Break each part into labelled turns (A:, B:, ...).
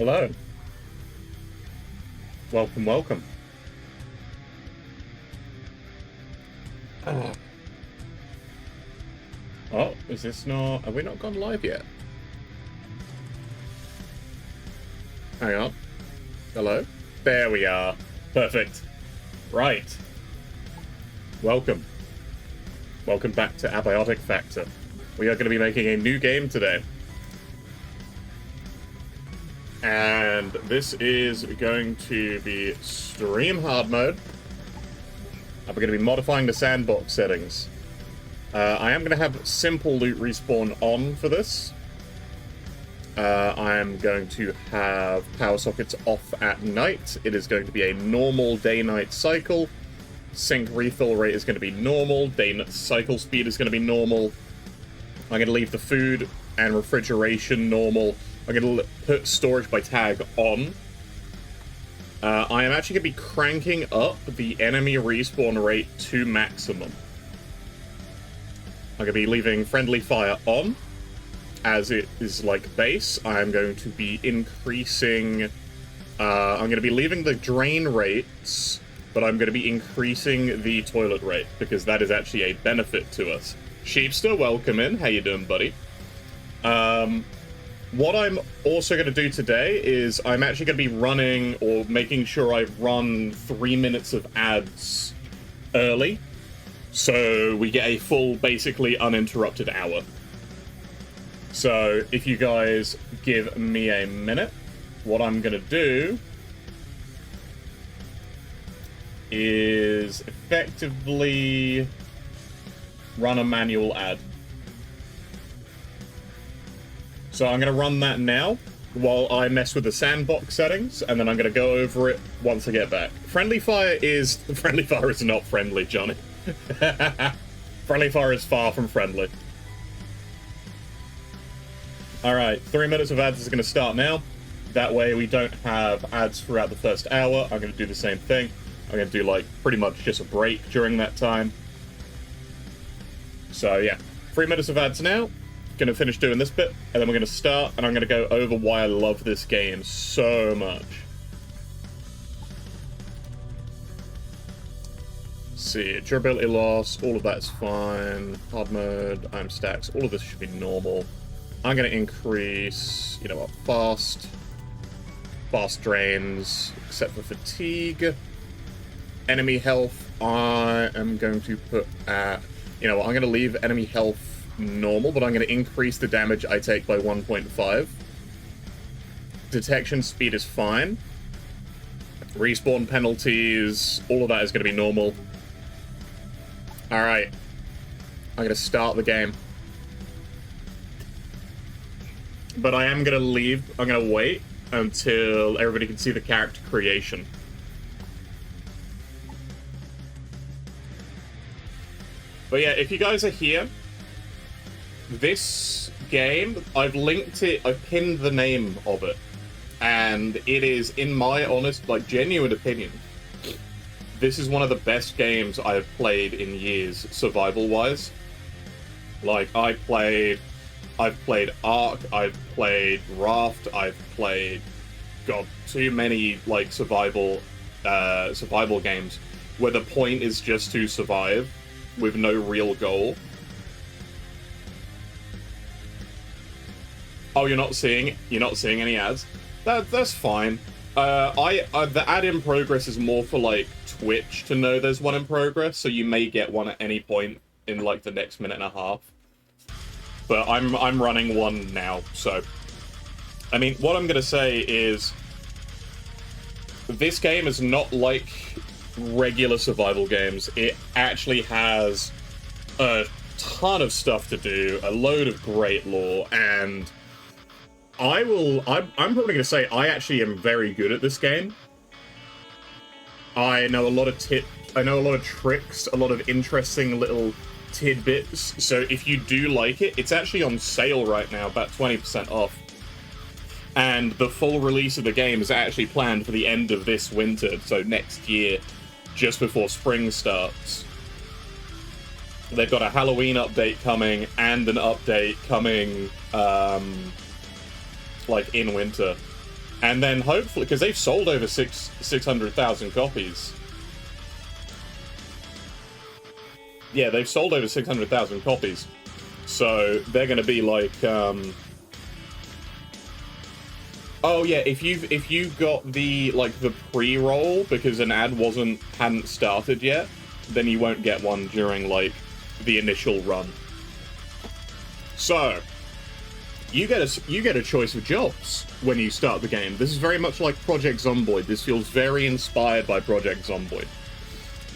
A: Hello. Welcome, welcome. Oh, is this not... Have we not gone live yet? Hang on. Hello? There we are. Perfect. Right. Welcome. Welcome back to Abiotic Factor. We are going to be making a new game today. And this is going to be stream hard mode. And we're going to be modifying the sandbox settings. I am going to have simple loot respawn on for this. I am going to have power sockets off at night. It is going to be a normal day-night cycle. Sync refill rate is going to be normal. Day cycle speed is going to be normal. I'm going to leave the food and refrigeration normal. I'm going to put storage by tag on. I am actually going to be cranking up the enemy respawn rate to maximum. I'm going to be leaving friendly fire on, as it is like base. I'm going to be increasing... I'm going to be leaving the drain rates, but I'm going to be increasing the toilet rate, because that is actually a benefit to us. Sheepster, welcome in. How you doing, buddy? What I'm also going to do today is I'm actually going to be running, or making sure I run 3 minutes of ads early, so we get a full, basically uninterrupted hour. So if you guys give me a minute, what I'm going to do is effectively run a manual ad. So I'm going to run that now while I mess with the sandbox settings, and then I'm going to go over it once I get back. Friendly fire is not friendly, Johnny. Friendly fire is far from friendly. Alright, 3 minutes of ads is going to start now. That way we don't have ads throughout the first hour. I'm going to do the same thing. I'm going to do, like, pretty much just a break during that time. So, yeah. 3 minutes of ads now. Going to finish doing this bit, and then we're going to start, and I'm going to go over why I love this game so much. Let's see, durability loss, all of that's fine. Hard mode, I'm stacks, all of this should be normal. I'm going to increase, you know what, fast drains, except for fatigue. Enemy health, I am going to put at, you know what, I'm going to leave enemy health normal, but I'm going to increase the damage I take by 1.5. Detection speed is fine. Respawn penalties, all of that is going to be normal. Alright. I'm going to start the game. But I am going to leave, I'm going to wait until everybody can see the character creation. But yeah, if you guys are here, this game, I've linked it, I've pinned the name of it, and it is, in my honest, like, genuine opinion, this is one of the best games I've played in years, survival-wise. Like, I've played Ark, I've played Raft, I've played, God, too many, like, survival games, where the point is just to survive, with no real goal. Oh, you're not seeing any ads? That's fine. The ad in progress is more for, like, Twitch to know there's one in progress, so you may get one at any point in, like, the next minute and a half. But I'm running one now, so... I mean, what I'm gonna say is... This game is not like regular survival games. It actually has a ton of stuff to do, a load of great lore, and... I'm probably going to say I actually am very good at this game. I know a lot of tricks, a lot of interesting little tidbits, so if you do like it, it's actually on sale right now, about 20% off. And the full release of the game is actually planned for the end of this winter, so next year, just before spring starts. They've got a Halloween update coming, and an update coming, like, in winter. And then hopefully, because they've sold over 600,000 copies. Yeah, they've sold over 600,000 copies. So they're going to be like, oh yeah, if you got the pre-roll because an ad hadn't started yet, then you won't get one during the initial run. So you get a choice of jobs when you start the game. This is very much like Project Zomboid. This feels very inspired by Project Zomboid.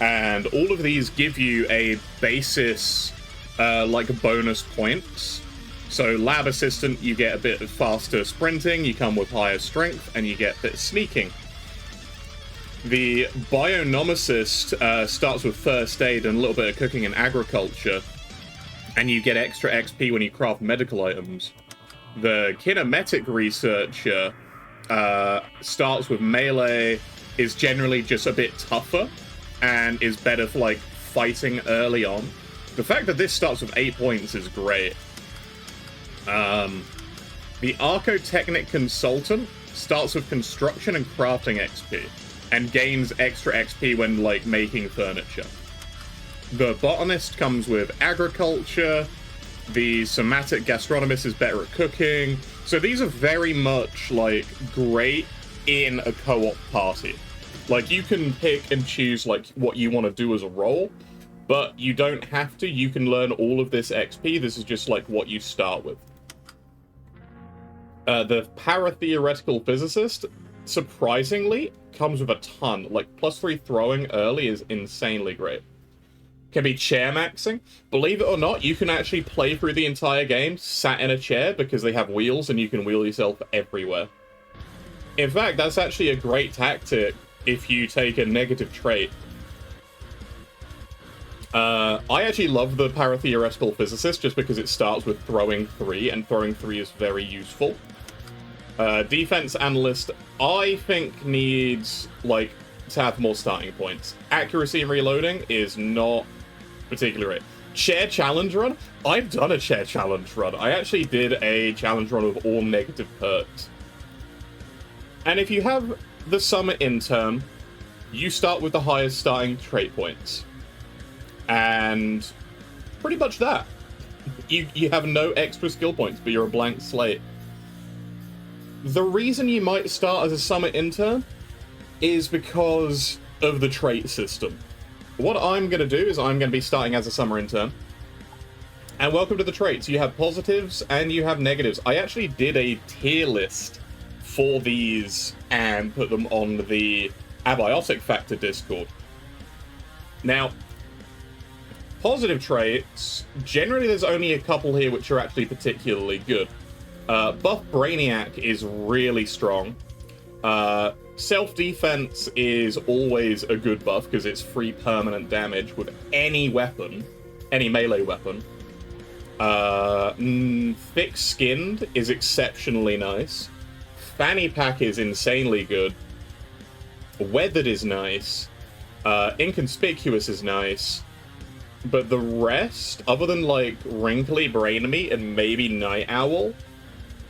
A: And all of these give you a basis, bonus points. So lab assistant, you get a bit of faster sprinting, you come with higher strength, and you get a bit of sneaking. The bionomicist starts with first aid and a little bit of cooking and agriculture, and you get extra XP when you craft medical items. The kinematic researcher starts with melee, is generally just a bit tougher, and is better for fighting early on. The fact that this starts with 8 points is great. The Archotechnic Consultant starts with construction and crafting XP, and gains extra XP when, making furniture. The Botanist comes with agriculture, the Somatic Gastronomist is better at cooking, so these are very much, great in a co-op party. You can pick and choose, what you want to do as a role, but you don't have to. You can learn all of this XP. This is just, what you start with. The Paratheoretical Physicist, surprisingly, comes with a ton. +3 throwing early is insanely great. Can be chair maxing. Believe it or not, you can actually play through the entire game sat in a chair because they have wheels and you can wheel yourself everywhere. In fact, that's actually a great tactic if you take a negative trait. I actually love the Paratheoretical Physicist just because it starts with throwing 3, and throwing 3 is very useful. Defense Analyst, I think, needs, to have more starting points. Accuracy and reloading is not particularly great. Chair Challenge Run? I've done a Chair Challenge Run. I actually did a challenge run with all negative perks. And if you have the Summer Intern, you start with the highest starting trait points. And pretty much that. You have no extra skill points, but you're a blank slate. The reason you might start as a Summer Intern is because of the trait system. What I'm going to do is I'm going to be starting as a Summer Intern. And welcome to the traits. You have positives and you have negatives. I actually did a tier list for these and put them on the Abiotic Factor Discord. Now, positive traits, generally there's only a couple here which are actually particularly good. Buff Brainiac is really strong. Self-defense is always a good buff because it's free permanent damage with any weapon, any melee weapon. Thick-skinned is exceptionally nice. Fanny Pack is insanely good. Weathered is nice. Inconspicuous is nice. But the rest, other than Wrinkly Brain Meat and maybe Night Owl,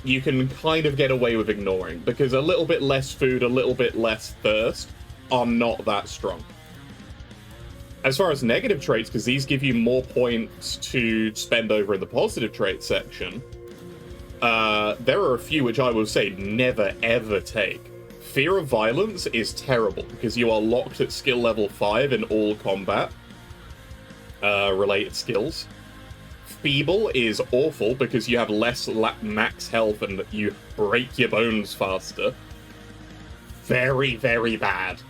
A: you can kind of get away with ignoring, because a little bit less food, a little bit less thirst are not that strong. As far as negative traits, because these give you more points to spend over in the positive trait section, there are a few which I will say never ever take. Fear of Violence is terrible, because you are locked at skill level 5 in all combat related skills. Feeble is awful because you have less max health and you break your bones faster. Very, very bad.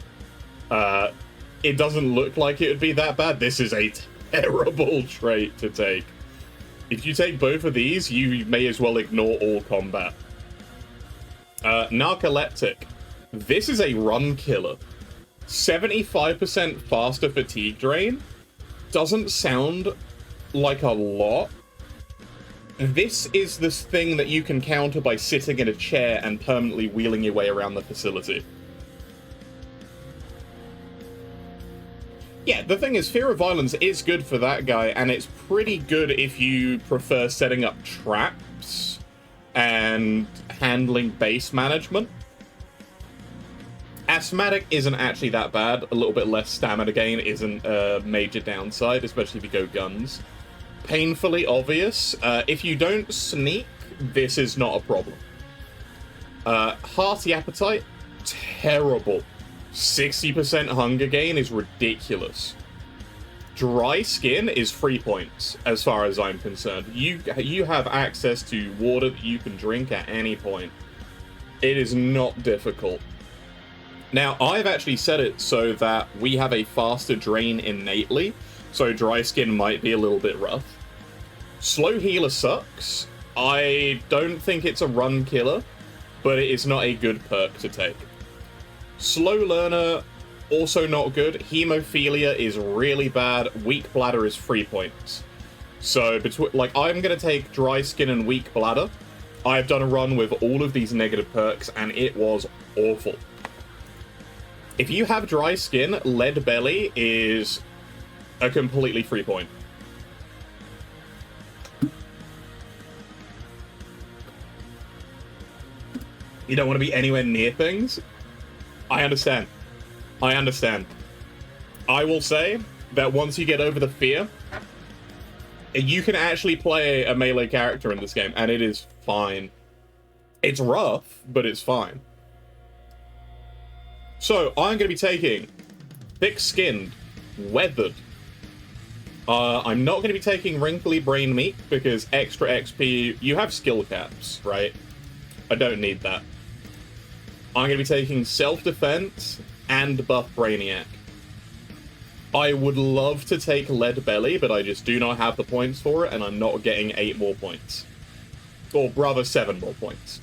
A: It doesn't look like it would be that bad. This is a terrible trait to take. If you take both of these, you may as well ignore all combat. Narcoleptic. This is a run killer. 75% faster fatigue drain doesn't sound like a lot. This is this thing that you can counter by sitting in a chair and permanently wheeling your way around the facility. Yeah, the thing is, Fear of Violence is good for that guy, and it's pretty good if you prefer setting up traps and handling base management. Asthmatic isn't actually that bad. A little bit less stamina gain isn't a major downside, especially if you go guns. Painfully obvious. If you don't sneak, this is not a problem. Hearty Appetite, terrible. 60% hunger gain is ridiculous. Dry Skin is 3 points, as far as I'm concerned. You have access to water that you can drink at any point. It is not difficult. Now, I've actually set it so that we have a faster drain innately, so Dry Skin might be a little bit rough. Slow Healer sucks. I don't think it's a run killer, but it is not a good perk to take. Slow Learner, also not good. Hemophilia is really bad. Weak Bladder is 3 points. So, I'm going to take Dry Skin and Weak Bladder. I've done a run with all of these negative perks, and it was awful. If you have Dry Skin, Lead Belly is a completely 3 point. You don't want to be anywhere near things? I understand. I understand. I will say that once you get over the fear, you can actually play a melee character in this game, and it is fine. It's rough, but it's fine. So, I'm going to be taking Thick-Skinned, Weathered. I'm not going to be taking Wrinkly Brain Meat, because extra XP, you have skill caps, right? I don't need that. I'm going to be taking Self-Defense and Buff Brainiac. I would love to take Lead Belly, but I just do not have the points for it, and I'm not getting 8 more points. Or rather, 7 more points.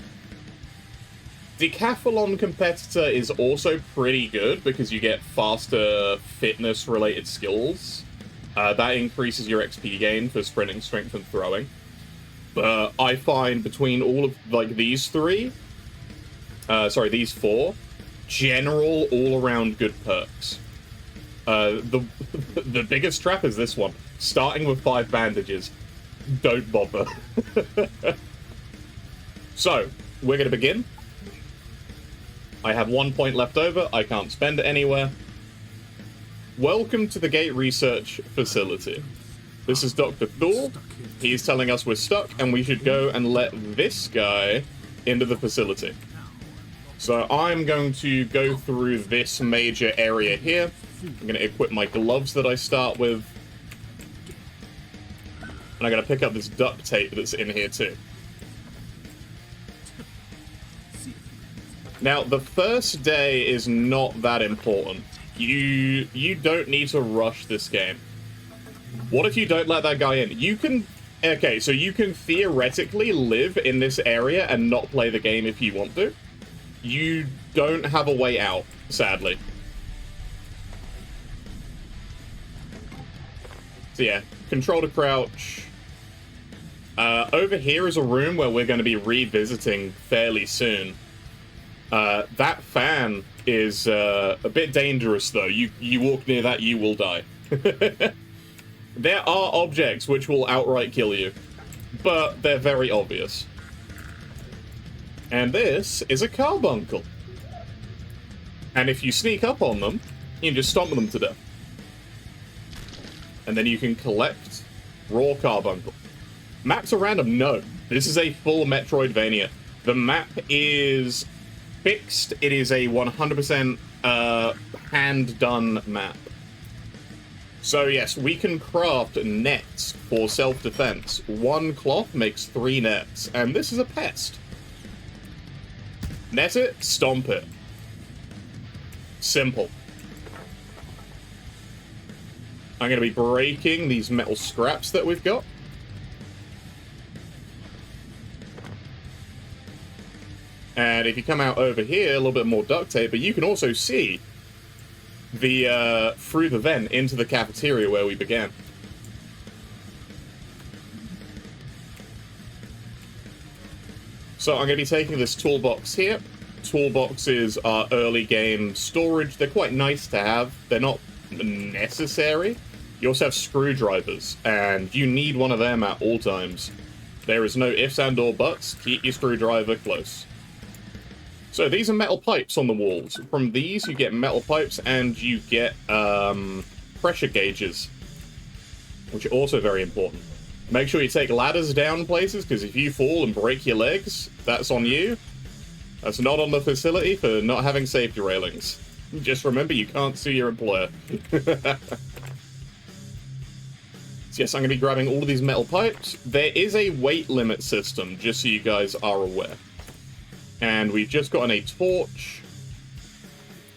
A: Decathlon Competitor is also pretty good, because you get faster fitness-related skills. That increases your XP gain for sprinting, strength, and throwing. But I find between all of, these these 4, general all-around good perks. The biggest trap is this one. Starting with 5 bandages. Don't bother. So, we're going to begin. I have 1 point left over. I can't spend it anywhere. Welcome to the Gate Research Facility. This is Dr. Thor. He's telling us we're stuck and we should go and let this guy into the facility. So I'm going to go through this major area here. I'm going to equip my gloves that I start with. And I'm going to pick up this duct tape that's in here too. Now, the first day is not that important. You don't need to rush this game. What if you don't let that guy in? You can... Okay, so you can theoretically live in this area and not play the game if you want to. You don't have a way out, sadly. So yeah, control to crouch. Over here is a room where we're going to be revisiting fairly soon. That fan is a bit dangerous, though. You walk near that, you will die. There are objects which will outright kill you, but they're very obvious. And this is a carbuncle. And if you sneak up on them, you can just stomp them to death. And then you can collect raw carbuncle. Maps are random? No. This is a full Metroidvania. The map is fixed. It is a 100% hand-done map. So yes, we can craft nets for self-defense. 1 cloth makes 3 nets, and this is a pest. Net it, stomp it. Simple. I'm going to be breaking these metal scraps that we've got. And if you come out over here, a little bit more duct tape, but you can also see the through the vent into the cafeteria where we began. So I'm going to be taking this toolbox here. Toolboxes are early game storage. They're quite nice to have. They're not necessary. You also have screwdrivers, and you need one of them at all times. There is no ifs and or buts. Keep your screwdriver close. So these are metal pipes on the walls. From these, you get metal pipes and you get pressure gauges, which are also very important. Make sure you take ladders down places, because if you fall and break your legs, that's on you. That's not on the facility for not having safety railings. Just remember, you can't sue your employer. So yes, I'm going to be grabbing all of these metal pipes. There is a weight limit system, just so you guys are aware. And we've just gotten a torch.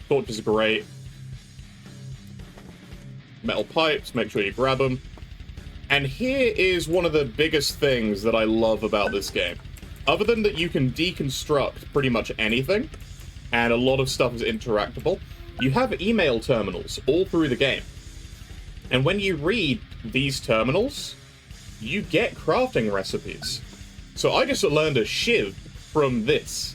A: Torch is great. Metal pipes, make sure you grab them. And here is one of the biggest things that I love about this game. Other than that you can deconstruct pretty much anything, and a lot of stuff is interactable, you have email terminals all through the game. And when you read these terminals, you get crafting recipes. So I just learned a shiv from this.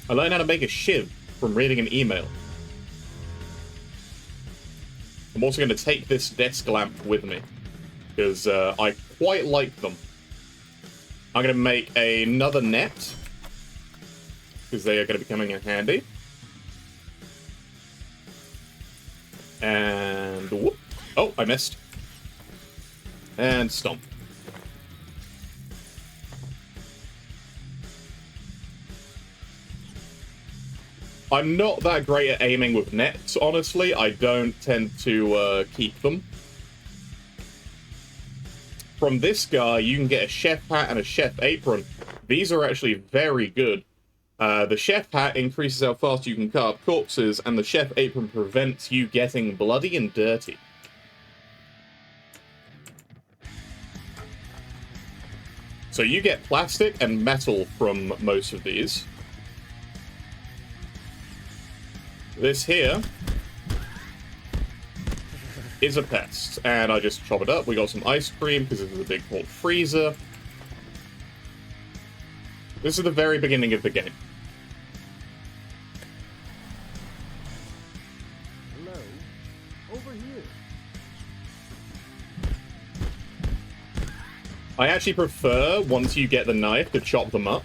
A: I learned how to make a shiv from reading an email. I'm also going to take this desk lamp with me, because I quite like them. I'm going to make another net, because they are going to be coming in handy. And whoop. Oh, I missed. And stomp. I'm not that great at aiming with nets, honestly. I don't tend to keep them. From this guy, you can get a chef hat and a chef apron. These are actually very good. The chef hat increases how fast you can cut up corpses, and the chef apron prevents you getting bloody and dirty. So you get plastic and metal from most of these. This here is a pest, and I just chop it up. We got some ice cream, because this is a big cold freezer. This is the very beginning of the game.
B: Hello, over here.
A: I actually prefer, once you get the knife, to chop them up.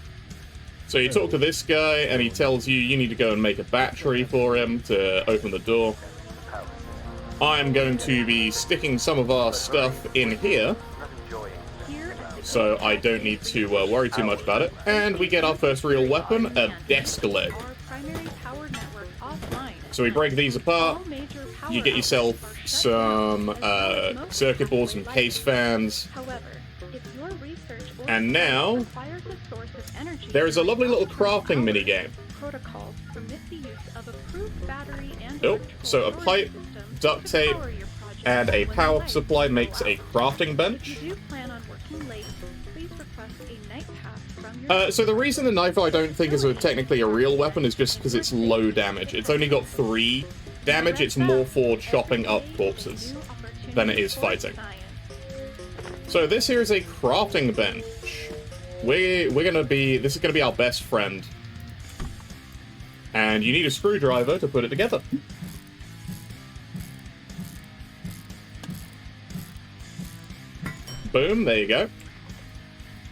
A: So you talk to this guy, and he tells you you need to go and make a battery for him to open the door. I'm going to be sticking some of our stuff in here, so I don't need to worry too much about it. And we get our first real weapon, a desk leg. So we break these apart. You get yourself some circuit boards and case fans. And now, there is a lovely little crafting minigame. Oh, so a pipe, duct tape, and a power supply makes a crafting bench. So the reason the knife I don't think is technically a real weapon is just because it's low damage. It's only got 3 damage. It's more for chopping up corpses than it is fighting. So this here is a crafting bench. This is gonna be our best friend. And you need a screwdriver to put it together. Boom, there you go.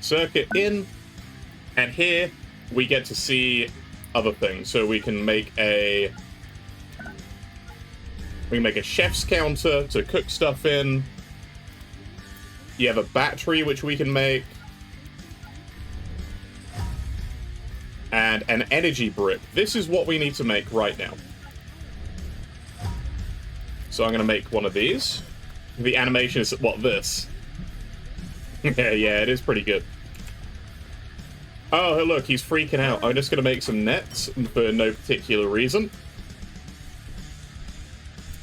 A: Circuit in, and here we get to see other things. So we can make a chef's counter to cook stuff in. You have a battery which we can make. And an energy brick. This is what we need to make right now. So I'm going to make one of these. The animation is, what, this? Yeah, it is pretty good. Oh, look, he's freaking out. I'm just going to make some nets for no particular reason.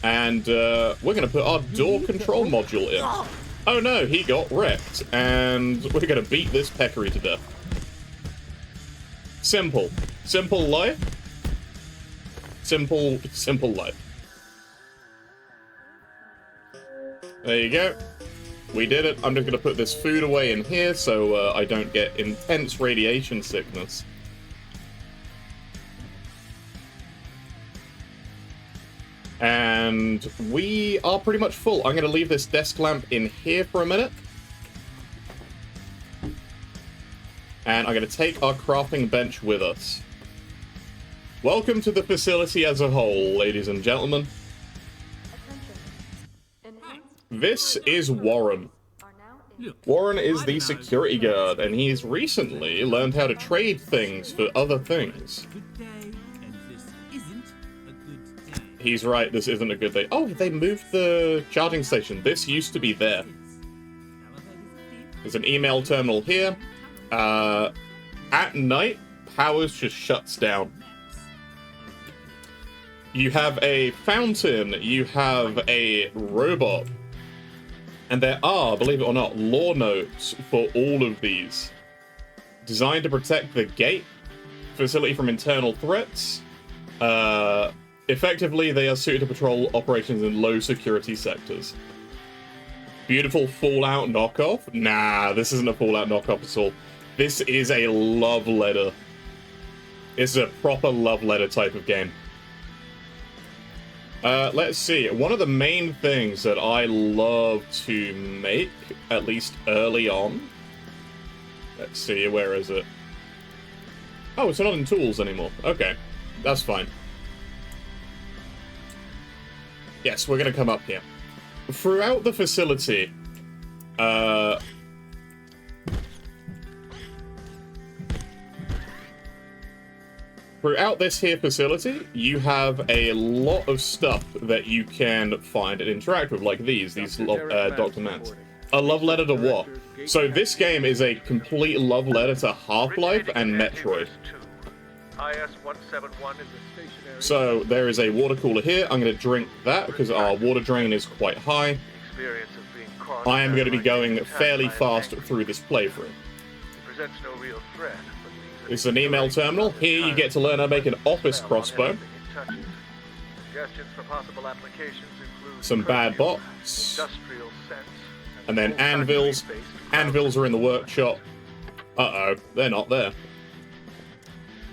A: And we're going to put our door control module in. Oh no, he got wrecked. And we're going to beat this peccary to death. Simple. Simple life. Simple life. There you go. We did it. I'm just going to put this food away in here so I don't get intense radiation sickness. And we are pretty much full. I'm going to leave this desk lamp in here for a minute. And I'm going to take our crafting bench with us. Welcome to the facility as a whole, ladies and gentlemen. This is Warren. Warren is the security guard, and he's recently learned how to trade things for other things. He's right, this isn't a good day. Oh, they moved the charging station. This used to be there. There's an email terminal here. At night, power just shuts down. You have a fountain, you have a robot, and there are, believe it or not, lore notes for all of these. Designed to protect the gate facility from internal threats. Effectively, they are suited to patrol operations in low security sectors. Beautiful Fallout knockoff? Nah, this isn't a Fallout knockoff at all. This is a love letter. It's a proper love letter type of game. Let's see. One of the main things that I love to make, at least early on... Let's see, where is it? Oh, it's not in tools anymore. Okay, that's fine. Yes, we're going to come up here. Throughout the facility, throughout this here facility, you have a lot of stuff that you can find and interact with, like these Dr. Mans. A love letter to what? So this game is a complete love letter to Half-Life and Metroid. IS-171 is a stationary... So there is a water cooler here. I'm going to drink that because our water drain is quite high. I am going to be going fairly fast through this playthrough. It's an email terminal. Here you get to learn how to make an office crossbow. Some bad bots. And then anvils. Anvils are in the workshop. Uh-oh, they're not there.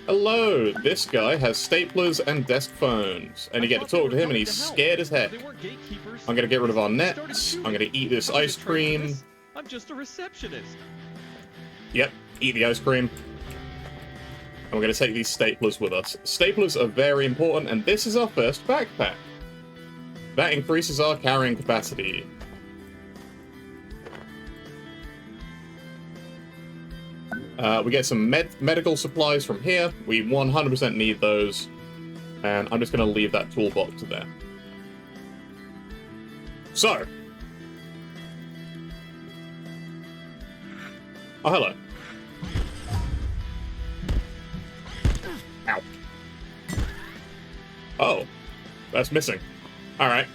A: Hello, this guy has staplers and desk phones. And you get to talk to him and he's scared as heck. I'm gonna get rid of our nets. I'm gonna eat this ice cream.
C: I'm just a receptionist.
A: Yep, eat the ice cream. And we're gonna take these staplers with us. Staplers are very important, and this is our first backpack. That increases our carrying capacity. We get some medical supplies from here. We 100% need those. And I'm just going to leave that toolbox there. So. Oh, hello. Ow. Oh. That's missing. Alright.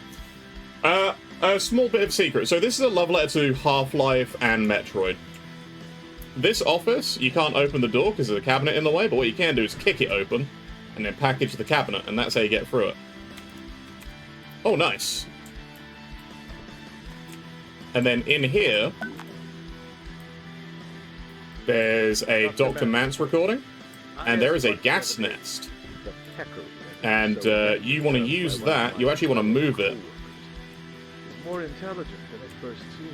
A: A small bit of secret. So this is a love letter to Half-Life and Metroid. This office, you can't open the door because there's a cabinet in the way, but what you can do is kick it open and then package the cabinet, and that's how you get through it. Oh, nice. And then in here, there's a Dr. Mance recording, and there is a gas nest. And you want to use that, you actually want to move it.
B: It's more intelligent than it first seemed.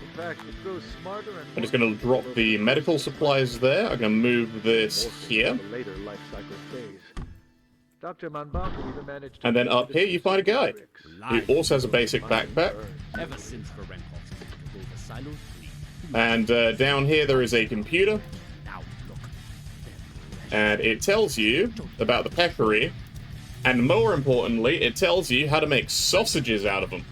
B: In fact, it grows smarter and
A: I'm just going to drop the medical supplies there. I'm going to move this here.
B: Later life cycle phase. Dr. Manbaku even managed to...
A: And then up here you find a guy who also has a basic backpack.
C: Ever since the Silo 3.
A: And down here there is a computer. And it tells you about the peccary. And more importantly, it tells you how to make sausages out of them.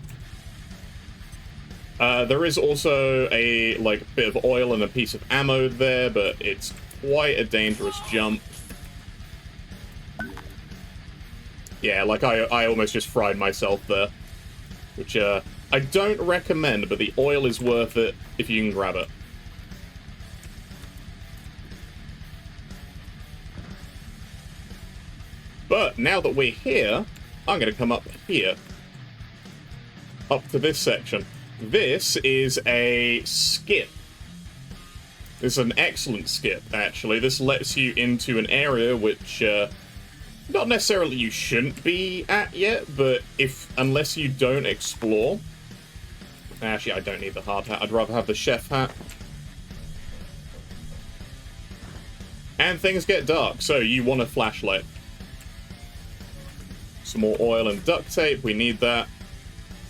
A: There is also a bit of oil and a piece of ammo there, but it's quite a dangerous jump. Yeah, I almost just fried myself there, which I don't recommend, but the oil is worth it if you can grab it. But now that we're here, I'm going to come up here, up to this section. This is a skip. This is an excellent skip, actually. This lets you into an area which, not necessarily you shouldn't be at yet, but unless you don't explore... Actually, I don't need the hard hat. I'd rather have the chef hat. And things get dark, so you want a flashlight. Some more oil and duct tape, we need that.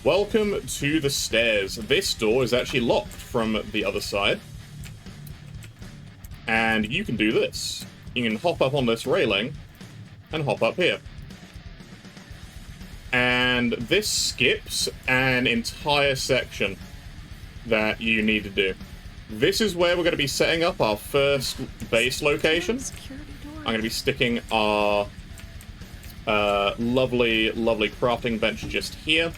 A: Welcome to the stairs. This door is actually locked from the other side. And you can do this. You can hop up on this railing and hop up here. And this skips an entire section that you need to do. This is where we're going to be setting up our first base location. I'm going to be sticking our lovely, lovely crafting bench just here.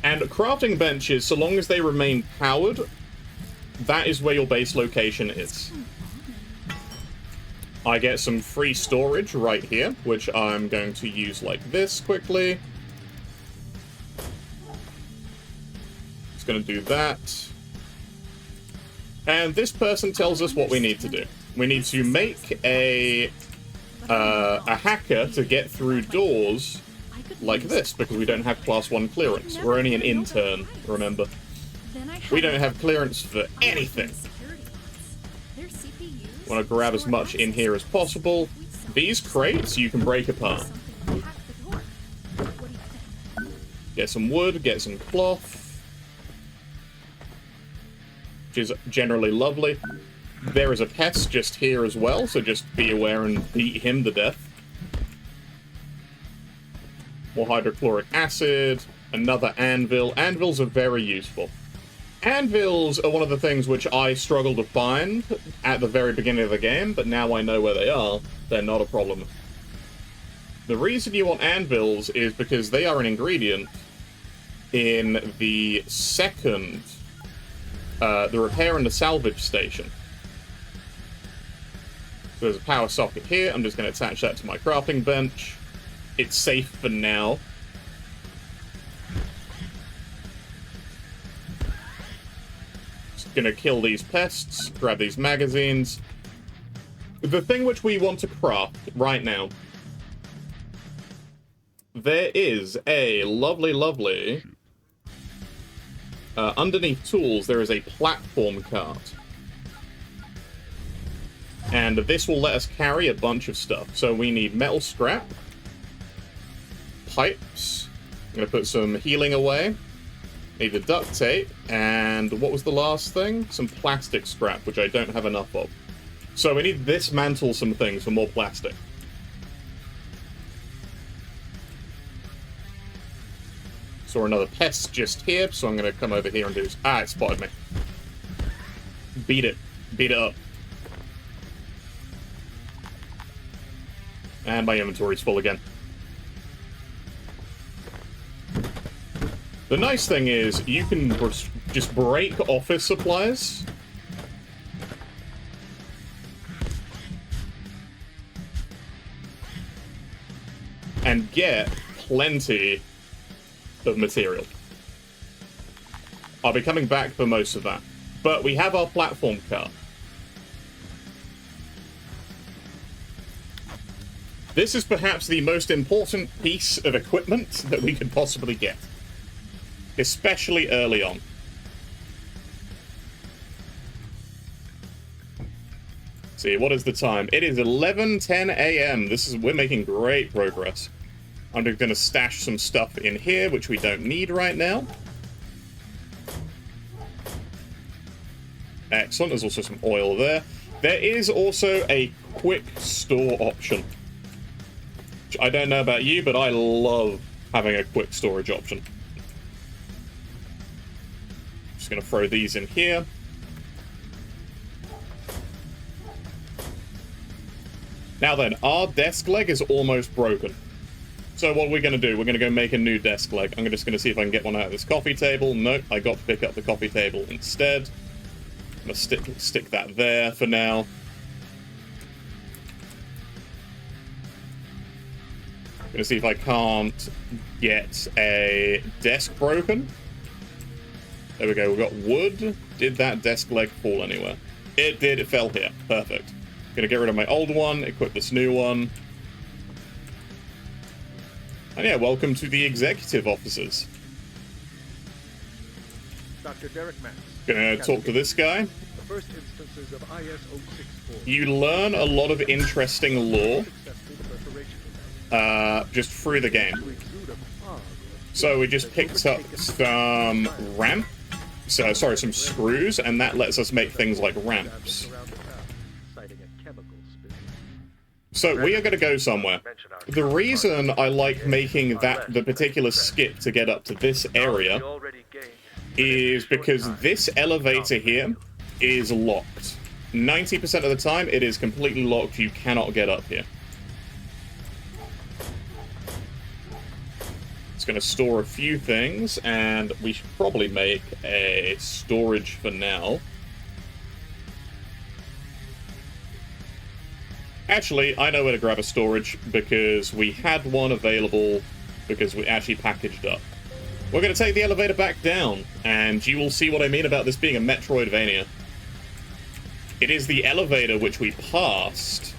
A: And crafting benches, so long as they remain powered, that is where your base location is. I get some free storage right here, which I'm going to use like this quickly. Just going to do that. And this person tells us what we need to do. We need to make a hacker to get through doors like this, because we don't have class 1 clearance. We're only an intern, remember. We don't have clearance for anything. Want to grab as much in here as possible. These crates you can break apart. Get some wood, get some cloth. Which is generally lovely. There is a pest just here as well, so just be aware and beat him to death. More hydrochloric acid, another anvil. Anvils are very useful. Anvils are one of the things which I struggle to find at the very beginning of the game, but now I know where they are, they're not a problem. The reason you want anvils is because they are an ingredient in the second, the repair and the salvage station. So there's a power socket here, I'm just going to attach that to my crafting bench. It's safe for now. Just gonna kill these pests, grab these magazines. The thing which we want to craft right now. There is a lovely, lovely... underneath tools, there is a platform cart. And this will let us carry a bunch of stuff. So we need metal scrap. Pipes. I'm going to put some healing away. Need the duct tape. And what was the last thing? Some plastic scrap, which I don't have enough of. So we need to dismantle some things for more plastic. Saw another pest just here, so I'm going to come over here and do this. Ah, it spotted me. Beat it. Beat it up. And my inventory's full again. The nice thing is, you can just break office supplies. And get plenty of material. I'll be coming back for most of that. But we have our platform car. This is perhaps the most important piece of equipment that we could possibly get. Especially early on. See, what is the time? It is 11:10 a.m. We're making great progress. I'm just going to stash some stuff in here, which we don't need right now. Excellent, there's also some oil there. There is also a quick store option. Which I don't know about you, but I love having a quick storage option. Just going to throw these in here. Now then, our desk leg is almost broken. So what we're going to do, we're going to go make a new desk leg. I'm just going to see if I can get one out of this coffee table. Nope, I got to pick up the coffee table instead. I'm going to stick that there for now. I'm going to see if I can't get a desk broken. There we go, we've got wood. Did that desk leg fall anywhere? It did, it fell here. Perfect. Gonna get rid of my old one, equip this new one. And yeah, welcome to the executive offices.
B: Dr. Derek Max.
A: Gonna talk to this guy.
B: first instances of IS-064.
A: You learn a lot of interesting lore just through the game. So we just picked up some some screws, and that lets us make things like ramps. So we are going to go somewhere. The reason I like making the particular skip to get up to this area is because this elevator here is locked. 90% of the time, it is completely locked. You cannot get up here. It's going to store a few things, and we should probably make a storage for now. Actually, I know where to grab a storage, because we had one available, because we actually packaged up. We're going to take the elevator back down, and you will see what I mean about this being a Metroidvania. It is the elevator which we passed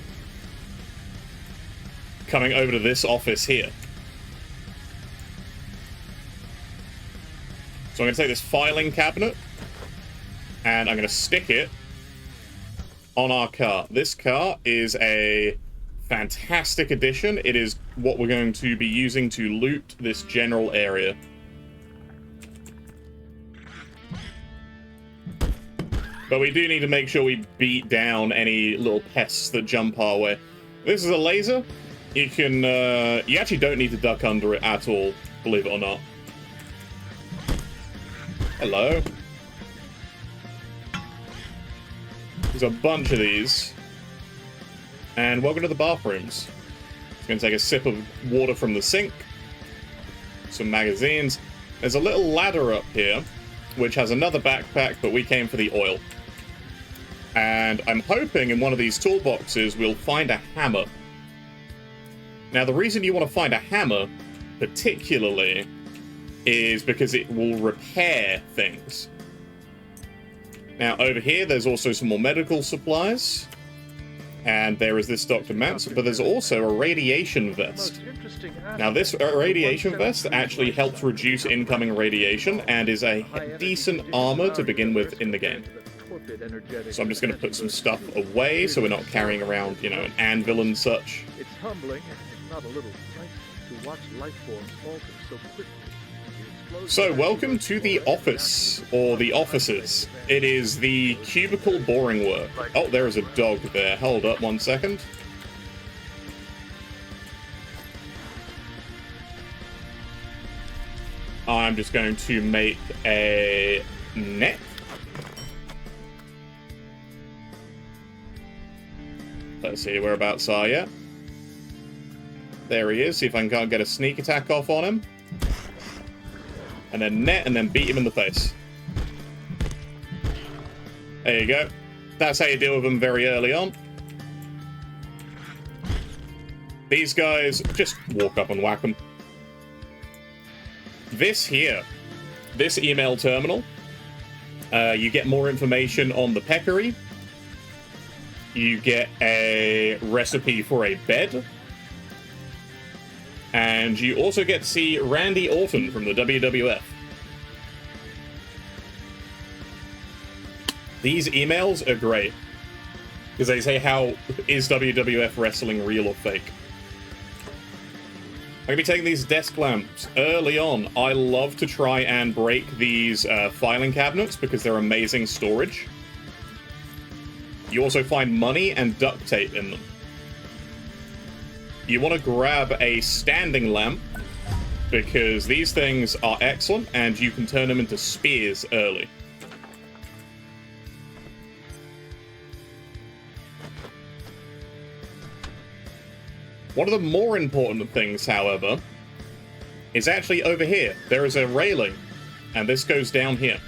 A: coming over to this office here. So I'm going to take this filing cabinet, and I'm going to stick it on our car. This car is a fantastic addition. It is what we're going to be using to loot this general area. But we do need to make sure we beat down any little pests that jump our way. This is a laser. You can, you actually don't need to duck under it at all, believe it or not. Hello. There's a bunch of these. And welcome to the bathrooms. Just gonna take a sip of water from the sink. Some magazines. There's a little ladder up here, which has another backpack, but we came for the oil. And I'm hoping in one of these toolboxes we'll find a hammer. Now, the reason you want to find a hammer, particularly, is because it will repair things. Now, over here, there's also some more medical supplies. And there is this Dr. Manson, but there's also a radiation vest. Now, this radiation vest actually helps reduce incoming radiation and is a decent armor to begin with in the game. So I'm just going to put some stuff away so we're not carrying around, you know, an anvil and such.
B: It's humbling, if not a little frightening, to watch life forms alter so quickly.
A: So, welcome to the office, or the offices. It is the cubicle boring work. Oh, there is a dog there. Hold up 1 second. I'm just going to make a net. Let's see, whereabouts are you? There he is. See if I can't get a sneak attack off on him. And then net, and then beat him in the face. There you go. That's how you deal with them very early on. These guys, just walk up and whack them. This here, this email terminal, you get more information on the peccary. You get a recipe for a bed. And you also get to see Randy Orton from the WWF. These emails are great. Because they say, how is WWF wrestling real or fake? I'm going to be taking these desk lamps early on. I love to try and break these filing cabinets because they're amazing storage. You also find money and duct tape in them. You want to grab a standing lamp, because these things are excellent, and you can turn them into spears early. One of the more important things, however, is actually over here. There is a railing, and this goes down here.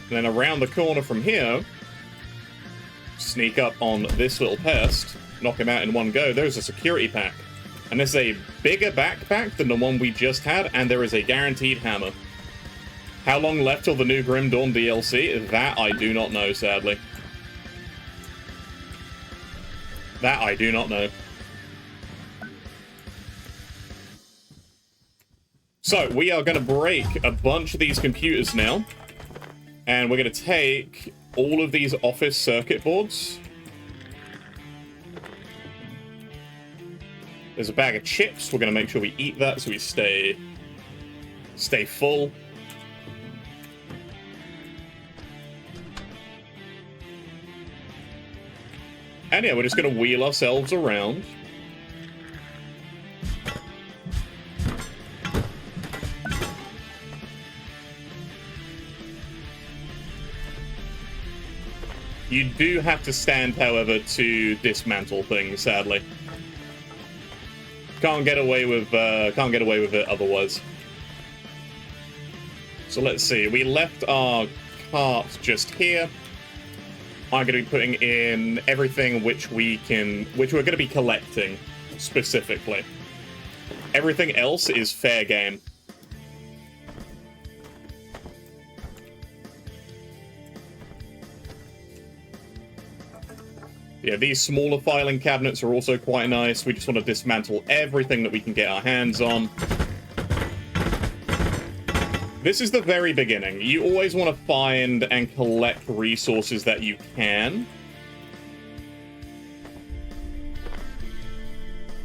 A: And then around the corner from here, sneak up on this little pest, knock him out in one go. There's a security pack. And this is a bigger backpack than the one we just had, and there is a guaranteed hammer. How long left till the new Grim Dawn DLC? That I do not know, sadly. That I do not know. So, we are going to break a bunch of these computers now. And we're going to take all of these office circuit boards. There's a bag of chips. We're going to make sure we eat that so we stay full. And yeah, we're just going to wheel ourselves around. You do have to stand, however, to dismantle things, sadly. Can't get away with it otherwise. So let's see. We left our cart just here. I'm going to be putting in everything which we're going to be collecting specifically. Everything else is fair game. Yeah, these smaller filing cabinets are also quite nice. We just want to dismantle everything that we can get our hands on. This is the very beginning. You always want to find and collect resources that you can.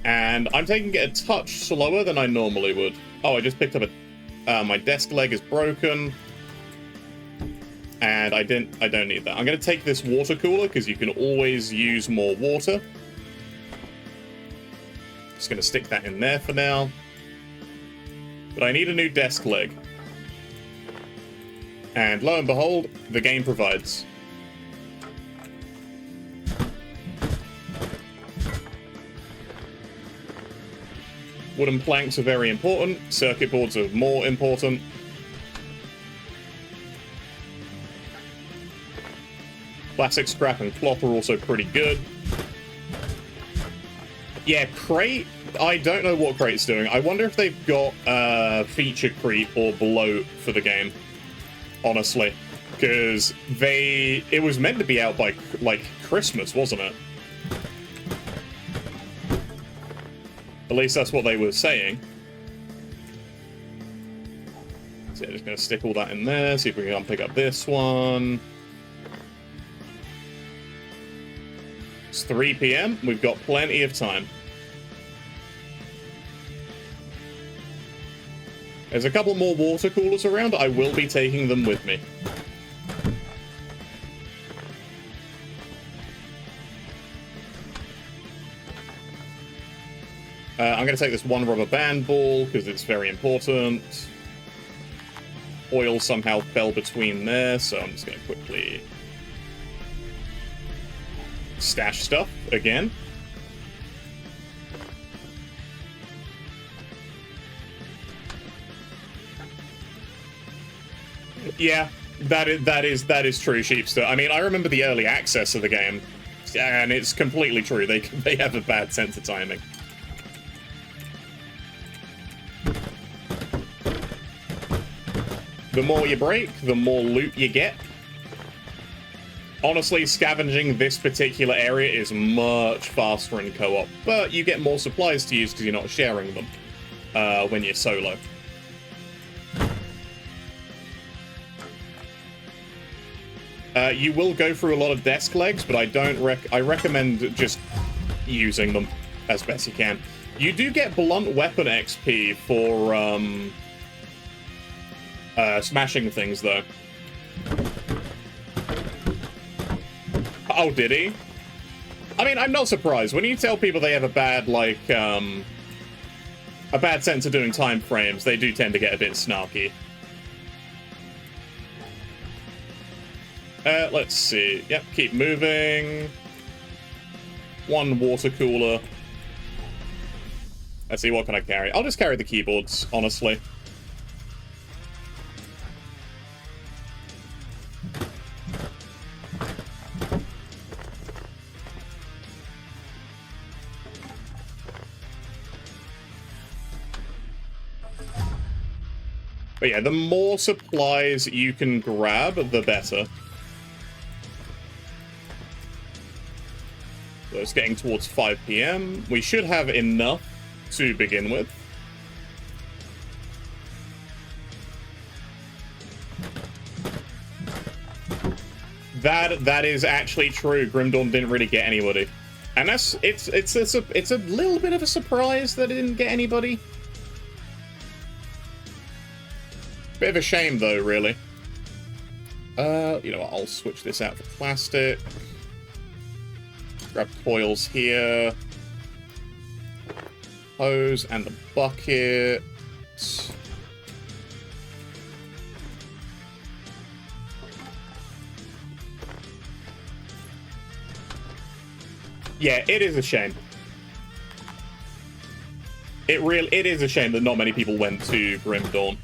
A: And I'm taking it a touch slower than I normally would. Oh, I just picked up my desk leg is broken. And I don't need that. I'm going to take this water cooler because you can always use more water. Just going to stick that in there for now. But I need a new desk leg. And lo and behold, the game provides. Wooden planks are very important. Circuit boards are more important. Plastic scrap and cloth are also pretty good. Yeah, crate. I don't know what crate's doing. I wonder if they've got feature creep or bloat for the game. Honestly, because it was meant to be out by like Christmas, wasn't it? At least that's what they were saying. So yeah, just gonna stick all that in there. See if we can pick up this one. It's 3 PM. We've got plenty of time. There's a couple more water coolers around. I will be taking them with me. I'm going to take this one rubber band ball because it's very important. Oil somehow fell between there, so I'm just going to quickly stash stuff again. Yeah, that is true, Sheepster. I mean, I remember the early access of the game, and it's completely true. They have a bad sense of timing. The more you break, the more loot you get. Honestly, scavenging this particular area is much faster in co-op, but you get more supplies to use because you're not sharing them when you're solo. You will go through a lot of desk legs, but I recommend just using them as best you can. You do get blunt weapon XP for smashing things, though. Oh, did he? I mean, I'm not surprised. When you tell people they have a bad, like, a bad sense of doing time frames, they do tend to get a bit snarky. Let's see. Yep, keep moving. One water cooler. Let's see, what can I carry? I'll just carry the keyboards, honestly. But yeah, the more supplies you can grab, the better. So it's getting towards 5 PM. We should have enough to begin with. That is actually true. Grim Dawn didn't really get anybody. And it's a little bit of a surprise that it didn't get anybody. Bit of a shame though, really. You know what, I'll switch this out for plastic. Grab coils here. Hose and the bucket. Yeah, it is a shame. It is a shame that not many people went to Grim Dawn.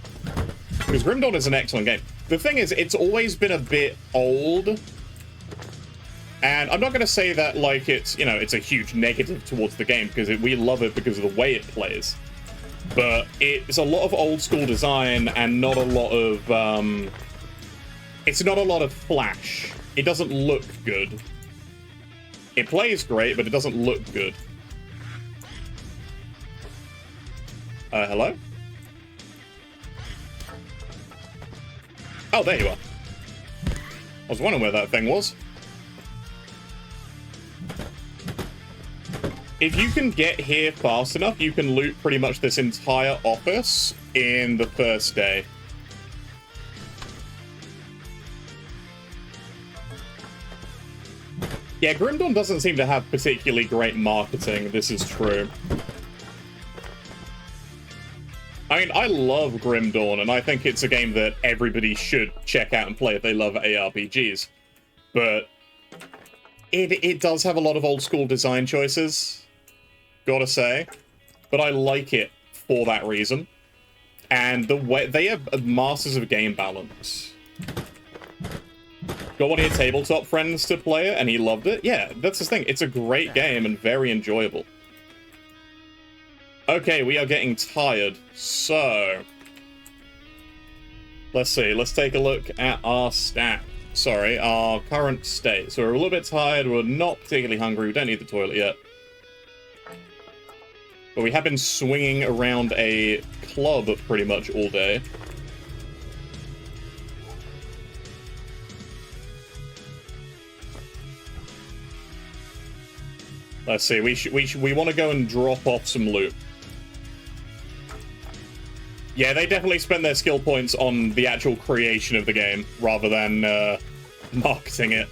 A: Because Grim Dawn is an excellent game. The thing is, it's always been a bit old. And I'm not going to say that, like, it's, you know, it's a huge negative towards the game, because we love it because of the way it plays. But it's a lot of old school design and not a lot of, it's not a lot of flash. It doesn't look good. It plays great, but it doesn't look good. Hello? Oh, there you are. I was wondering where that thing was. If you can get here fast enough, you can loot pretty much this entire office in the first day. Yeah, Grim Dawn doesn't seem to have particularly great marketing, this is true. I mean, I love Grim Dawn, and I think it's a game that everybody should check out and play if they love ARPGs. But it does have a lot of old school design choices, gotta say. But I like it for that reason. And the way they have masters of game balance. Got one of your tabletop friends to play it, and he loved it? Yeah, that's the thing. It's a great game and very enjoyable. Okay, we are getting tired, so... Let's see, let's take a look at our stat. Sorry, our current state. So we're a little bit tired, we're not particularly hungry, we don't need the toilet yet. But we have been swinging around a club pretty much all day. Let's see, we want to go and drop off some loot. Yeah, they definitely spend their skill points on the actual creation of the game, rather than marketing it.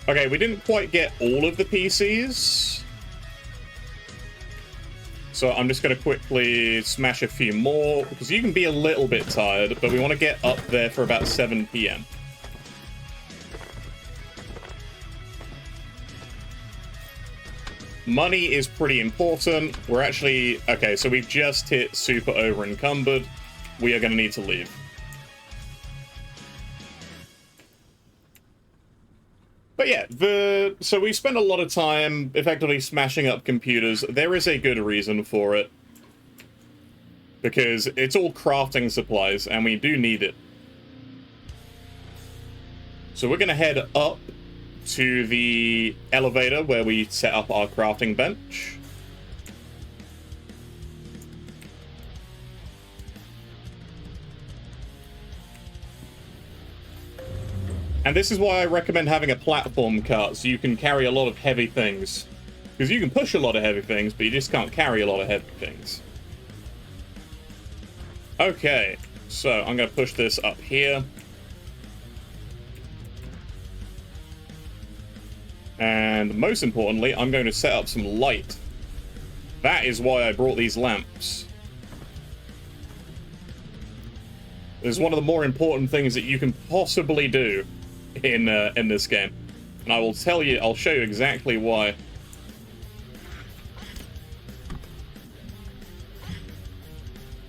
A: Okay, we didn't quite get all of the PCs. So I'm just going to quickly smash a few more, because you can be a little bit tired, but we want to get up there for about 7 PM. Money is pretty important. We're actually... Okay, so we've just hit super over encumbered. We are going to need to leave. But yeah, so we spent a lot of time effectively smashing up computers. There is a good reason for it. Because it's all crafting supplies, and we do need it. So we're going to head up to the elevator where we set up our crafting bench. And this is why I recommend having a platform cart, so you can carry a lot of heavy things. Because you can push a lot of heavy things, but you just can't carry a lot of heavy things. Okay, so I'm going to push this up here. And most importantly, I'm going to set up some light. That is why I brought these lamps. It's one of the more important things that you can possibly do in this game. And I will tell you, I'll show you exactly why.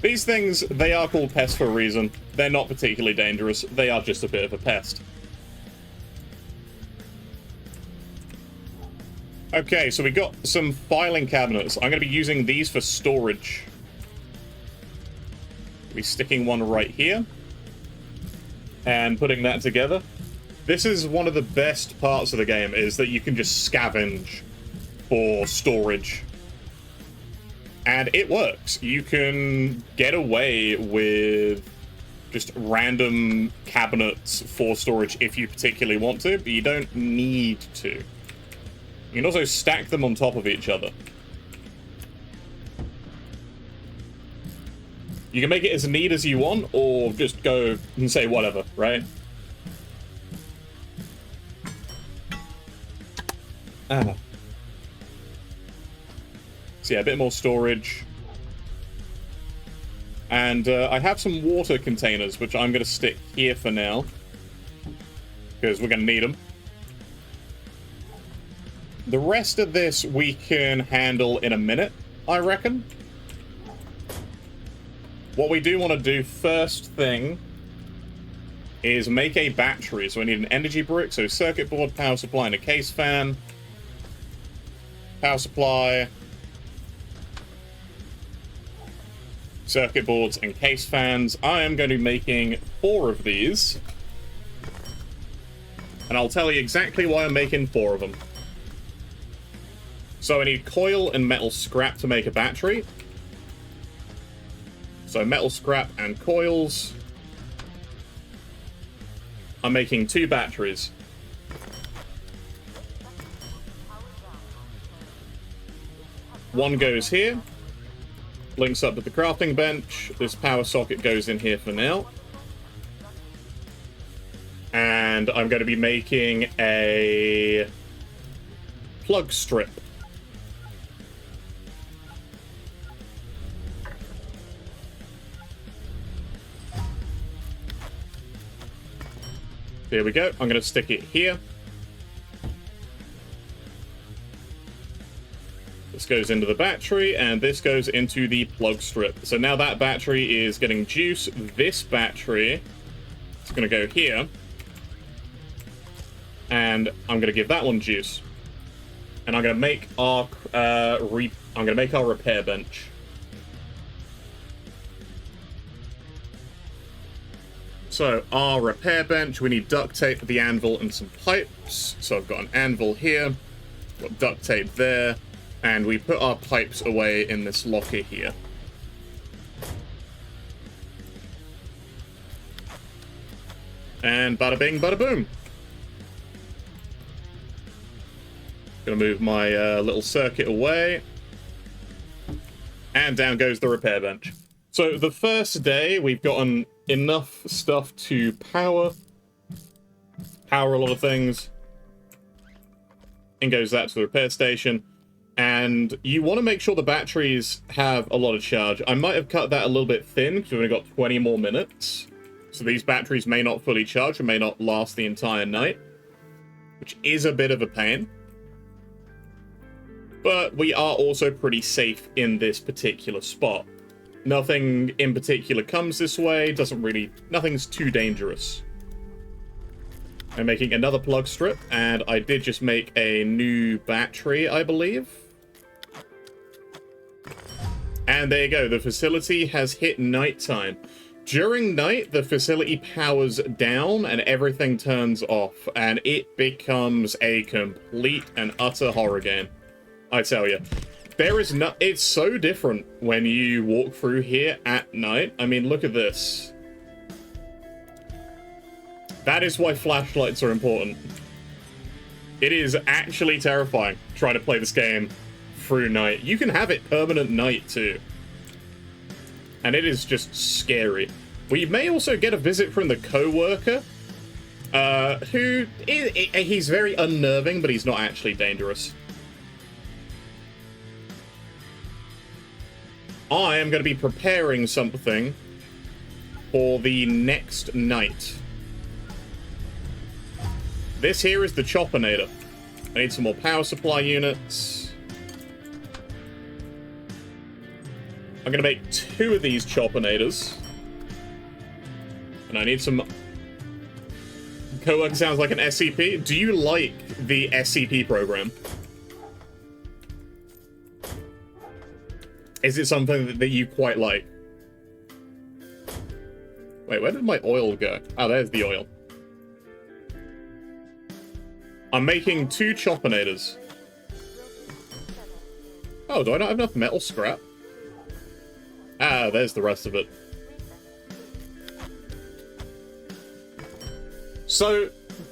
A: These things, they are called pests for a reason. They're not particularly dangerous. They are just a bit of a pest. Okay, so we got some filing cabinets. I'm going to be using these for storage. We're sticking one right here. And putting that together. This is one of the best parts of the game, is that you can just scavenge for storage. And it works. You can get away with just random cabinets for storage if you particularly want to, but you don't need to. You can also stack them on top of each other. You can make it as neat as you want, or just go and say whatever, right? Ah. So yeah, a bit more storage. And I have some water containers, which I'm going to stick here for now. Because we're going to need them. The rest of this we can handle in a minute, I reckon. What we do want to do first thing is make a battery. So we need an energy brick, so circuit board, power supply, and a case fan. Power supply. Circuit boards and case fans. I am going to be making 4 of these. And I'll tell you exactly why I'm making 4 of them. So I need coil and metal scrap to make a battery. So metal scrap and coils. I'm making 2 batteries. One goes here. Links up with the crafting bench. This power socket goes in here for now. And I'm going to be making a plug strip. There we go. I'm going to stick it here. This goes into the battery, and this goes into the plug strip. So now that battery is getting juice. This battery is going to go here. And I'm going to give that one juice. And I'm going to make our repair bench. So, our repair bench, we need duct tape for the anvil and some pipes. So I've got an anvil here, got duct tape there, and we put our pipes away in this locker here. And bada bing, bada boom. Gonna move my little circuit away. And down goes the repair bench. So the first day, we've gotten enough stuff to power a lot of things. In goes that to the repair station. And you want to make sure the batteries have a lot of charge. I might have cut that a little bit thin, because we've only got 20 more minutes. So these batteries may not fully charge, and may not last the entire night. Which is a bit of a pain. But we are also pretty safe in this particular spot. Nothing in particular comes this way, nothing's too dangerous. I'm making another plug strip, and I did just make a new battery, I believe. And there you go, the facility has hit nighttime. During night, the facility powers down and everything turns off, and it becomes a complete and utter horror game. I tell you. It's so different when you walk through here at night. I mean, look at this. That is why flashlights are important. It is actually terrifying trying to play this game through night. You can have it permanent night too. And it is just scary. We may also get a visit from the co-worker. He's very unnerving, but he's not actually dangerous. I am going to be preparing something for the next night. This here is the Choppinator. I need some more power supply units. I'm going to make 2 of these Choppinators. And I need some... Coworker sounds like an SCP. Do you like the SCP program? Is it something that you quite like? Wait, where did my oil go? Oh, there's the oil. I'm making 2 Choppinators. Oh, do I not have enough metal scrap? Ah, there's the rest of it. So,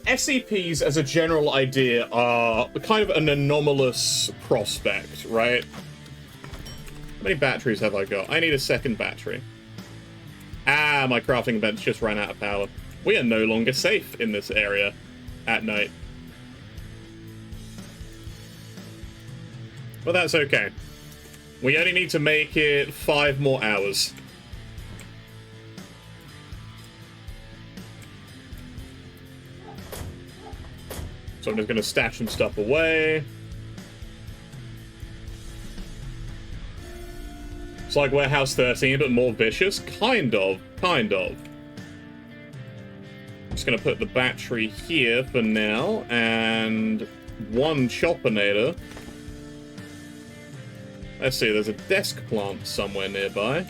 A: SCPs as a general idea are kind of an anomalous prospect, right? How many batteries have I got? I need a second battery. Ah, my crafting bench just ran out of power. We are no longer safe in this area at night. But that's okay. We only need to make it 5 more hours. So I'm just going to stash some stuff away. It's like Warehouse 13, but more vicious? Kind of. Kind of. Just going to put the battery here for now, and 1 Chopinator. Let's see, there's a desk plant somewhere nearby.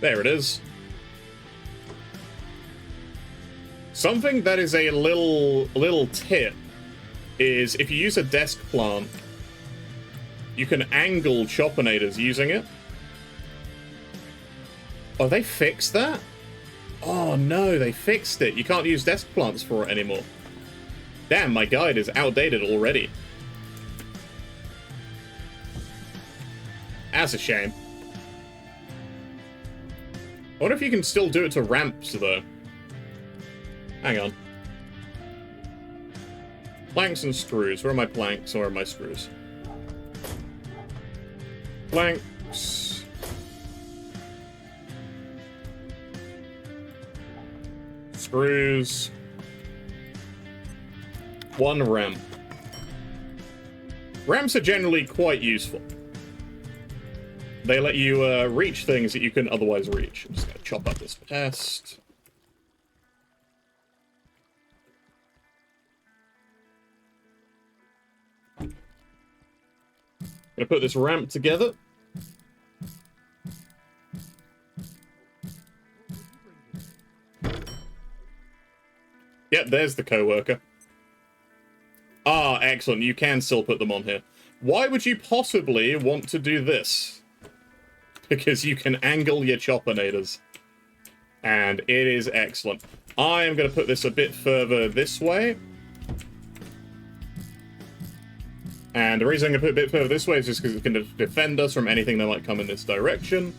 A: There it is. Something that is a little tip is if you use a desk plant, you can angle Chopinators using it. Oh, they fixed that? Oh no, they fixed it. You can't use desk plants for it anymore. Damn, my guide is outdated already. That's a shame. I wonder if you can still do it to ramps, though. Hang on. Planks and screws. Where are my planks? Where are my screws? Planks. Screws. 1 ramp. Ramps are generally quite useful. They let you reach things that you couldn't otherwise reach. I'm just going to chop up this pest. Gonna put this ramp together. Yep, there's the co-worker. Ah, excellent. You can still put them on here. Why would you possibly want to do this? Because you can angle your Chopinators. And it is excellent. I am going to put this a bit further this way. And the reason I'm going to put it a bit further this way is just because it can defend us from anything that might come in this direction.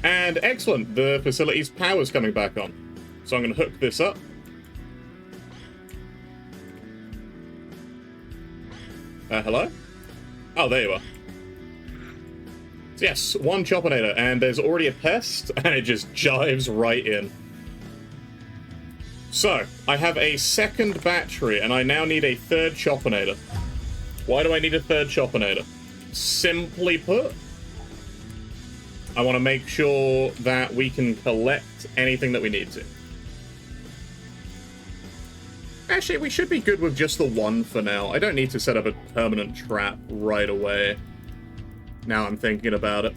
A: And excellent, the facility's power's coming back on. So I'm going to hook this up. Hello? Oh, there you are. So yes, 1 Chopinator, and there's already a pest, and it just jives right in. So, I have a second battery, and I now need a 3rd Chopinator. Why do I need a 3rd Chopinator? Simply put, I want to make sure that we can collect anything that we need to. Actually, we should be good with just the 1 for now. I don't need to set up a permanent trap right away. Now I'm thinking about it.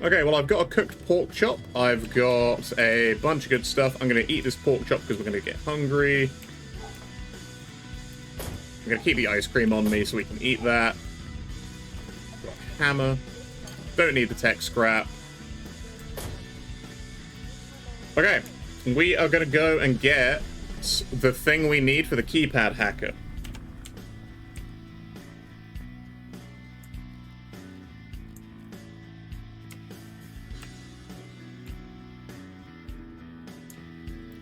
A: Okay, well, I've got a cooked pork chop. I've got a bunch of good stuff. I'm going to eat this pork chop because we're going to get hungry. I'm going to keep the ice cream on me so we can eat that. Got a hammer. Don't need the tech scrap. Okay, we are going to go and get the thing we need for the keypad hacker.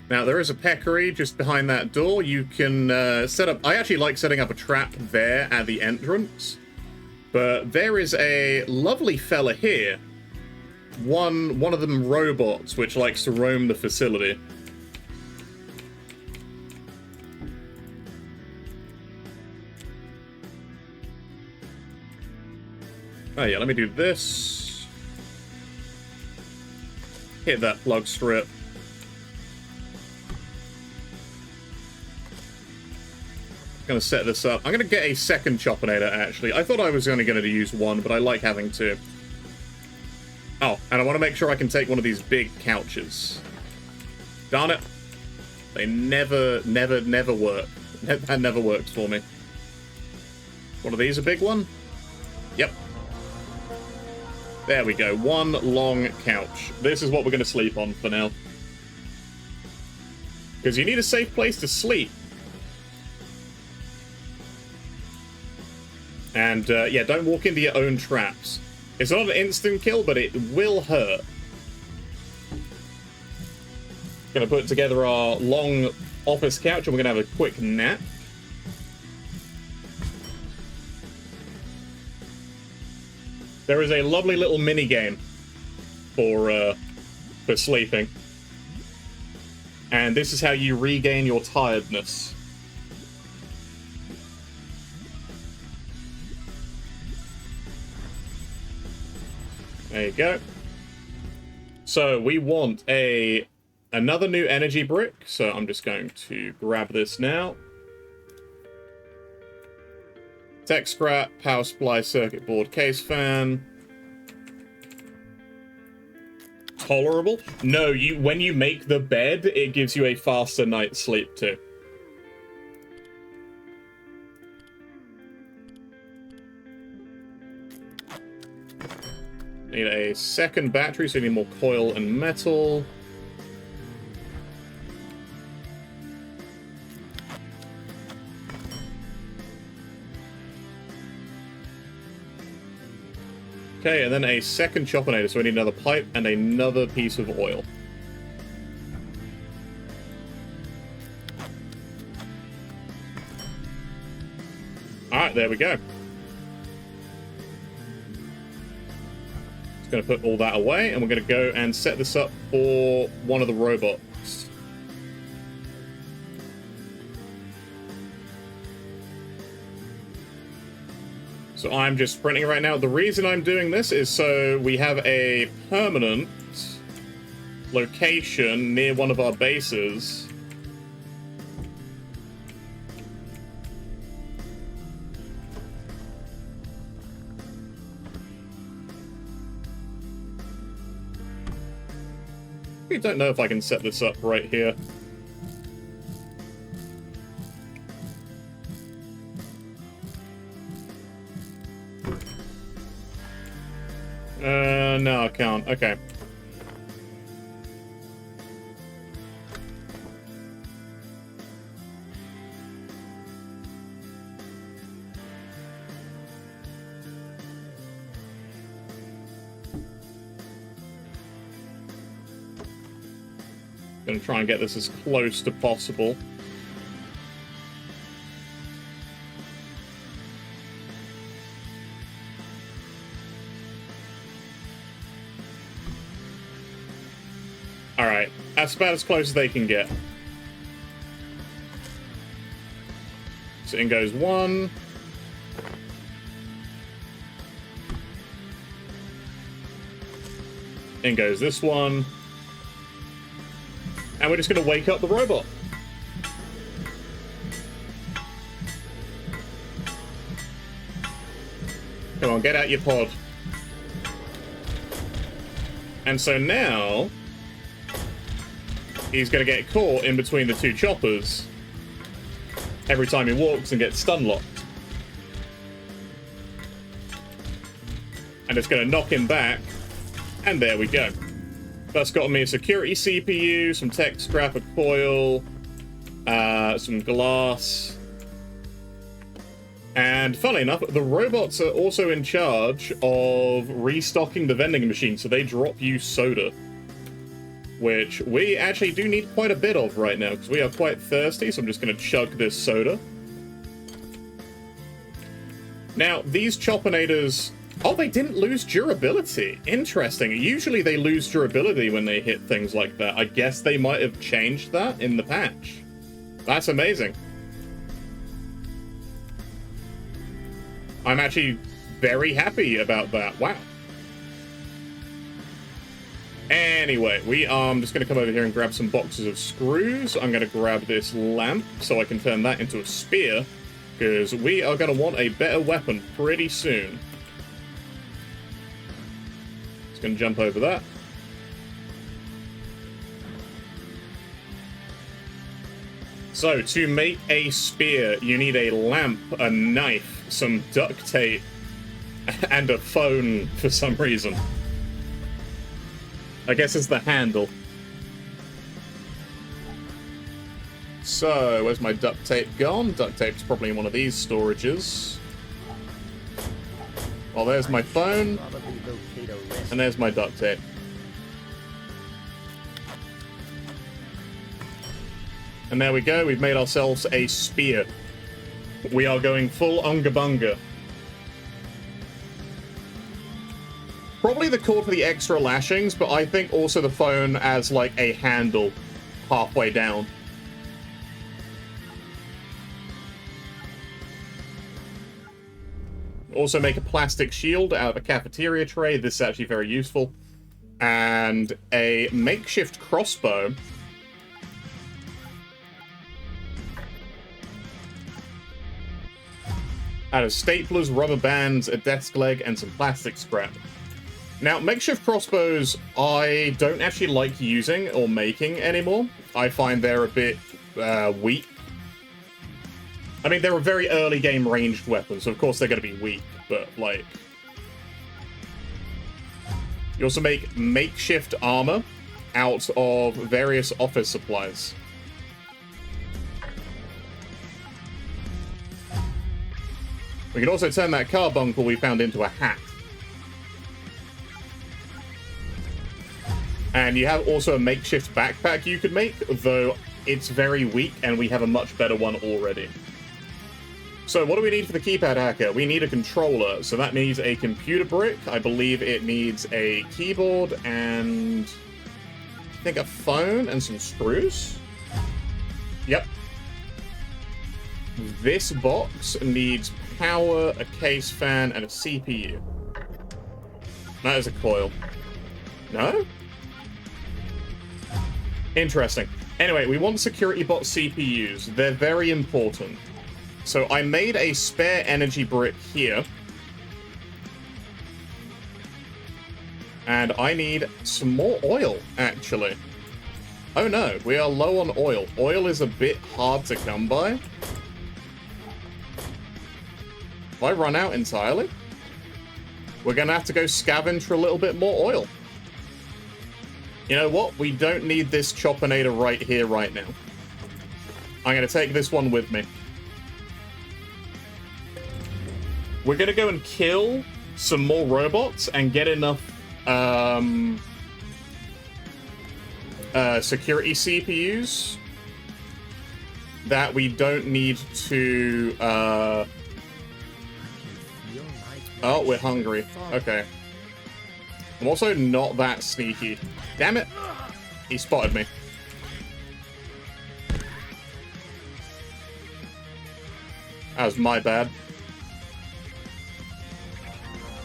A: Now, there is a peccary just behind that door. You can set up... I actually like setting up a trap there at the entrance. But there is a lovely fella here. One of them robots, which likes to roam the facility. Oh yeah, let me do this. Hit that plug strip. Gonna set this up. I'm gonna get a second Chopinator, actually. I thought I was only gonna use 1, but I like having 2. Oh, and I want to make sure I can take one of these big couches. Darn it. They never work That never works for me. One of these a big one? Yep. There we go. One long couch. This is what we're going to sleep on for now. Because you need a safe place to sleep. And, yeah, don't walk into your own traps. It's not an instant kill, but it will hurt. Gonna put together our long office couch, and we're gonna have a quick nap. There is a lovely little mini game for sleeping, and this is how you regain your tiredness. There you go. So we want another new energy brick, so I'm just going to grab this now. Tech scrap, power supply, circuit board, case fan. Tolerable? No, when you make the bed, it gives you a faster night's sleep too. Need a second battery, so you need more coil and metal. Okay, and then a second choppinator, so we need another pipe and another piece of oil. Alright, there we go. Just going to put all that away, and we're going to go and set this up for one of the robots. So I'm just sprinting right now. The reason I'm doing this is so we have a permanent location near one of our bases. I don't know if I can set this up right here. No, I can't. Okay. Gonna try and get this as close to possible. Alright, that's about as close as they can get. So in goes one. In goes this one. And we're just going to wake up the robot. Come on, get out your pod. And so now he's going to get caught in between the two choppers every time he walks and gets stun locked. And it's going to knock him back. And there we go. That's got me a security CPU, some tech scrap, a coil, some glass. And funnily enough, the robots are also in charge of restocking the vending machine, so they drop you soda. Which we actually do need quite a bit of right now, because we are quite thirsty, so I'm just going to chug this soda. Now, these choppinators... Oh, they didn't lose durability. Interesting. Usually they lose durability when they hit things like that. I guess they might have changed that in the patch. That's amazing. I'm actually very happy about that. Wow. Anyway, I'm just going to come over here and grab some boxes of screws. I'm going to grab this lamp so I can turn that into a spear, because we are going to want a better weapon pretty soon. Just going to jump over that. So, to make a spear, you need a lamp, a knife, some duct tape, and a phone for some reason. I guess it's the handle. So, where's my duct tape gone? Duct tape's probably in one of these storages. Well, there's my phone. And there's my duct tape. And there we go, we've made ourselves a spear. We are going full Unga Bunga. Probably the cord for the extra lashings, but I think also the phone as like a handle halfway down. Also make a plastic shield out of a cafeteria tray. This is actually very useful. And a makeshift crossbow. Out of staplers, rubber bands, a desk leg, and some plastic scrap. Now, makeshift crossbows I don't actually like using or making anymore. I find they're a bit weak. I mean, they're a very early game ranged weapon, so of course they're going to be weak, but like... You also make makeshift armor out of various office supplies. We can also turn that carbuncle we found into a hat. And you have also a makeshift backpack you could make, though it's very weak and we have a much better one already. So what do we need for the keypad hacker? We need a controller, so that needs a computer brick. I believe it needs a keyboard and I think a phone and some screws. Yep. This box needs power, a case fan, and a CPU. That is a coil. No? Interesting. Anyway, we want security bot CPUs. They're very important. So I made a spare energy brick here. And I need some more oil, actually. Oh no, we are low on oil. Oil is a bit hard to come by. Have I run out entirely? We're going to have to go scavenge for a little bit more oil. You know what? We don't need this choppinator right here, right now. I'm going to take this one with me. We're going to go and kill some more robots and get enough security CPUs that we don't need to... Oh, we're hungry. Okay. I'm also not that sneaky. Damn it! He spotted me. That was my bad.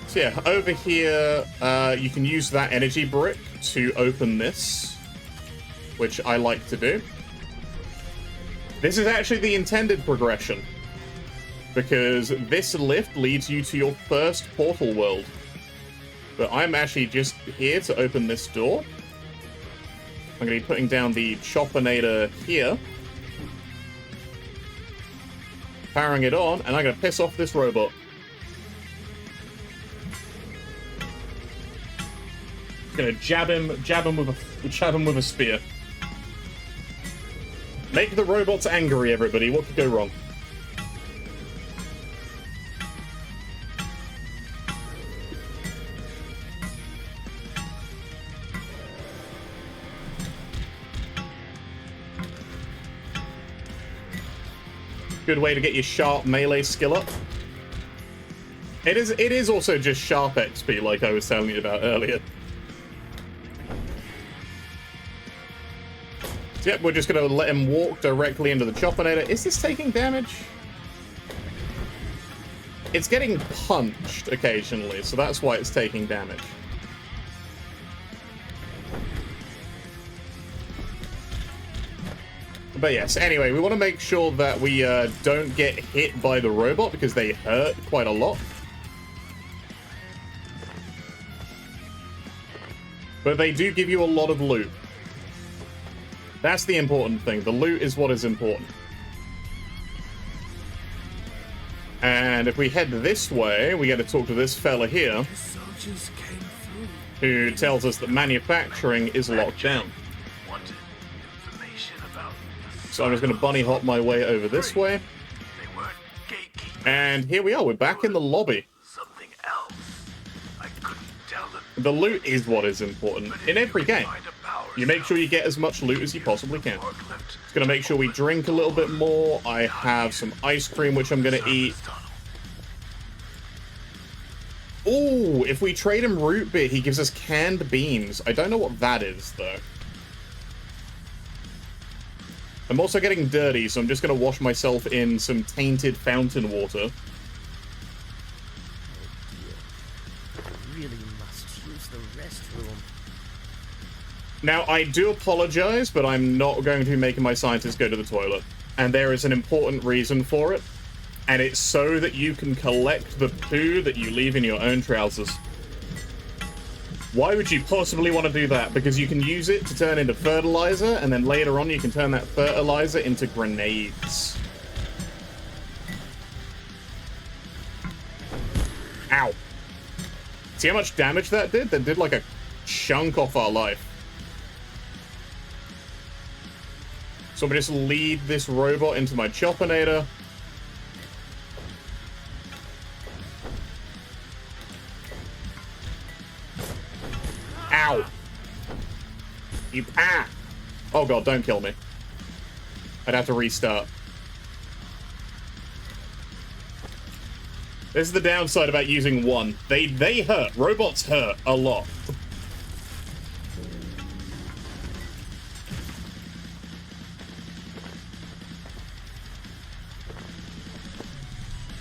A: So yeah, over here, you can use that energy brick to open this, which I like to do. This is actually the intended progression, because this lift leads you to your first portal world. But I'm actually just here to open this door. I'm going to be putting down the choppinator here. Powering it on, and I'm going to piss off this robot. Going to jab him with a spear. Make the robots angry, everybody. What could go wrong? Good way to get your sharp melee skill up. It is also just sharp XP, like I was telling you about earlier. So, yep, we're just going to let him walk directly into the choppinator. Is this taking damage? It's getting punched occasionally, so that's why it's taking damage. But yes, anyway, we want to make sure that we don't get hit by the robot because they hurt quite a lot. But they do give you a lot of loot. That's the important thing. The loot is what is important. And if we head this way, we get to talk to this fella here,
D: The soldiers came through.
A: who tells us that manufacturing is locked down.
D: Wanted information about the
A: So I'm just going to bunny hop my way over this way.
D: They weren't gatekeepers.
A: And here we are, we're back in the lobby.
D: Something else. I couldn't tell them.
A: The loot is what is important in every game. You make sure you get as much loot as you possibly can. It's going to make sure we drink a little bit more. I have some ice cream, which I'm going to eat. Ooh, if we trade him root beer, he gives us canned beans. I don't know what that is, though. I'm also getting dirty, so I'm just going to wash myself in some tainted fountain water.
E: Really must use the restroom.
A: Now, I do apologize, but I'm not going to be making my scientists go to the toilet. And there is an important reason for it. And it's so that you can collect the poo that you leave in your own trousers. Why would you possibly want to do that? Because you can use it to turn into fertilizer, and then later on you can turn that fertilizer into grenades. Ow. See how much damage that did? That did like a chunk off our life. So I'm gonna just lead this robot into my Choppinator. Ow! You Oh god, don't kill me. I'd have to restart. This is the downside about using one. They hurt. Robots hurt a lot.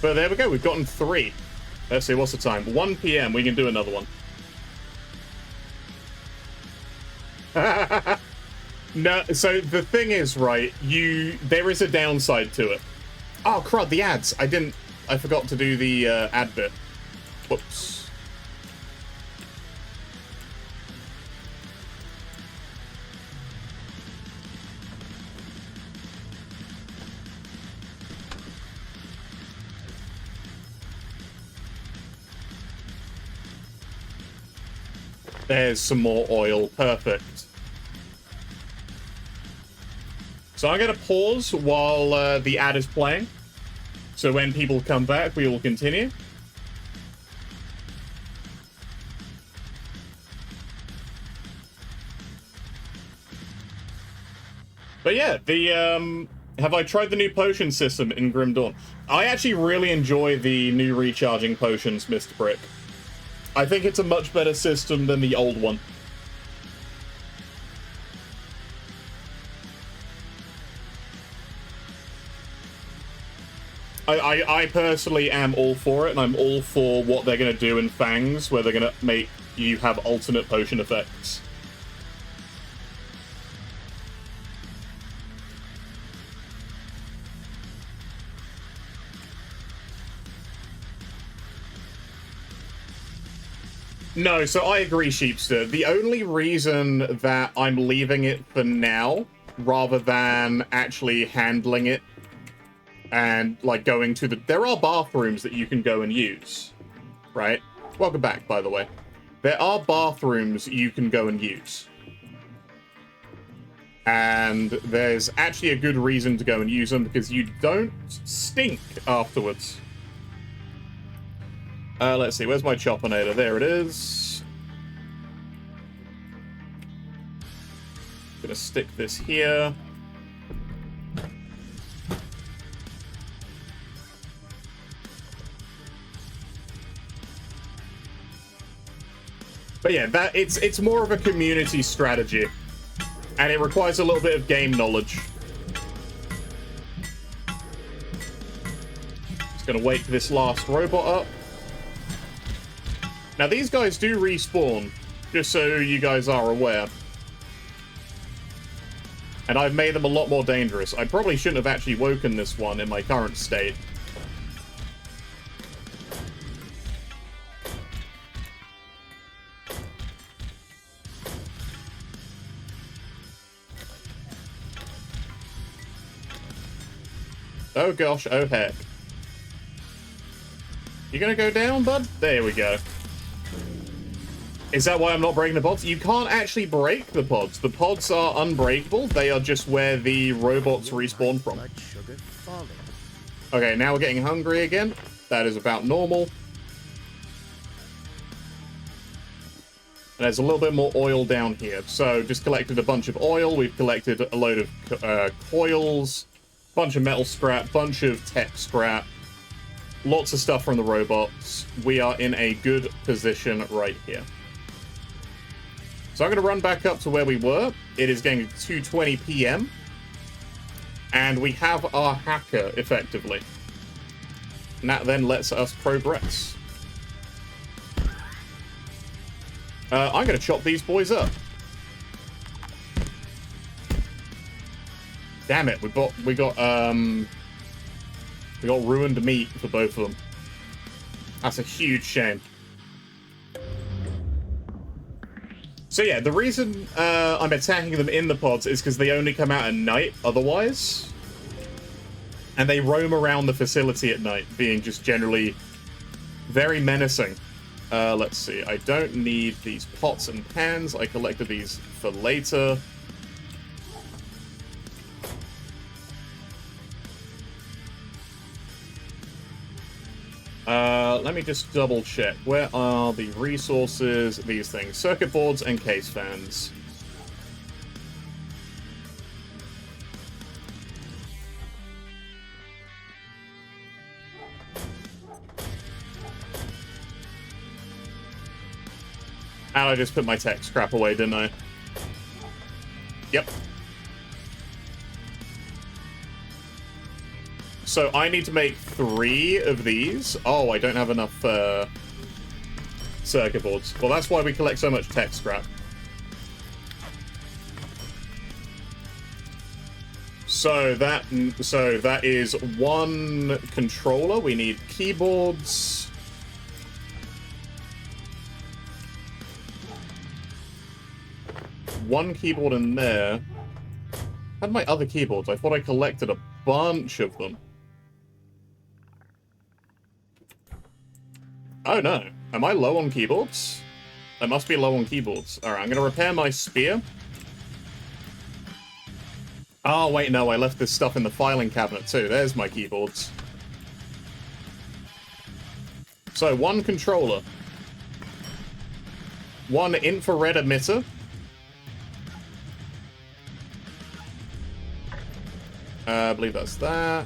A: But there we go, we've gotten 3. Let's see, what's the time? 1 PM, we can do another one. No, so the thing is, right, there is a downside to it. Oh, crud, the ads. I forgot to do the ad bit. Whoops. There's some more oil. Perfect. So I'm going to pause while the ad is playing. So when people come back, we will continue. But yeah, have I tried the new potion system in Grim Dawn? I actually really enjoy the new recharging potions, Mr. Brick. I think it's a much better system than the old one. I personally am all for it, and I'm all for what they're going to do in Fangs, where they're going to make you have alternate potion effects. No, so I agree, Sheepster. The only reason that I'm leaving it for now, rather than actually handling it and, like, going to the... There are bathrooms that you can go and use, right? Welcome back, by the way. There are bathrooms you can go and use. And there's actually a good reason to go and use them, because you don't stink afterwards. Let's see, where's my Choppinator? There it is. Gonna stick this here. But yeah, it's more of a community strategy. And it requires a little bit of game knowledge. Just gonna wait for this last robot up. Now, these guys do respawn, just so you guys are aware. And I've made them a lot more dangerous. I probably shouldn't have actually woken this one in my current state. Oh gosh, oh heck. gonna go down, bud? There we go. Is that why I'm not breaking the pods? You can't actually break the pods. The pods are unbreakable. They are just where the robots respawn from.
E: Blood sugar falling.
A: Okay, now we're getting hungry again. That is about normal. And there's a little bit more oil down here. So just collected a bunch of oil. We've collected a load of coils, bunch of metal scrap, bunch of tech scrap, lots of stuff from the robots. We are in a good position right here. So I'm going to run back up to where we were. It is getting 2:20 p.m. And we have our hacker, effectively. And that then lets us progress. I'm going to chop these boys up. Damn it, we got ruined meat for both of them. That's a huge shame. So yeah, the reason I'm attacking them in the pods is because they only come out at night otherwise. And they roam around the facility at night, being just generally very menacing. Let's see, I don't need these pots and pans. I collected these for later. Let me just double check. Where are the resources? These things. Circuit boards and case fans. And I just put my tech scrap away, didn't I? Yep. So I need to make 3 of these. Oh, I don't have enough circuit boards. Well, that's why we collect so much tech scrap. So that is 1 controller. We need keyboards. One keyboard in there. How are my other keyboards? I thought I collected a bunch of them. Oh no. Am I low on keyboards? I must be low on keyboards. Alright, I'm gonna repair my spear. Oh, wait, no, I left this stuff in the filing cabinet too. There's my keyboards. So, 1 controller. 1 infrared emitter. I believe that's that.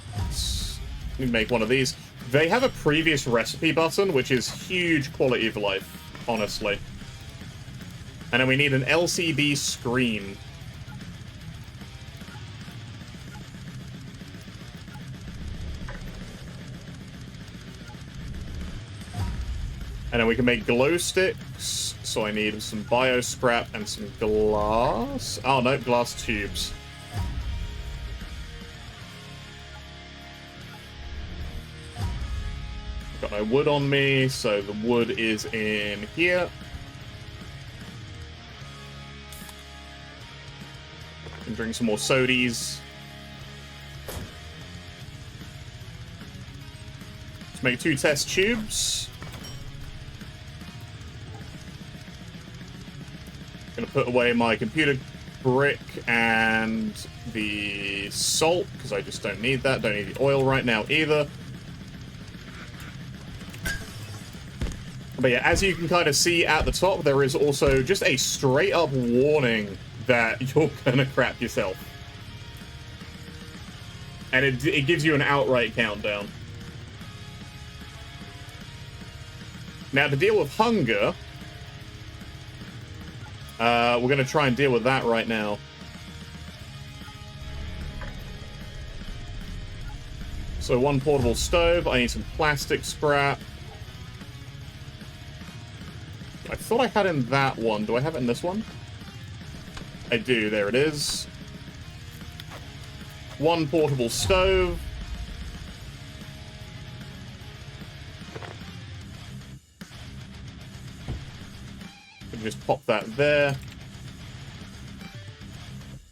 A: Let me make 1 of these. They have a previous recipe button, which is huge quality of life, honestly. And then we need an LCD screen. And then we can make glow sticks. So I need some bio scrap and some glass. Oh no, glass tubes. Got no wood on me, so the wood is in here. And drink some more sodies. Let's make 2 test tubes. Gonna put away my computer brick and the salt, because I just don't need that. Don't need the oil right now either. But yeah, as you can kind of see at the top, there is also just a straight-up warning that you're gonna crap yourself. And it gives you an outright countdown. Now, to deal with hunger, we're gonna try and deal with that right now. So 1 portable stove, I need some plastic scrap. I thought I had in that one. Do I have it in this one? I do. There it is. 1 portable stove. Just pop that there.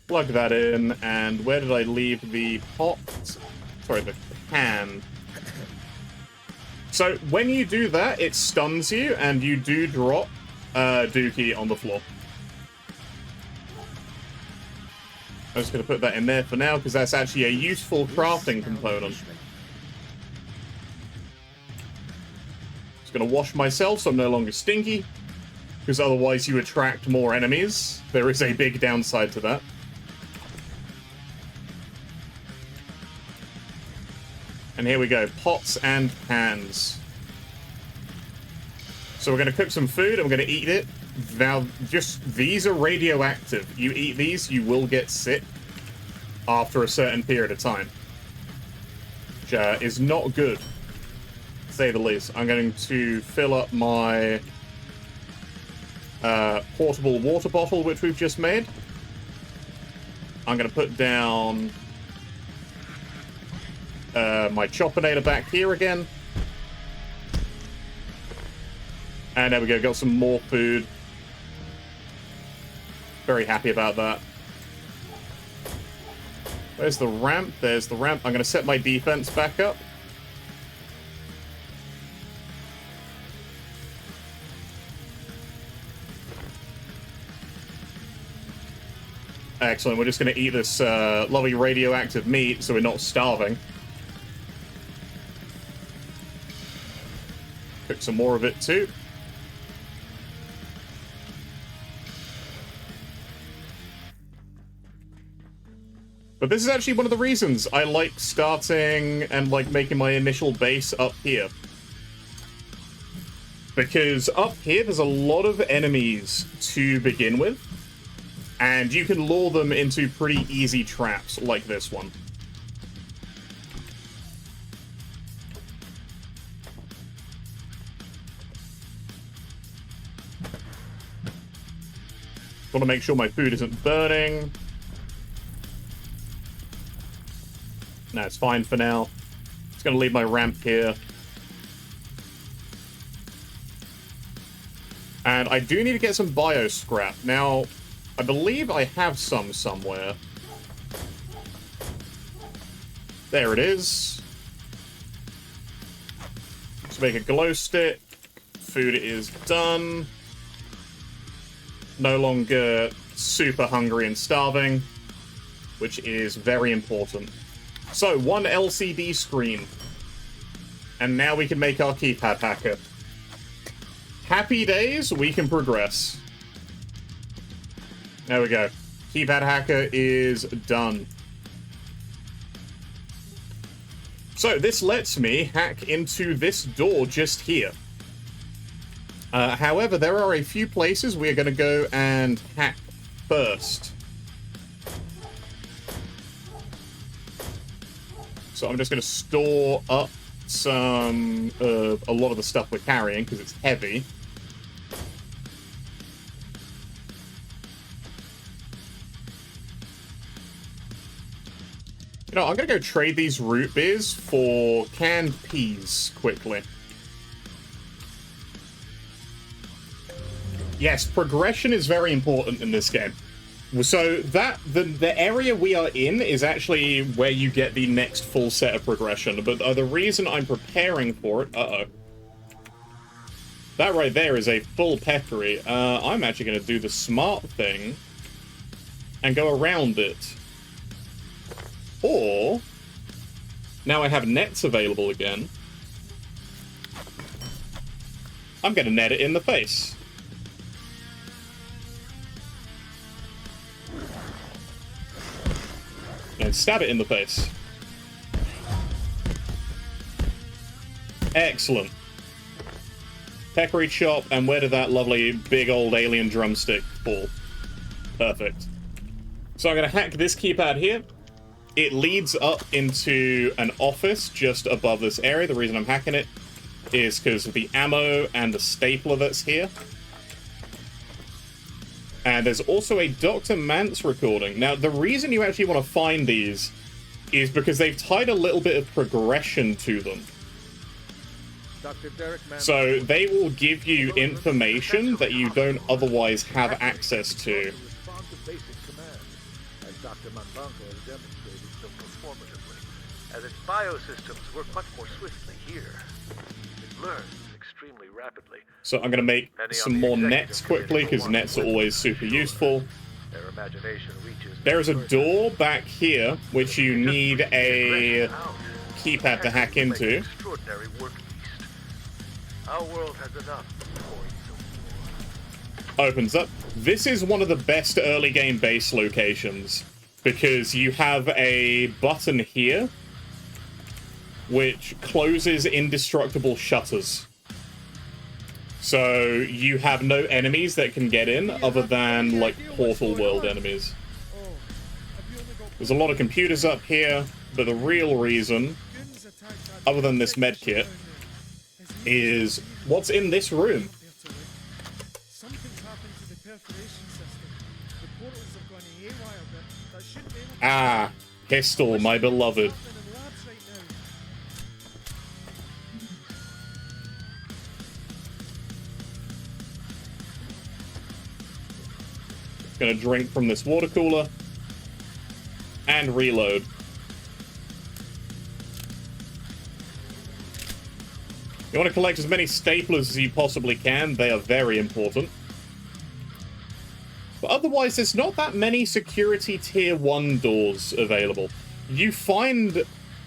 A: Plug that in. And where did I leave the pot? Sorry, the pan. So when you do that, it stuns you, and you do drop Dookie on the floor. I'm just going to put that in there for now, because that's actually a useful crafting component. Just going to wash myself so I'm no longer stinky, because otherwise you attract more enemies. There is a big downside to that. And here we go, pots and pans. So we're going to cook some food, and we're going to eat it. Now, these are radioactive. You eat these, you will get sick after a certain period of time. Which is not good, to say the least. I'm going to fill up my portable water bottle, which we've just made. I'm going to put down my Choppinator back here again. And there we go, got some more food. Very happy about that. There's the ramp, there's the ramp. I'm going to set my defense back up. Excellent, we're just going to eat this lovely radioactive meat so we're not starving. Cook some more of it too. But this is actually one of the reasons I like starting and like making my initial base up here. Because up here there's a lot of enemies to begin with, and you can lure them into pretty easy traps like this one. Want to make sure my food isn't burning. No, it's fine for now. Just gonna leave my ramp here. And I do need to get some bio scrap. Now, I believe I have some somewhere. There it is. Let's make a glow stick. Food is done. No longer super hungry and starving, which is very important. So, one LCD screen. And now we can make our keypad hacker. Happy days, we can progress. There we go. Keypad hacker is done. So, this lets me hack into this door just here. However, there are a few places we are going to go and hack first. So I'm just going to store up some a lot of the stuff we're carrying because it's heavy. You know, I'm going to go trade these root beers for canned peas quickly. Yes, progression is very important in this game. So the area we are in is actually where you get the next full set of progression. But the reason I'm preparing for it... That right there is a full peccary. I'm actually going to do the smart thing and go around it. Or... Now I have nets available again. I'm going to net it in the face. And stab it in the face. Excellent. Peccary chop, and where did that lovely big old alien drumstick fall? Perfect. So I'm going to hack this keypad here. It leads up into an office just above this area. The reason I'm hacking it is because of the ammo and the stapler that's here. And there's also a Dr. Mance recording. Now, the reason you actually want to find these is because they've tied a little bit of progression to them. So they will give you information that you don't otherwise have access to.
D: As its biosystems work much more swiftly here.
B: learns extremely rapidly.
A: So I'm going to make
B: Many on
A: some
B: the
A: more
B: executive
A: nets quickly,
B: committee
A: because
B: will want
A: nets are
B: to
A: always
B: witness
A: super
B: sure.
A: useful.
B: Their imagination reaches
A: There is a
B: further.
A: door back here, which you
B: They just
A: need
B: breathe the
A: a
B: aggression out.
A: keypad to hack
B: Hackers will make an
A: into.
B: extraordinary work beast. Our world has enough poison war.
A: Opens up. This is one of the best early game base locations, because you have a button here which closes indestructible shutters. So you have no enemies that can get in other than like Portal World enemies. There's a lot of computers up here, but the real reason, other than this medkit, is what's in this room.
F: Something's happened to the perforation system. The portals have gone haywire, but that shouldn't be able to...
A: Ah, Pistol, my beloved.
F: Happening in labs right now.
A: Gonna drink from this water cooler. And reload. You want to collect as many staplers as you possibly can. They are very important. But otherwise, there's not that many security tier 1 doors available. You find,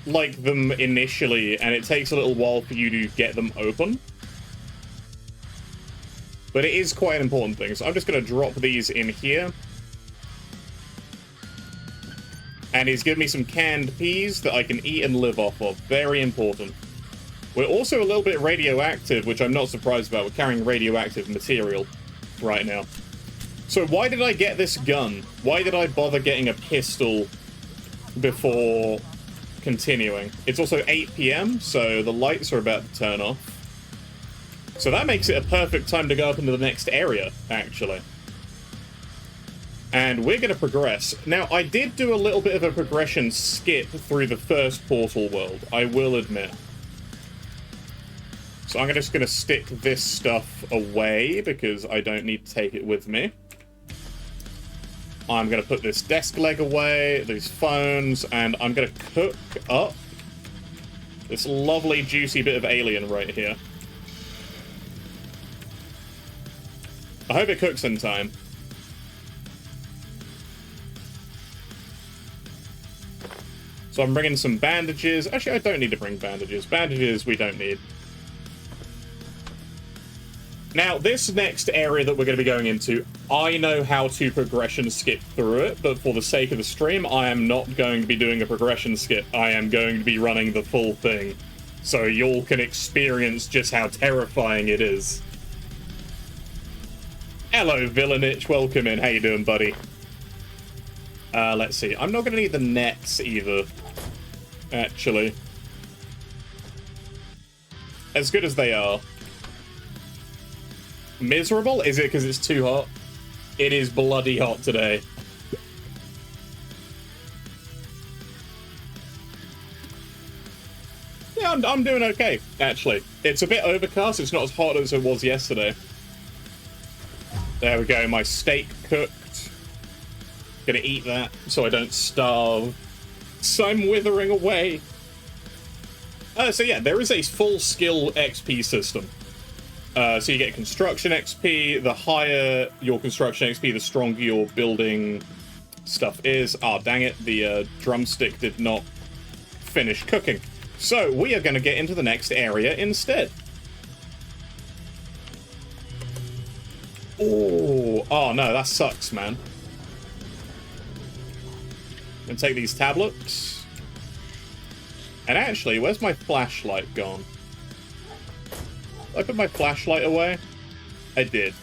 A: like, them initially, and it takes a little while for you to get them open. But it is quite an important thing. So I'm just going to drop these in here. And he's given me some canned peas that I can eat and live off of. Very important. We're also a little bit radioactive, which I'm not surprised about. We're carrying radioactive material right now. So why did I get this gun? Why did I bother getting a pistol before continuing? It's also 8 PM, so the lights are about to turn off. So that makes it a perfect time to go up into the next area, actually. And we're going to progress. Now, I did do a little bit of a progression skip through the first Portal World, I will admit. So I'm just going to stick this stuff away, because I don't need to take it with me. I'm going to put this desk leg away, these phones, and I'm going to cook up this lovely, juicy bit of alien right here. I hope it cooks in time. So I'm bringing some bandages. Actually, I don't need to bring bandages. Bandages we don't need. Now, this next area that we're going to be going into, I know how to progression skip through it, but for the sake of the stream, I am not going to be doing a progression skip. I am going to be running the full thing, so y'all can experience just how terrifying it is. Hello, Villanich. Welcome in. How you doing, buddy? Let's see. I'm not going to need the nets either, actually. As good as they are. Miserable? Is it because it's too hot? It is bloody hot today. Yeah, I'm doing okay, actually. It's a bit overcast. It's not as hot as it was yesterday. There we go. My steak cooked. Gonna eat that so I don't starve. So I'm withering away. So yeah, there is a full skill XP system. So you get construction XP. The higher your construction XP, the stronger your building stuff is. Ah, dang it. The drumstick did not finish cooking. So we are going to get into the next area instead. Oh no, that sucks, man. I'm going to take these tablets. And actually, where's my flashlight gone? I put my flashlight away? I did.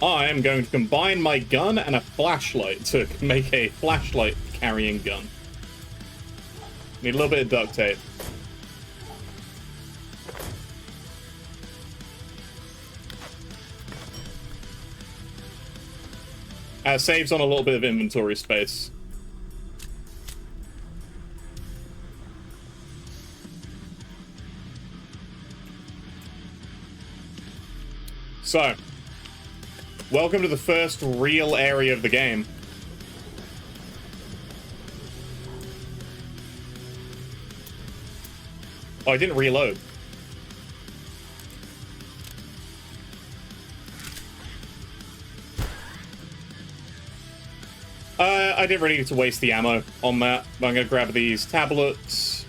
A: I am going to combine my gun and a flashlight to make a flashlight carrying gun. Need a little bit of duct tape. Saves on a little bit of inventory space. So, welcome to the first real area of the game. Oh, I didn't reload. I didn't really need to waste the ammo on that. But I'm going to grab these tablets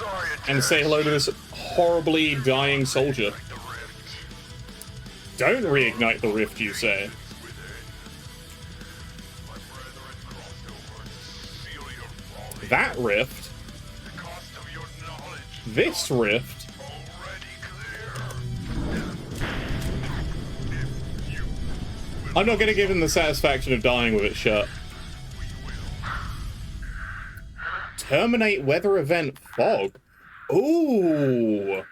D: Sorry,
A: and say hello to this horribly dying soldier. Don't reignite the rift, you say? That rift? This rift? I'm not going to give him the satisfaction of dying with it shut. Terminate weather event fog. Ooh.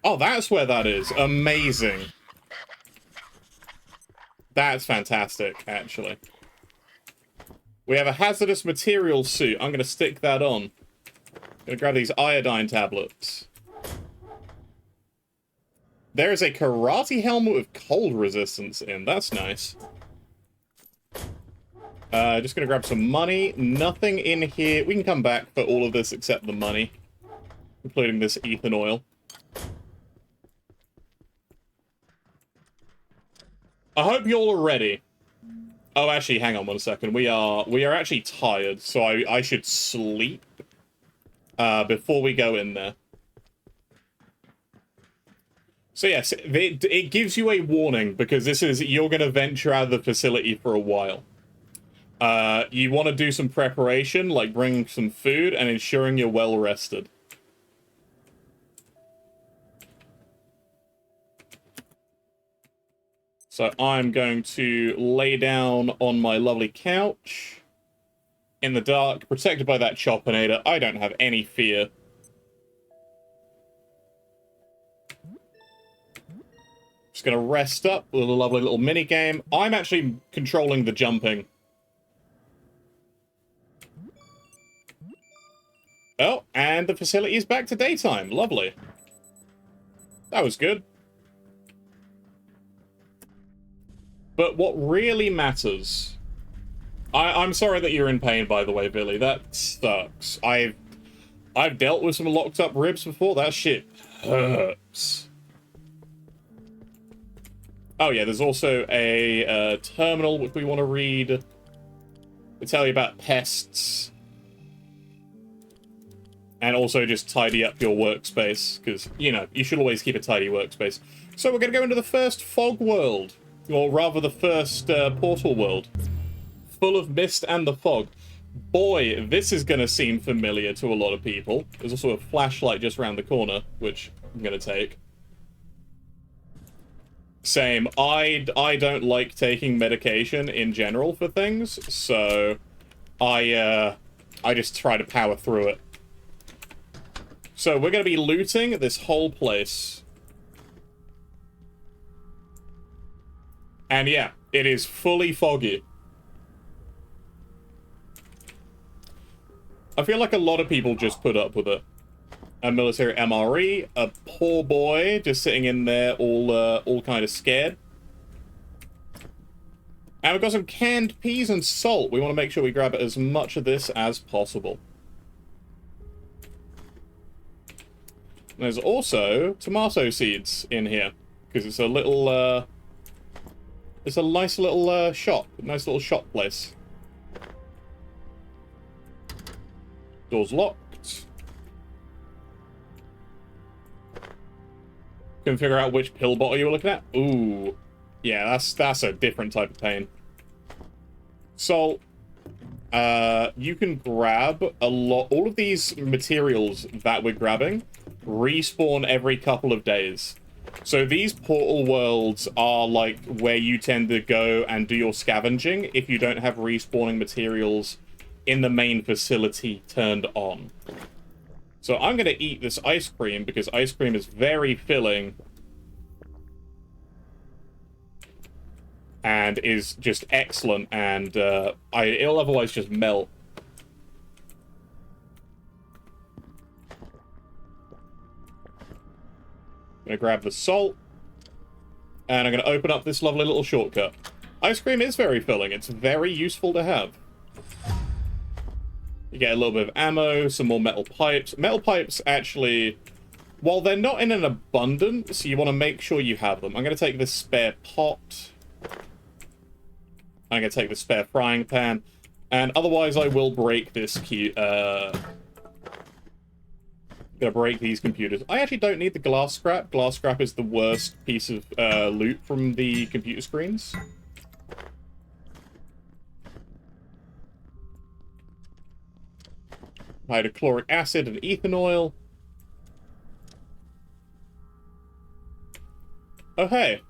A: Oh, that's where that is. Amazing. That's fantastic, actually. We have a hazardous materials suit. I'm going to stick that on. Going to grab these iodine tablets. There is a karate helmet with cold resistance in. That's nice. Just going to grab some money. Nothing in here. We can come back for all of this except the money. Including this ethan oil. I hope you all are ready. Oh, actually, hang on 1 second. We are actually tired, so I should sleep before we go in there. So yes, it gives you a warning, because you're going to venture out of the facility for a while. You want to do some preparation, like bringing some food and ensuring you're well rested. So I'm going to lay down on my lovely couch in the dark, protected by that Choppinator. I don't have any fear. Just going to rest up with a lovely little mini game. I'm actually controlling the jumping. Oh, and the facility is back to daytime. Lovely. That was good. But what really matters... I'm sorry that you're in pain, by the way, Billy. That sucks. I've dealt with some locked up ribs before. That shit hurts. Oh yeah, there's also a terminal which we want to read. To tell you about pests. And also just tidy up your workspace, because, you know, you should always keep a tidy workspace. So we're going to go into the first fog world. Or rather, the first portal world. Full of mist and the fog. Boy, this is going to seem familiar to a lot of people. There's also a flashlight just around the corner, which I'm going to take. Same. I don't like taking medication in general for things, so I just try to power through it. So we're going to be looting this whole place. And yeah, it is fully foggy. I feel like a lot of people just put up with it. A military MRE, a poor boy just sitting in there all kind of scared. And we've got some canned peas and salt. We want to make sure we grab as much of this as possible. There's also tomato seeds in here, because it's a little, it's a nice little shop, nice little shop place. Door's locked. Couldn't figure out which pill bottle you were looking at. Ooh, yeah, that's a different type of pain. So, you can grab all of these materials that we're grabbing. Respawn every couple of days. So these portal worlds are like where you tend to go and do your scavenging if you don't have respawning materials in the main facility turned on. So I'm going to eat this ice cream because ice cream is very filling and is just excellent, and it'll otherwise just melt. I'm going to grab the salt, and I'm going to open up this lovely little shortcut. Ice cream is very filling. It's very useful to have. You get a little bit of ammo, some more metal pipes. Metal pipes actually, while they're not in an abundance, you want to make sure you have them. I'm going to take this spare pot. I'm going to take the spare frying pan. And otherwise I will break this gonna break these computers. I actually don't need the glass scrap. Glass scrap is the worst piece of loot from the computer screens. Hydrochloric acid and ethanol. Oh hey,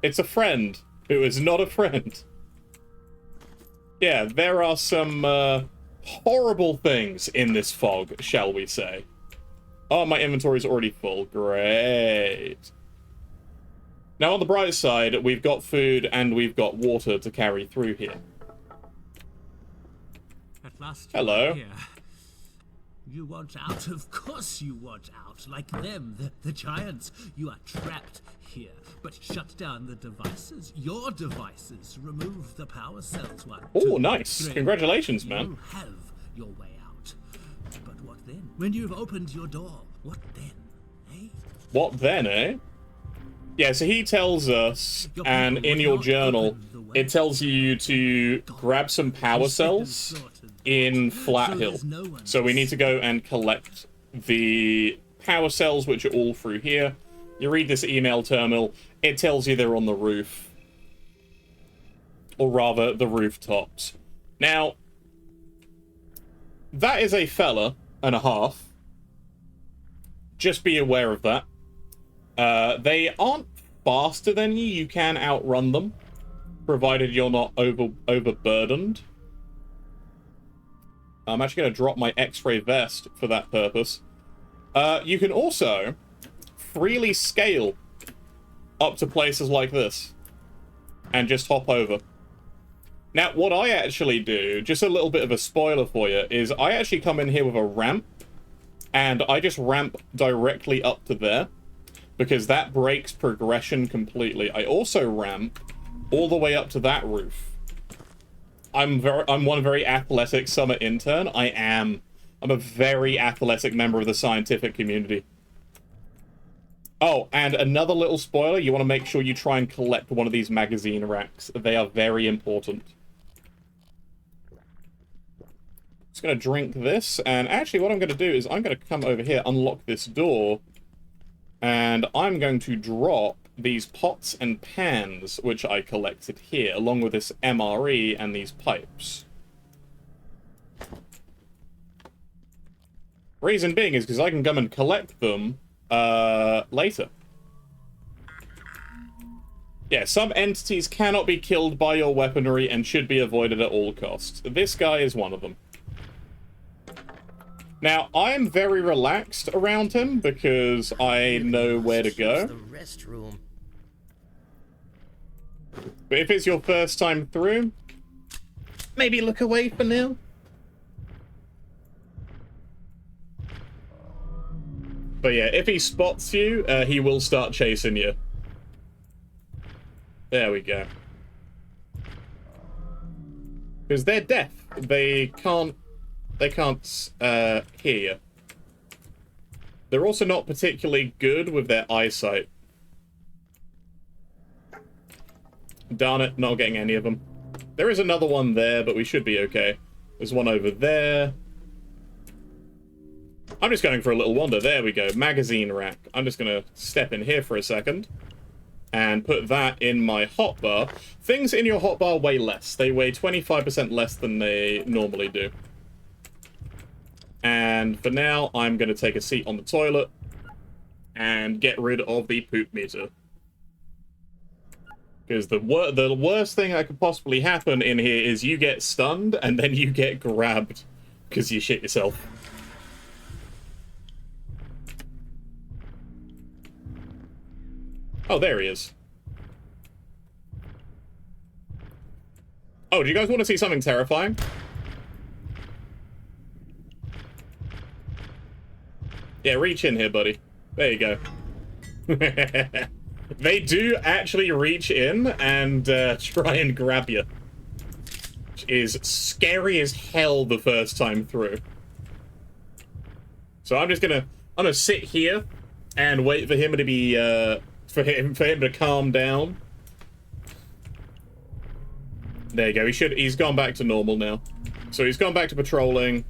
A: it's a friend who is not a friend. Yeah, there are some horrible things in this fog, shall we say. Oh, my inventory's already full. Great. Now, on the bright side, we've got food and we've got water to carry through here.
E: At last,
A: hello.
E: Here. You want out? Of course you want out. Like them, the giants. You are trapped here. But shut down the devices. Your devices. Remove the power cells. One.
A: Oh,
E: two,
A: nice.
E: three.
A: Congratulations, man.
E: You have your way out. But what then? When you've opened your door, what then? Eh?
A: What then, eh? Yeah, so he tells us, and in your journal, it tells you to grab some power cells in Flathill. So we need to go and collect the power cells, which are all through here. You read this email terminal, it tells you they're on the roof. Or rather, the rooftops. Now, that is a fella and a half. Just be aware of that. They aren't faster than you. You can outrun them, provided you're not overburdened. I'm actually going to drop my X-ray vest for that purpose. You can also freely scale up to places like this and just hop over. Now, what I actually do, just a little bit of a spoiler for you, is I actually come in here with a ramp, and I just ramp directly up to there, because that breaks progression completely. I also ramp all the way up to that roof. I'm one very athletic summer intern. I'm a very athletic member of the scientific community. Oh, and another little spoiler, you want to make sure you try and collect one of these magazine racks. They are very important. Just going to drink this, and actually what I'm going to do is I'm going to come over here, unlock this door, and I'm going to drop these pots and pans, which I collected here, along with this MRE and these pipes. Reason being is because I can come and collect them later. Yeah, some entities cannot be killed by your weaponry and should be avoided at all costs. This guy is one of them. Now, I'm very relaxed around him because I know where to go.
E: The restroom.
A: But if it's your first time through, maybe look away for now. But yeah, if he spots you, he will start chasing you. There we go. Because they're deaf. They can't hear you. They're also not particularly good with their eyesight. Darn it, not getting any of them. There is another one there, but we should be okay. There's one over there. I'm just going for a little wander. There we go. Magazine rack. I'm just going to step in here for a second and put that in my hotbar. Things in your hotbar weigh less. They weigh 25% less than they normally do. And for now, I'm going to take a seat on the toilet and get rid of the poop meter. Because the worst thing that could possibly happen in here is you get stunned and then you get grabbed because you shit yourself. Oh, there he is. Oh, do you guys want to see something terrifying? Yeah, reach in here, buddy. There you go. They do actually reach in and try and grab you. which is scary as hell the first time through. So I'm gonna sit here and wait for him to be for him to calm down. There you go. He's gone back to normal now. So he's gone back to patrolling.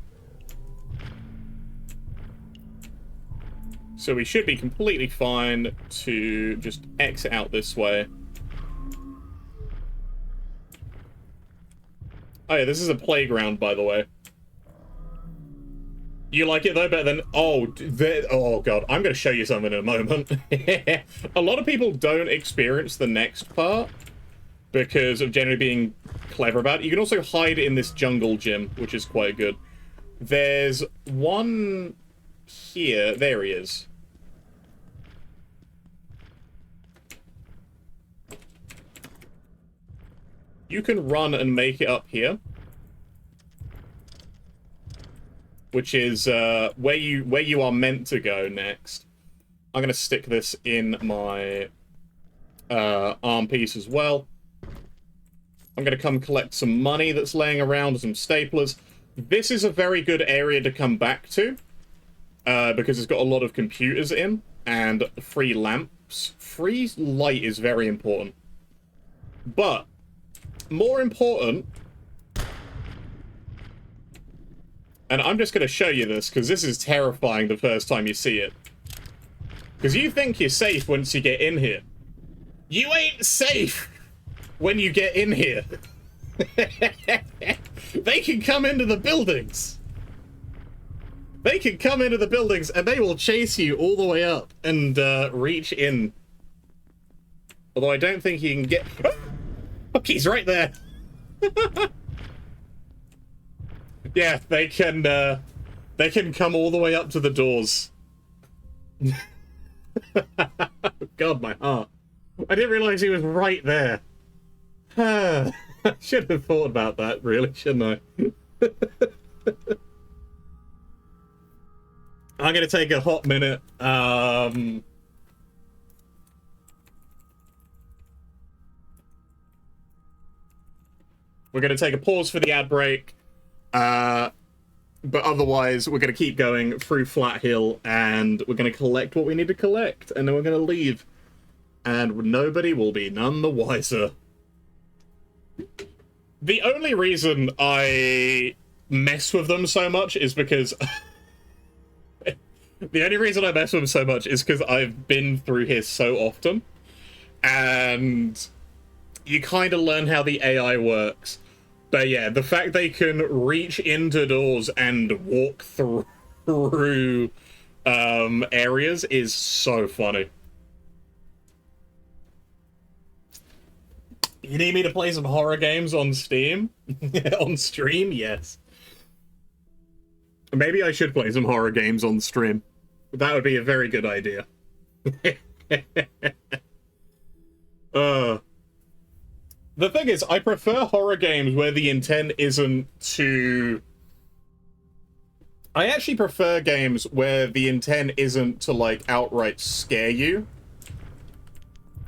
A: So we should be completely fine to just exit out this way. Oh yeah, this is a playground, by the way. You like it though better than... Oh, oh god, I'm going to show you something in a moment. A lot of people don't experience the next part because of generally being clever about it. You can also hide in this jungle gym, which is quite good. There's one here. There he is. You can run and make it up here, which is where you are meant to go next. I'm gonna stick this in my arm piece as well. I'm gonna come collect some money that's laying around, some staplers. This is a very good area to come back to because it's got a lot of computers in and free lamps. Free light is very important, but more important, and I'm just going to show you this because this is terrifying the first time you see it. Because you think you're safe once you get in here. You ain't safe when you get in here. They can come into the buildings. They can come into the buildings and they will chase you all the way up and reach in. Although I don't think you can get... Oh, he's right there. Yeah, they can come all the way up to the doors. God, my heart. I didn't realize he was right there. I should have thought about that, really, shouldn't I? I'm gonna take a hot minute. We're going to take a pause for the ad break, but otherwise we're going to keep going through Flat Hill, and we're going to collect what we need to collect, and then we're going to leave, and nobody will be none the wiser. The only reason I mess with them so much is because... The only reason I mess with them so much is because I've been through here so often, and you kind of learn how the AI works. But yeah, the fact they can reach into doors and walk through areas is so funny. You need me to play some horror games on Steam? On stream? Yes. Maybe I should play some horror games on stream. That would be a very good idea. The thing is, I prefer horror games where the intent isn't to... I actually prefer games where the intent isn't to, like, outright scare you.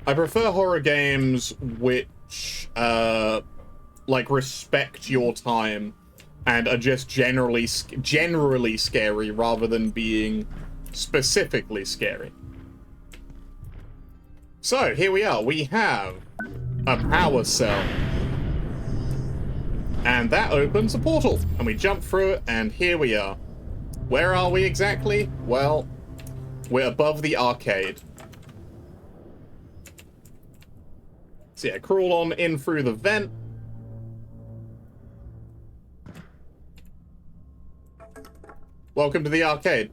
A: I prefer horror games which, like, respect your time and are just generally scary rather than being specifically scary. So, here we are. We have a power cell. And that opens a portal. And we jump through it, and here we are. Where are we exactly? Well, we're above the arcade. So yeah, crawl on in through the vent. Welcome to the arcade.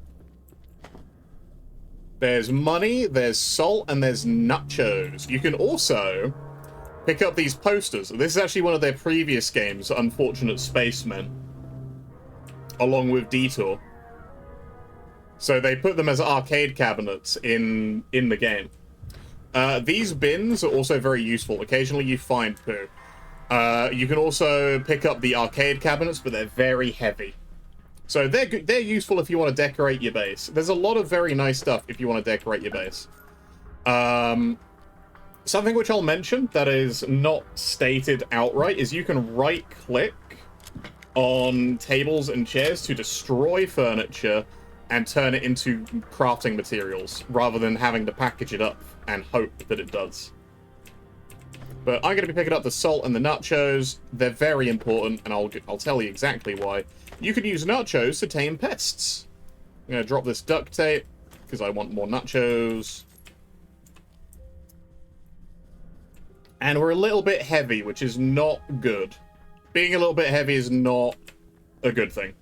A: There's money, there's salt, and there's nachos. You can also pick up these posters. This is actually one of their previous games, Unfortunate Spacemen, along with Detour. So they put them as arcade cabinets in the game. These bins are also very useful. Occasionally you find poo. You can also pick up the arcade cabinets, but they're very heavy. So they're useful if you want to decorate your base. There's a lot of very nice stuff if you want to decorate your base. Something which I'll mention that is not stated outright is you can right-click on tables and chairs to destroy furniture and turn it into crafting materials, rather than having to package it up and hope that it does. But I'm going to be picking up the salt and the nachos. They're very important, and I'll tell you exactly why. You can use nachos to tame pests. I'm going to drop this duct tape, because I want more nachos. And we're a little bit heavy, which is not good. Being a little bit heavy is not a good thing.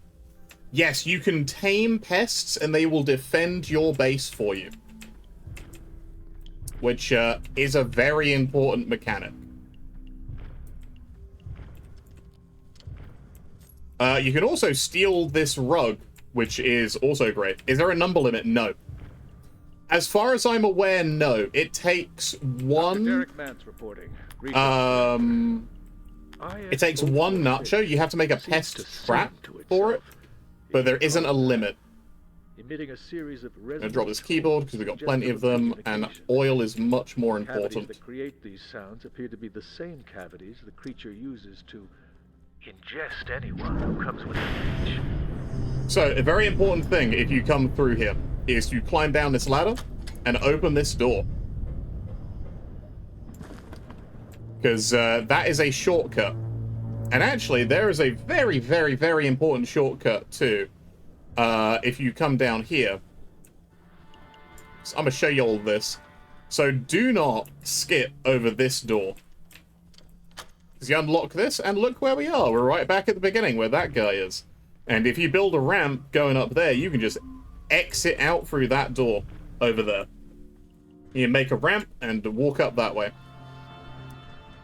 A: Yes, you can tame pests, and they will defend your base for you. Which is a very important mechanic. You can also steal this rug, which is also great. Is there a number limit? No. As far as I'm aware, no. It takes one...
B: Derek Mance reporting.
A: It takes one nacho. You have to make a pest trap for it, but there isn't a limit.
B: Emitting a series of
A: I'm going to drop this keyboard because we've got plenty of them, and oil is much more important.
B: Cavities that create these sounds appear to be the same cavities the creature uses to ingest anyone who comes within reach.
A: So, a very important thing if you come through here is to climb down this ladder and open this door. Because that is a shortcut. And actually, there is a very, very, very important shortcut too. If you come down here. So I'm going to show you all this. So do not skip over this door. Because you unlock this, and look where we are. We're right back at the beginning where that guy is. And if you build a ramp going up there, you can just exit out through that door over there. You make a ramp and walk up that way.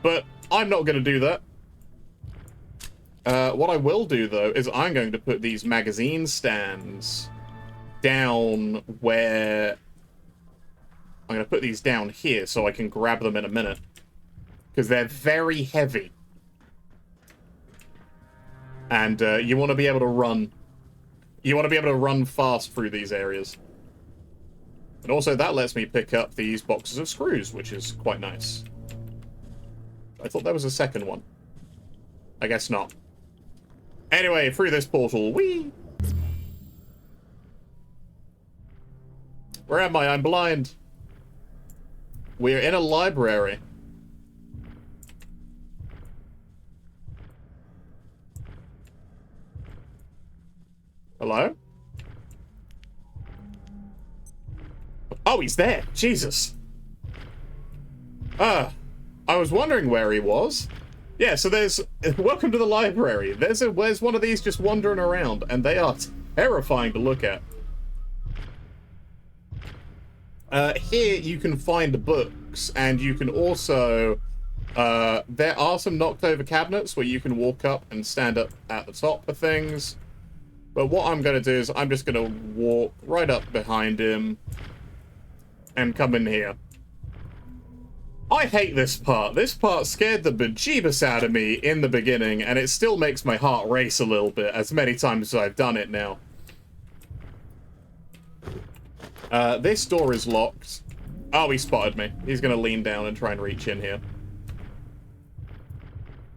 A: But I'm not going to do that. What I will do, though, is I'm going to put these magazine stands down where... I'm going to put these down here so I can grab them in a minute. Because they're very heavy. And you want to be able to run. You want to be able to run fast through these areas. And also that lets me pick up these boxes of screws, which is quite nice. I thought there was a second one. I guess not. Anyway, through this portal. Whee! Where am I? I'm blind. We're in a library. Hello? Oh, he's there. Jesus. I was wondering where he was. Yeah, so there's... Welcome to the library. There's one of these just wandering around, and they are terrifying to look at. Here you can find books, and you can also... there are some knocked over cabinets where you can walk up and stand up at the top of things. But what I'm going to do is I'm just going to walk right up behind him and come in here. I hate this part. This part scared the bejeebus out of me in the beginning, and it still makes my heart race a little bit, as many times as I've done it now. This door is locked. Oh, he spotted me. He's going to lean down and try and reach in here.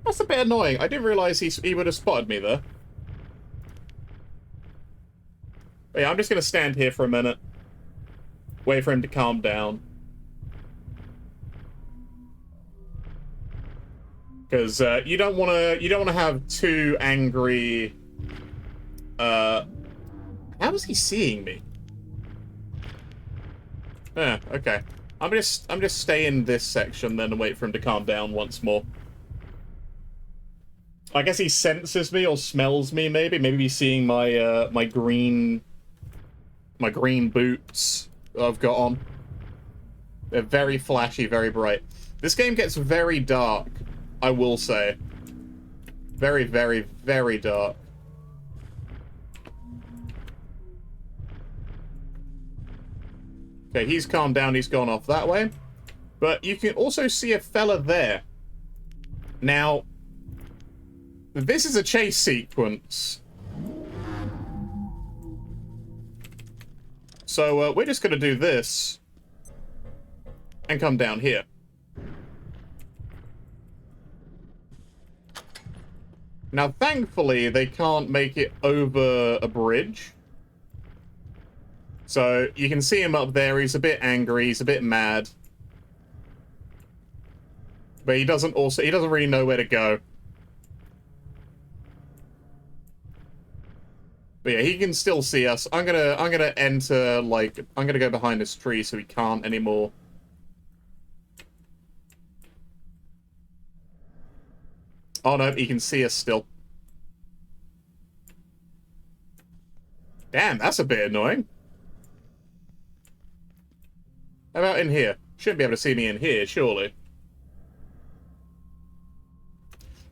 A: That's a bit annoying. I didn't realize he would have spotted me there. But yeah, I'm just going to stand here for a minute. Wait for him to calm down. Because you don't want to have too angry. How is he seeing me? Yeah, okay. I'm just stay in this section then and wait for him to calm down once more. I guess he senses me or smells me. Maybe he's seeing my my green boots that I've got on. They're very flashy, very bright. This game gets very dark. I will say. Very, very, very dark. Okay, he's calmed down, he's gone off that way. But you can also see a fella there. Now, this is a chase sequence. So, we're just going to do this. And come down here. Now, thankfully, they can't make it over a bridge. So, you can see him up there. He's a bit angry. He's a bit mad. But he doesn't really know where to go. But yeah, he can still see us. I'm gonna enter, like, I'm gonna go behind this tree so he can't anymore. Oh no, he can see us still. Damn, that's a bit annoying. How about in here? Shouldn't be able to see me in here, surely.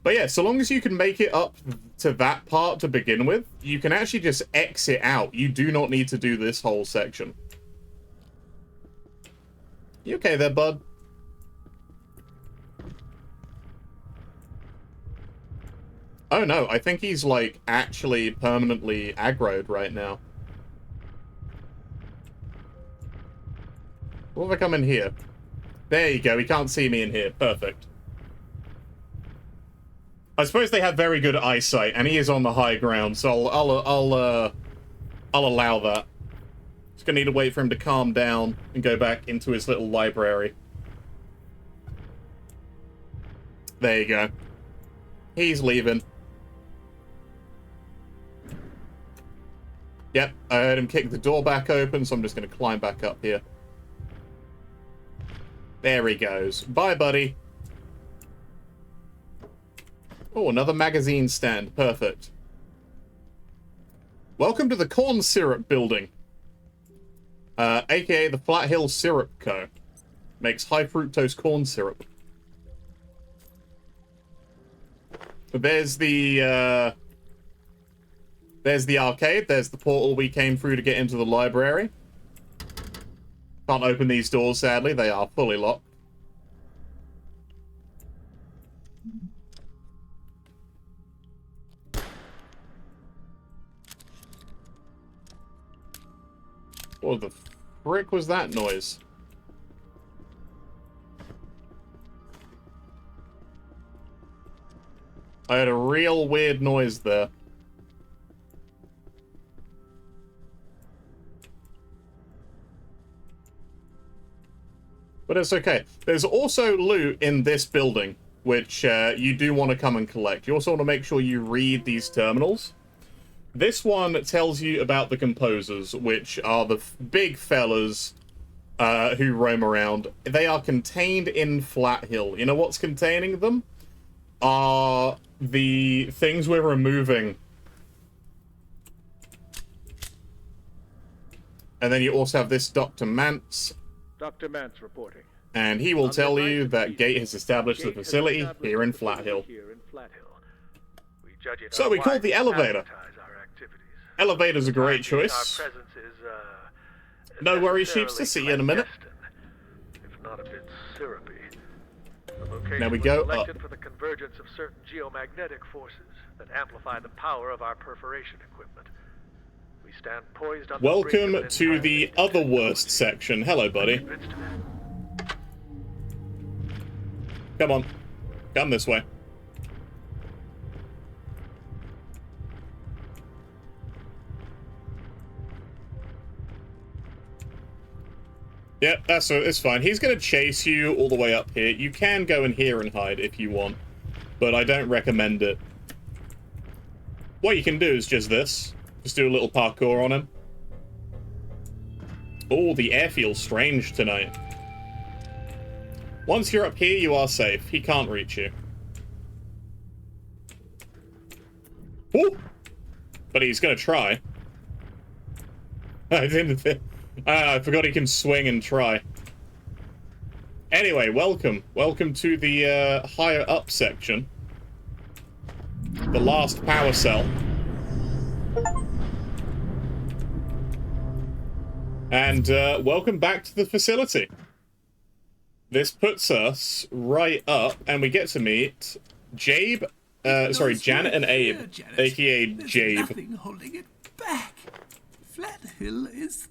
A: But yeah, so long as you can make it up to that part to begin with, you can actually just exit out. You do not need to do this whole section. You okay there, bud? Oh no, I think he's, like, actually permanently aggroed right now. What if I come in here? There you go, he can't see me in here. Perfect. I suppose they have very good eyesight, and he is on the high ground, so I'll allow that. Just gonna need to wait for him to calm down and go back into his little library. There you go. He's leaving. Yep, I heard him kick the door back open, so I'm just gonna climb back up here. There he goes. Bye, buddy. Oh, another magazine stand. Perfect. Welcome to the Corn Syrup Building. AKA the Flat Hill Syrup Co. Makes high fructose corn syrup. There's the arcade. There's the portal we came through to get into the library. Can't open these doors, sadly. They are fully locked. What the frick was that noise? I had a real weird noise there. But it's okay. There's also loot in this building, which you do want to come and collect. You also want to make sure you read these terminals. This one tells you about the composers, which are the big fellas who roam around. They are contained in Flat Hill. You know what's containing them? Are the things we're removing. And then you also have this Dr. Mance.
B: Dr. Mance reporting.
A: And he will tell you that Gate has established the facility here in Flat Hill. So we called the elevator. Elevator's a great choice. No worries, Sheeps. To see you in a minute.
B: If not a bit syrupy.
A: Now we go up.
B: For the convergence of certain geomagnetic forces that amplify the power of our perforation equipment. We stand poised on
A: Welcome to the other worst section. Hello, buddy. Come on. Come this way. Yep, it's fine. He's going to chase you all the way up here. You can go in here and hide if you want, but I don't recommend it. What you can do is just this. Just do a little parkour on him. Oh, the air feels strange tonight. Once you're up here, you are safe. He can't reach you. Ooh! But he's going to try. I forgot he can swing and try. Anyway, welcome. Welcome to the higher up section. The last power cell. And welcome back to the facility. This puts us right up, and we get to meet Jabe, Janet and Abe, aka Jabe.
G: Nothing holding it back. Flat Hill is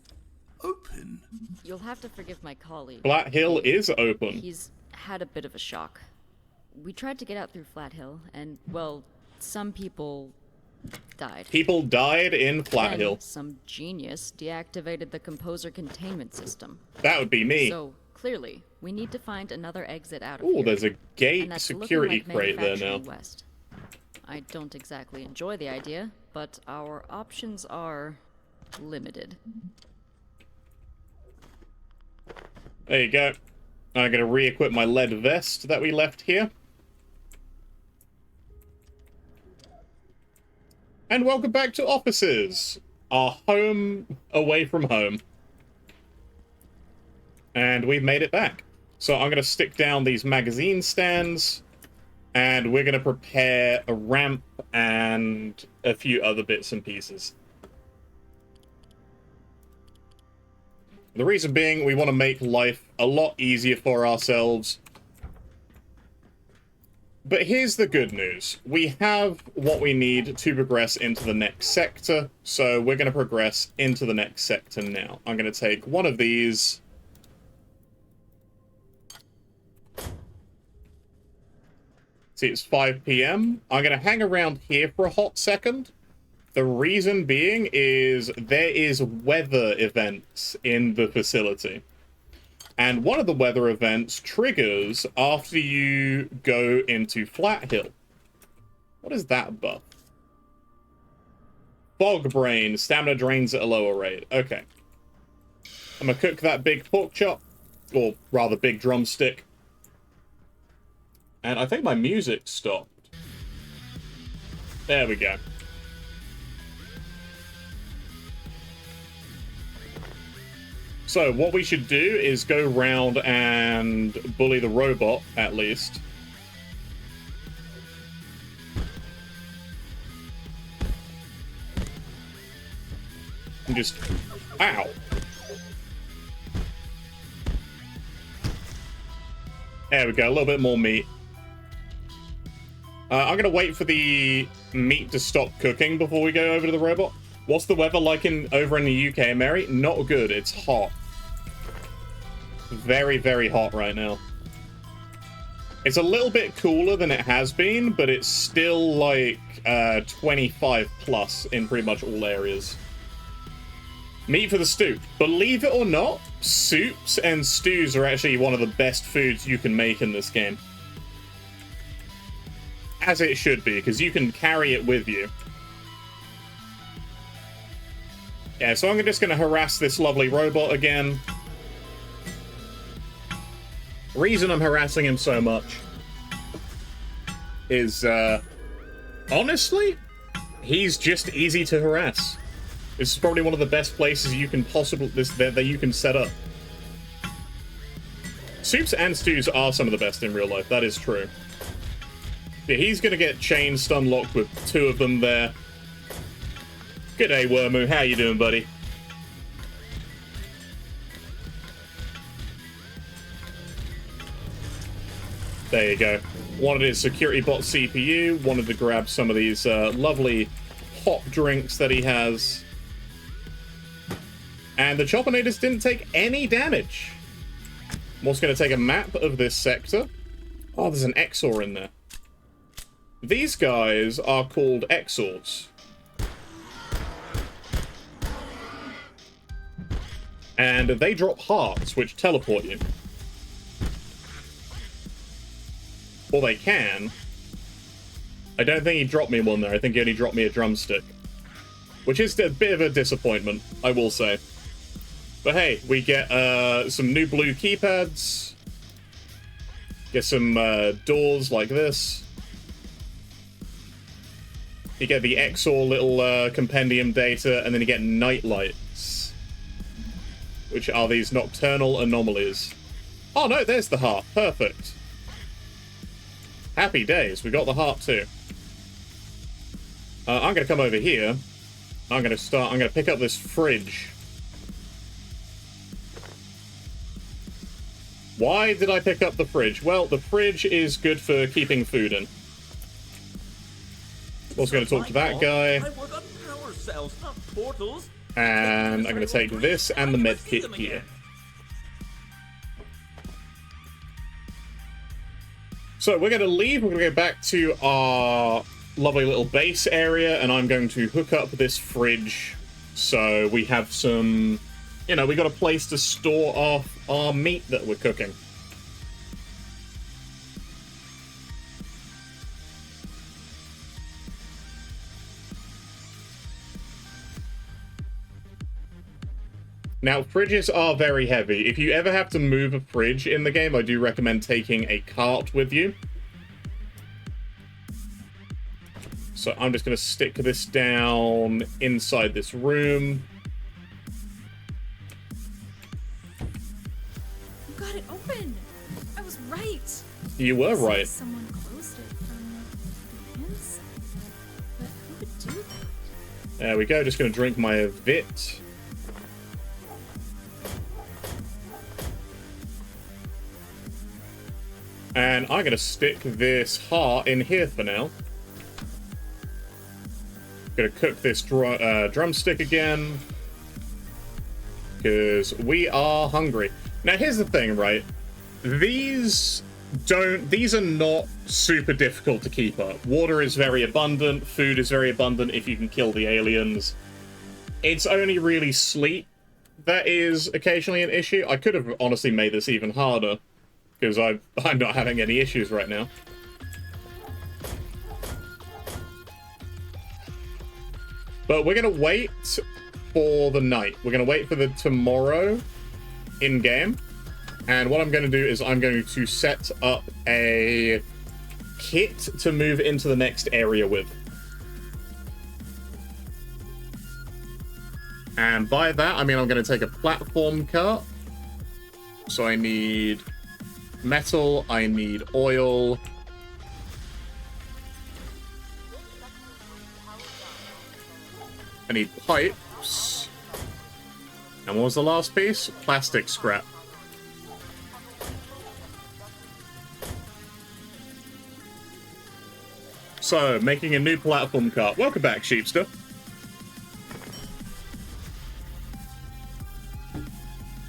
G: open.
H: You'll have to forgive my colleague.
A: Flat Hill is open.
H: He's had a bit of a shock. We tried to get out through Flat Hill, and, well, some people died.
A: People died in Flat
H: Then
A: Hill.
H: some genius deactivated the composer containment system.
A: That would be me.
H: So, clearly, we need to find another exit out of
A: Ooh,
H: here.
A: there's a
H: And
A: gate
H: that's
A: security
H: looking like
A: crate there now.
H: manufacturing west. I don't exactly enjoy the idea, but our options are limited.
A: There you go. I'm going to re-equip my lead vest that we left here. And welcome back to Offices, our home away from home. And we've made it back. So I'm going to stick down these magazine stands, and we're going to prepare a ramp and a few other bits and pieces. The reason being, we want to make life a lot easier for ourselves. But here's the good news. We have what we need to progress into the next sector, so we're going to progress into the next sector now. I'm going to take one of these. See, it's 5 p.m. I'm going to hang around here for a hot second. The reason being is there is weather events in the facility. And one of the weather events triggers after you go into Flat Hill. What is that buff? Fog Brain. Stamina drains at a lower rate. Okay. I'm going to cook that big pork chop. Or rather, big drumstick. And I think my music stopped. There we go. So, what we should do is go round and bully the robot, at least. And just... Ow! There we go, a little bit more meat. I'm gonna wait for the meat to stop cooking before we go over to the robot. What's the weather like over in the UK, Mary? Not good, it's hot. Very, very hot right now. It's a little bit cooler than it has been, but it's still like 25 plus in pretty much all areas. Meat for the stew. Believe it or not, soups and stews are actually one of the best foods you can make in this game. As it should be, because you can carry it with you. Yeah, so I'm just going to harass this lovely robot again. The reason I'm harassing him so much is, honestly, he's just easy to harass. This is probably one of the best places you can that you can set up. Soups and stews are some of the best in real life, that is true. Yeah, he's gonna get chain stun locked with 2 of them there. G'day, Wormu, how you doing, buddy? There you go. Wanted his security bot CPU, wanted to grab some of these lovely hot drinks that he has. And the Choppinators didn't take any damage. I'm also going to take a map of this sector. Oh, there's an Exor in there. These guys are called Exors. And they drop hearts, which teleport you. Or they can. I don't think he dropped me one there. I think he only dropped me a drumstick. Which is a bit of a disappointment, I will say. But hey, we get some new blue keypads. Get some doors like this. You get the Exor little compendium data, and then you get night lights. Which are these nocturnal anomalies. Oh no, there's the heart. Perfect. Happy days, we got the heart too. I'm gonna come over here. I'm gonna pick up this fridge. Why did I pick up the fridge? Well, the fridge is good for keeping food in. Also gonna talk to that guy.
I: I work on power cells, not portals.
A: And I'm gonna take this and the med kit here. So we're going to leave. We're going to go back to our lovely little base area, and I'm going to hook up this fridge so we have some, you know, we got a place to store our meat that we're cooking. Now, fridges are very heavy. If you ever have to move a fridge in the game, I do recommend taking a cart with you. So I'm just going to stick this down inside this room.
J: You got it open! I was right!
A: You were right.
J: Someone closed it from the inside. But who would do that?
A: There we go. Just going to drink my Vit. And I'm going to stick this heart in here for now. Going to cook this drumstick again. Because we are hungry. Now, here's the thing, right? These are not super difficult to keep up. Water is very abundant. Food is very abundant if you can kill the aliens. It's only really sleep that is occasionally an issue. I could have honestly made this even harder. Because I'm not having any issues right now. But we're going to wait for the night. We're going to wait for the tomorrow in-game. And what I'm going to do is I'm going to set up a kit to move into the next area with. And by that, I mean I'm going to take a platform cart. So I need metal, I need oil. I need pipes. And what was the last piece? Plastic scrap. So, making a new platform cart. Welcome back, Sheepster.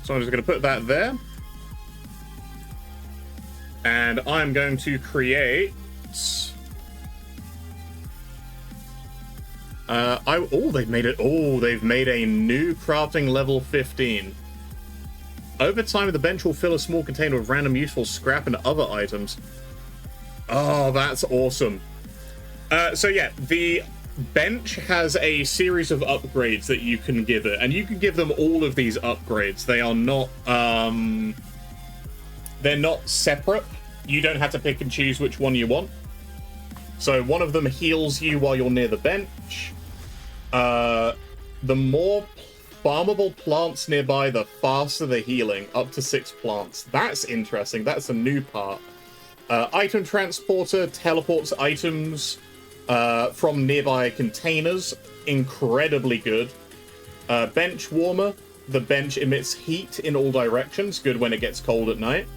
A: So I'm just going to put that there. And I'm going to create... they've made it... Oh, they've made a new crafting level 15. Over time, the bench will fill a small container with random useful scrap and other items. Oh, that's awesome. So yeah, the bench has a series of upgrades that you can give it. And you can give them all of these upgrades. They are not... they're not separate. You don't have to pick and choose which one you want. So one of them heals you while you're near the bench. The more farmable plants nearby, the faster the healing. Up to 6 plants. That's interesting. That's a new part. Item transporter teleports items from nearby containers. Incredibly good. Bench warmer. The bench emits heat in all directions. Good when it gets cold at night.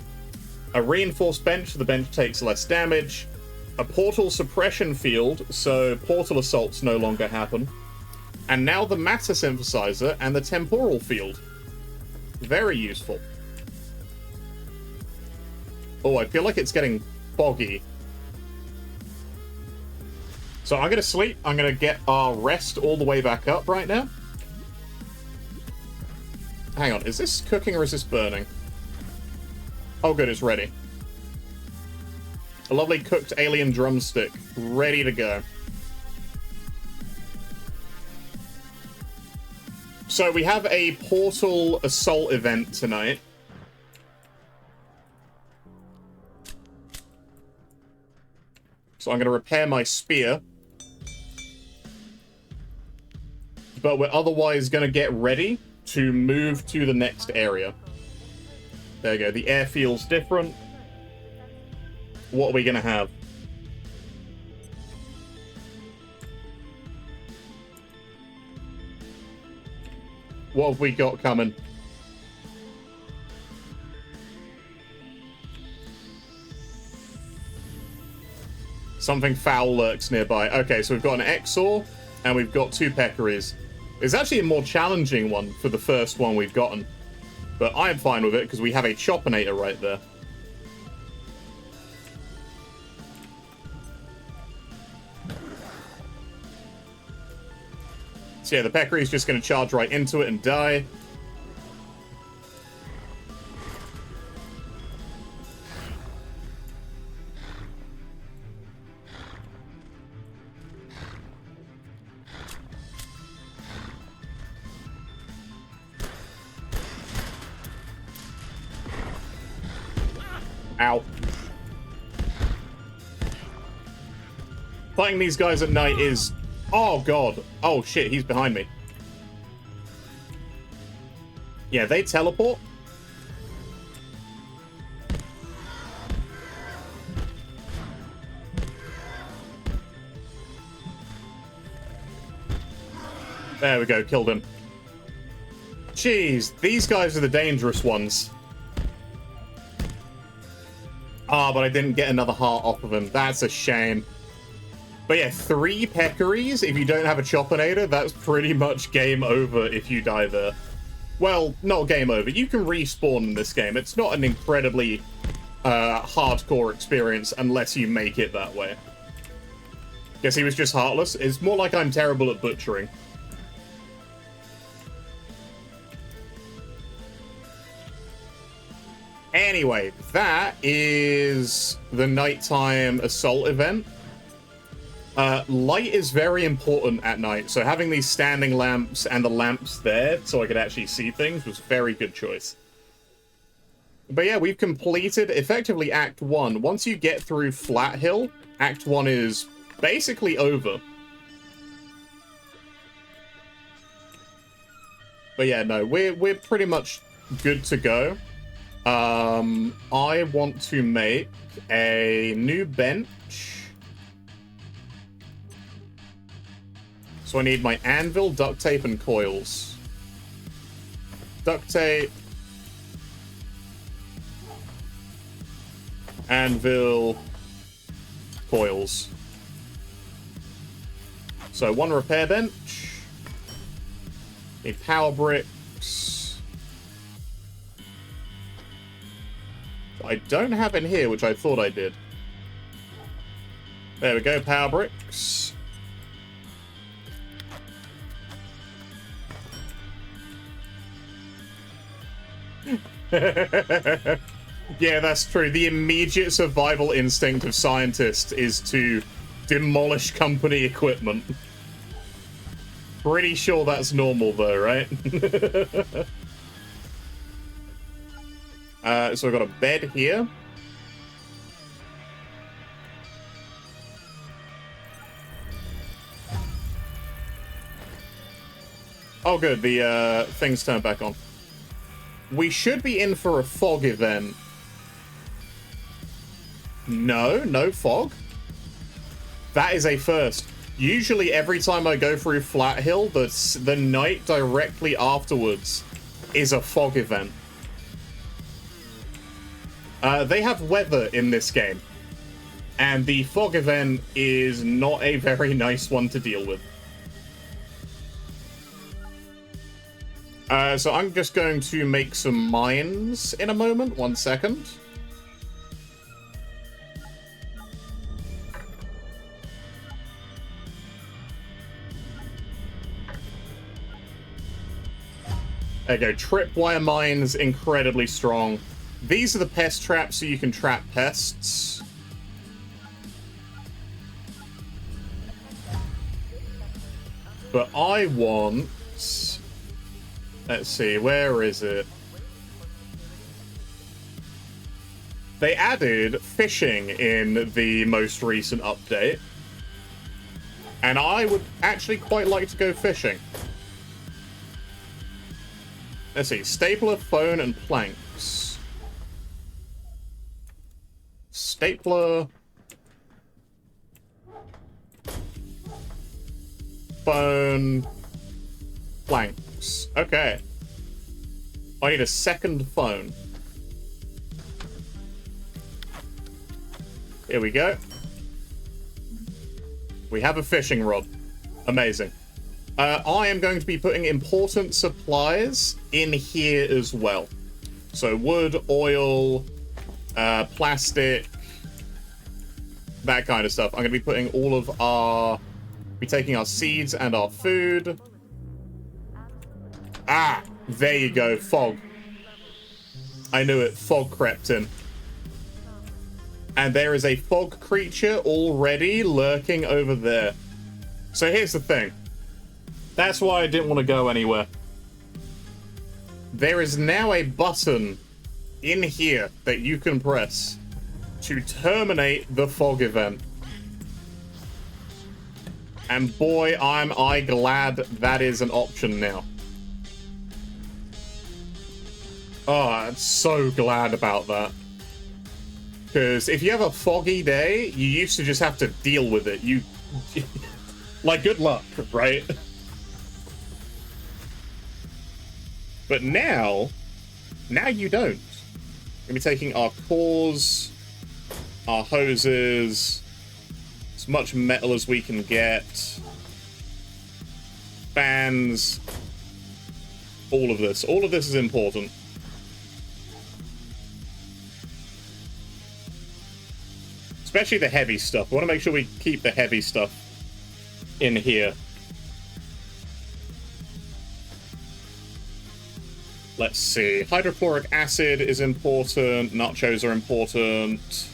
A: A reinforced bench. The bench takes less damage. A portal suppression field, so portal assaults no longer happen. And now the matter synthesizer and the temporal field. Very useful. Oh, I feel like it's getting foggy. So I'm going to sleep. I'm going to get our rest all the way back up right now. Hang on, is this cooking or is this burning? Oh good, it's ready. A lovely cooked alien drumstick, ready to go. So we have a portal assault event tonight. So I'm going to repair my spear. But we're otherwise going to get ready to move to the next area. There you go, the air feels different. What are we going to have? What have we got coming? Something foul lurks nearby. Okay, so we've got an Exor, and we've got 2 Peccaries. It's actually a more challenging one for the first one we've gotten. But I'm fine with it, because we have a Choppinator right there. So yeah, the peccary is just going to charge right into it and die. Ow. Fighting these guys at night is... Oh, God. Oh, shit, he's behind me. Yeah, they teleport. There we go, killed him. Jeez, these guys are the dangerous ones. Ah, but I didn't get another heart off of him. That's a shame. But yeah, 3 peccaries, if you don't have a Choppinator, that's pretty much game over if you die there. Well, not game over. You can respawn in this game. It's not an incredibly hardcore experience unless you make it that way. Guess he was just heartless. It's more like I'm terrible at butchering. Anyway, that is the nighttime assault event. Light is very important at night, so having these standing lamps and the lamps there so I could actually see things was a very good choice. But yeah, we've completed effectively Act 1. Once you get through Flat Hill, Act 1 is basically over. But yeah, no, we're pretty much good to go. I want to make a new bench. So I need my anvil, duct tape, and coils. Duct tape. Anvil. Coils. So 1 repair bench. Need power bricks. I don't have in here, which I thought I did. There we go, power bricks. Yeah, that's true. The immediate survival instinct of scientists is to demolish company equipment. Pretty sure that's normal, though, right? So we've got a bed here. Oh, good. The thing's turned back on. We should be in for a fog event. No fog. That is a first. Usually every time I go through Flat Hill, the night directly afterwards is a fog event. They have weather in this game. And the fog event is not a very nice one to deal with. So I'm just going to make some mines in a moment. 1 second. There you go. Tripwire mines, incredibly strong. These are the pest traps, so you can trap pests. But I want... Let's see, where is it? They added fishing in the most recent update. And I would actually quite like to go fishing. Let's see, stapler, phone, and planks. Stapler. Phone. Planks. Okay. I need a second phone. Here we go. We have a fishing rod. Amazing. I am going to be putting important supplies in here as well. So wood, oil, plastic, that kind of stuff. I'm going to be putting all of our... Be taking our seeds and our food. Ah, there you go, fog. I knew it, fog crept in. And there is a fog creature already lurking over there. So here's the thing. That's why I didn't want to go anywhere. There is now a button in here that you can press to terminate the fog event. And boy, am I glad that is an option now. Oh, I'm so glad about that. Because if you have a foggy day, you used to just have to deal with it. You... like, good luck, right? But now you don't. We're going to be taking our cores, our hoses, as much metal as we can get, fans, all of this. All of this is important. Especially the heavy stuff. We want to make sure we keep the heavy stuff in here. Let's see. Hydrochloric acid is important. Nachos are important.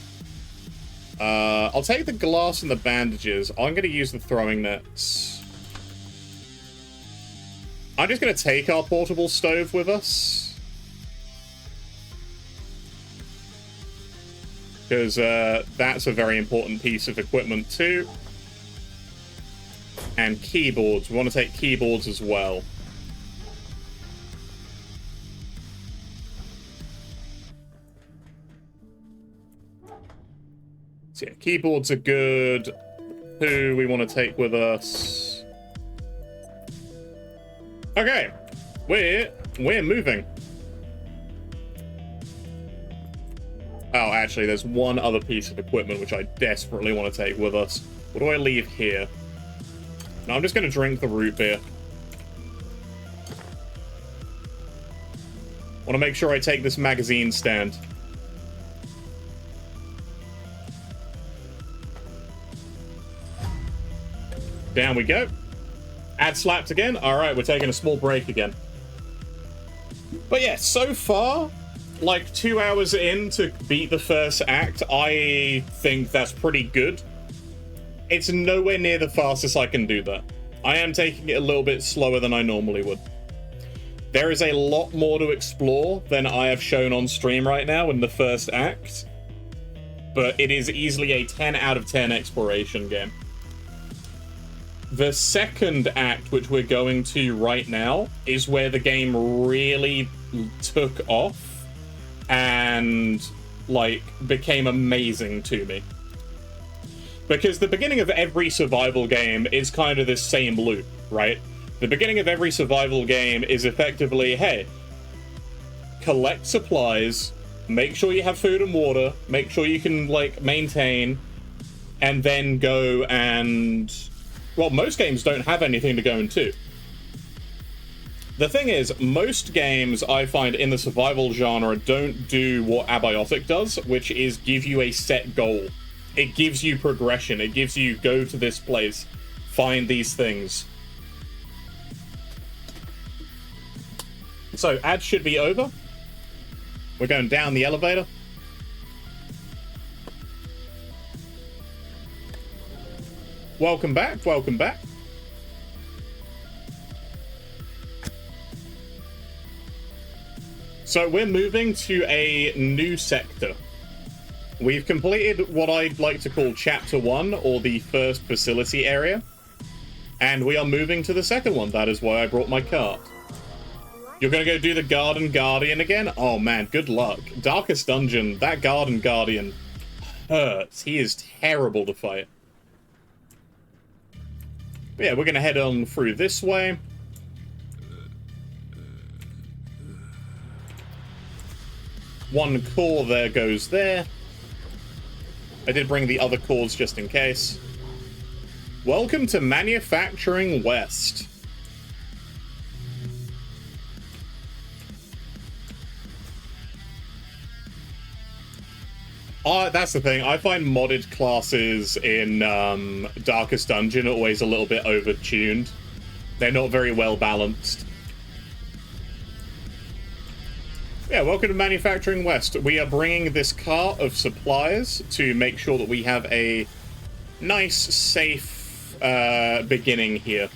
A: I'll take the glass and the bandages. I'm going to use the throwing nets. I'm just going to take our portable stove with us. Because that's a very important piece of equipment too. And keyboards. We want to take keyboards as well. So yeah, keyboards are good. Who we want to take with us? Okay, we're moving. Oh, actually, there's one other piece of equipment which I desperately want to take with us. What do I leave here? No, I'm just going to drink the root beer. Want to make sure I take this magazine stand. Down we go. Ad slapped again. All right, we're taking a small break again. But yeah, so far, like 2 hours in to beat the first act, I think that's pretty good. It's nowhere near the fastest I can do that. I am taking it a little bit slower than I normally would. There is a lot more to explore than I have shown on stream right now in the first act, but it is easily a 10 out of 10 exploration game. The second act, which we're going to right now, is where the game really took off and, like, became amazing to me. Because the beginning of every survival game is kind of this same loop, right? The beginning of every survival game is effectively, hey, collect supplies, make sure you have food and water, make sure you can, like, maintain, and then go and... Well, most games don't have anything to go into. The thing is, most games I find in the survival genre don't do what Abiotic does, which is give you a set goal. It gives you progression. It gives you, go to this place, find these things. So, ads should be over. We're going down the elevator. Welcome back, welcome back. So we're moving to a new sector. We've completed what I'd like to call Chapter 1, or the first facility area. And we are moving to the second one. That is why I brought my cart. You're going to go do the Garden Guardian again? Oh man, good luck. Darkest Dungeon, that Garden Guardian hurts. He is terrible to fight. But yeah, we're going to head on through this way. One core there goes there. I did bring the other cores just in case. Welcome to Manufacturing West. That's the thing. I find modded classes in Darkest Dungeon always a little bit overtuned. They're not very well balanced. Yeah, welcome to Manufacturing West. We are bringing this cart of supplies to make sure that we have a nice, safe beginning here.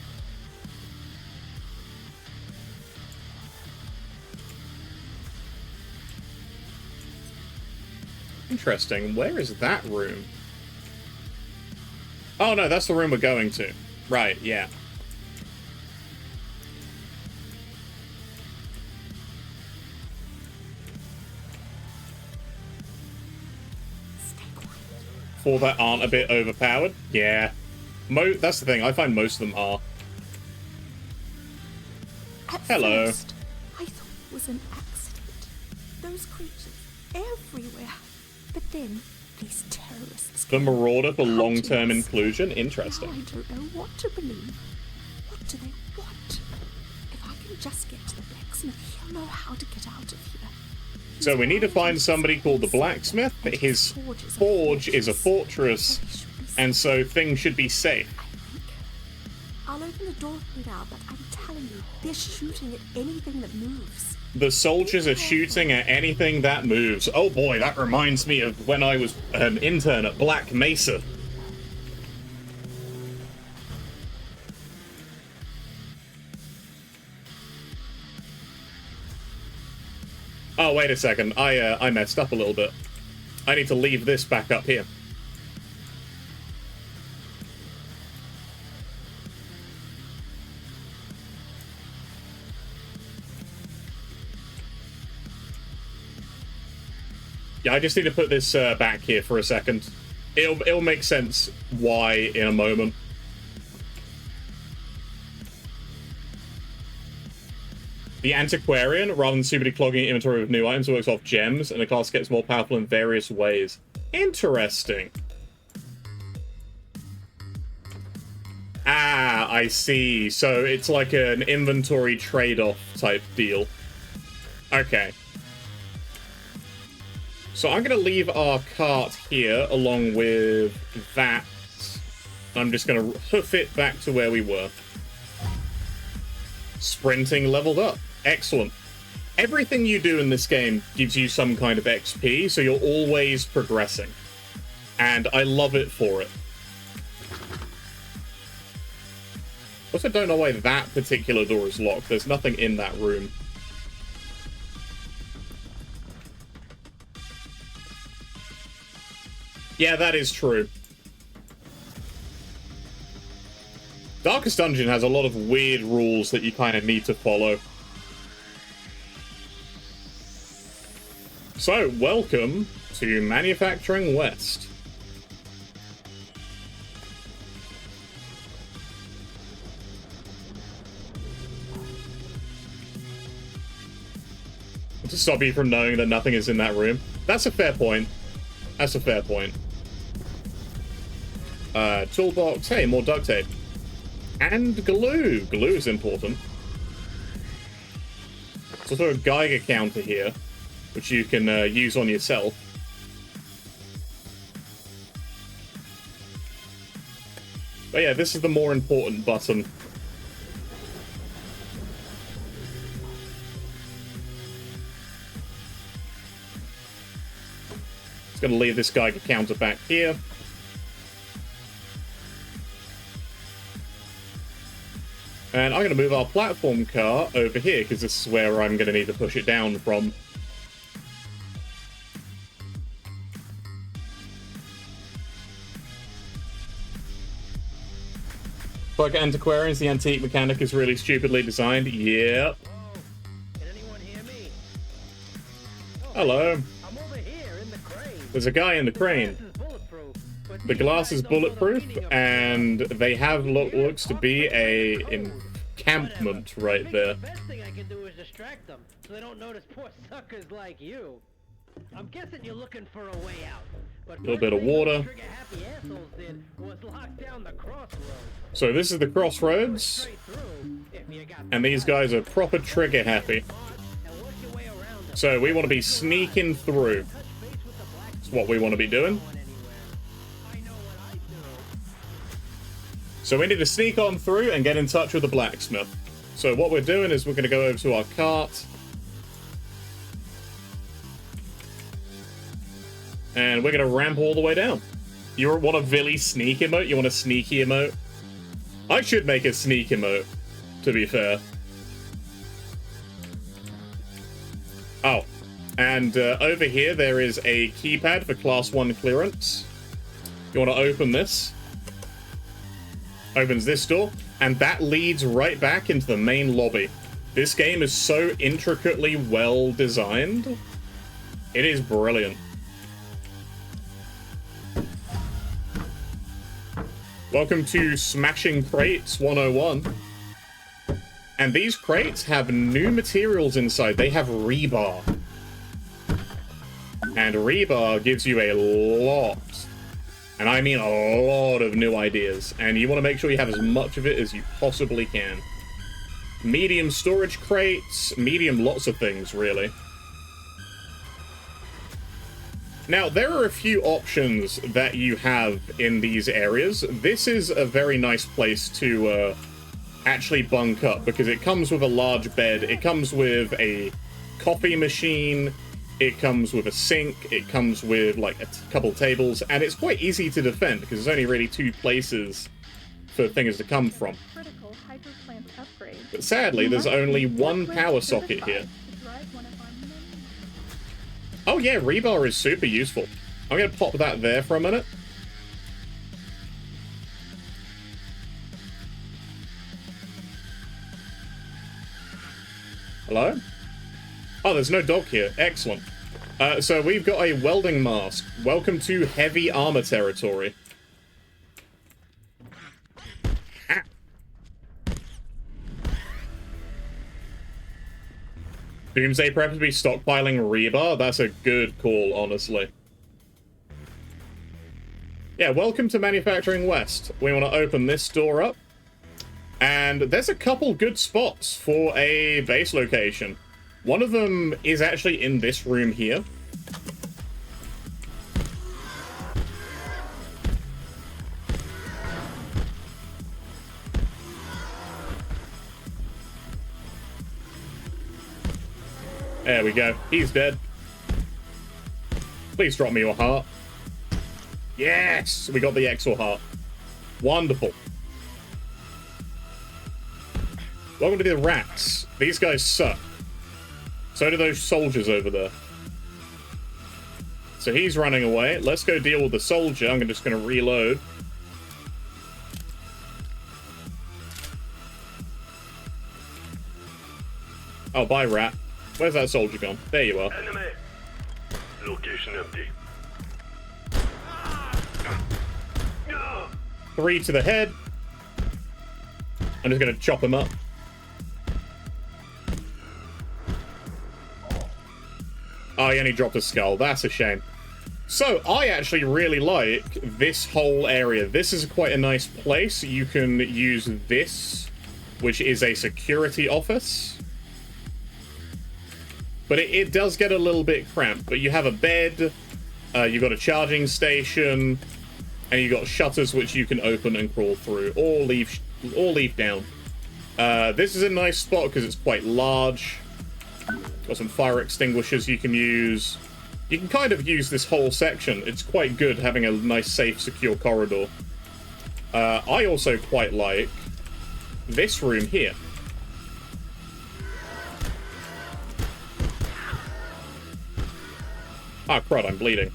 A: Interesting. Where is that room? Oh, no, that's the room we're going to. Right, yeah. For that aren't a bit overpowered? Yeah. That's the thing, I find most of them are.
J: At
A: Hello.
J: First, I thought it was an accident. Those creatures everywhere. But then these terrorists.
A: The Marauder for
J: came
A: long-term
J: hunting us.
A: inclusion? Interesting.
J: Now I don't know what to believe. What do they want? If I can just get to the blacksmith, he'll know how to get out of here.
A: So we need to find somebody called the blacksmith. His forge is a fortress, and so things should be safe.
J: I'll open the door now, but I'm telling you, they're shooting at anything that moves.
A: The soldiers are shooting at anything that moves. Oh boy, that reminds me of when I was an intern at Black Mesa. Oh, wait a second. I messed up a little bit. I need to leave this back up here. Yeah, I just need to put this back here for a second. It'll make sense why in a moment. The Antiquarian, rather than stupidly clogging inventory with new items, works off gems, and the class gets more powerful in various ways. Interesting. Ah, I see. So it's like an inventory trade-off type deal. Okay. So I'm going to leave our cart here along with that. I'm just going to hoof it back to where we were. Sprinting leveled up. Excellent. Everything you do in this game gives you some kind of XP, so you're always progressing. And I love it for it. Also, don't know why that particular door is locked. There's nothing in that room. Yeah, that is true. Darkest Dungeon has a lot of weird rules that you kind of need to follow. So, welcome to Manufacturing West. To stop you from knowing that nothing is in that room. That's a fair point. That's a fair point. Toolbox. Hey, more duct tape. And glue. Glue is important. There's also a Geiger counter here, which you can use on yourself. But yeah, this is the more important button. Just gonna leave this Geiger counter back here. And I'm going to move our platform car over here, because this is where I'm going to need to push it down from. Like Antiquarians, the antique mechanic is really stupidly designed. Yep.
K: Can anyone hear me?
A: Hello.
K: I'm over here in the crane.
A: There's a guy in the crane. The glass is bulletproof, and they have looks to be a encampment right there.
K: The best thing I can do is distract them, so they don't notice poor suckers like you. I'm guessing you're looking for a way out. But
A: A little bit of water. So this is the crossroads, and these guys are proper trigger happy. So we want to be sneaking through. That's what we want to be doing. So we need to sneak on through and get in touch with the blacksmith. So what we're doing is we're going to go over to our cart. And we're gonna ramp all the way down. You want a Villy sneak emote? You want a sneaky emote? I should make a sneak emote, to be fair. Oh, and over here there is a keypad for class 1 clearance. You want to open this. Opens this door, and that leads right back into the main lobby. This game is so intricately well designed. It is brilliant. Welcome to Smashing Crates 101. And these crates have new materials inside. They have rebar. And rebar gives you a lot, and I mean a lot of new ideas. And you want to make sure you have as much of it as you possibly can. Medium storage crates, medium lots of things, really. Now, there are a few options that you have in these areas. This is a very nice place to actually bunk up, because it comes with a large bed, it comes with a coffee machine, it comes with a sink, it comes with like a couple tables, and it's quite easy to defend, because there's only really 2 places for things to come from. But sadly, there's only 1 power socket here. Oh yeah, rebar is super useful. I'm going to pop that there for a minute. Hello? Oh, there's no dog here. Excellent. So we've got a welding mask. Welcome to heavy armor territory. Ah. Doomsday Prep to be stockpiling rebar? That's a good call, honestly. Yeah, welcome to Manufacturing West. We want to open this door up. And there's a couple good spots for a base location. One of them is actually in this room here. There we go. He's dead. Please drop me your heart. Yes! We got the Exor heart. Wonderful. Welcome to the rats. These guys suck. So do those soldiers over there. So he's running away. Let's go deal with the soldier. I'm just going to reload. Oh, bye, rat. Where's that soldier gone? There you are.
D: Enemy. Location empty.
A: 3 to the head. I'm just going to chop him up. Oh, he only dropped a skull. That's a shame. So, I actually really like this whole area. This is quite a nice place. You can use this, which is a security office. But it does get a little bit cramped. But you have a bed, you've got a charging station, and you've got shutters which you can open and crawl through, or leave down. This is a nice spot because it's quite large. Got some fire extinguishers you can use. You can kind of use this whole section. It's quite good having a nice, safe, secure corridor. I also quite like this room here. Ah, crud, I'm bleeding.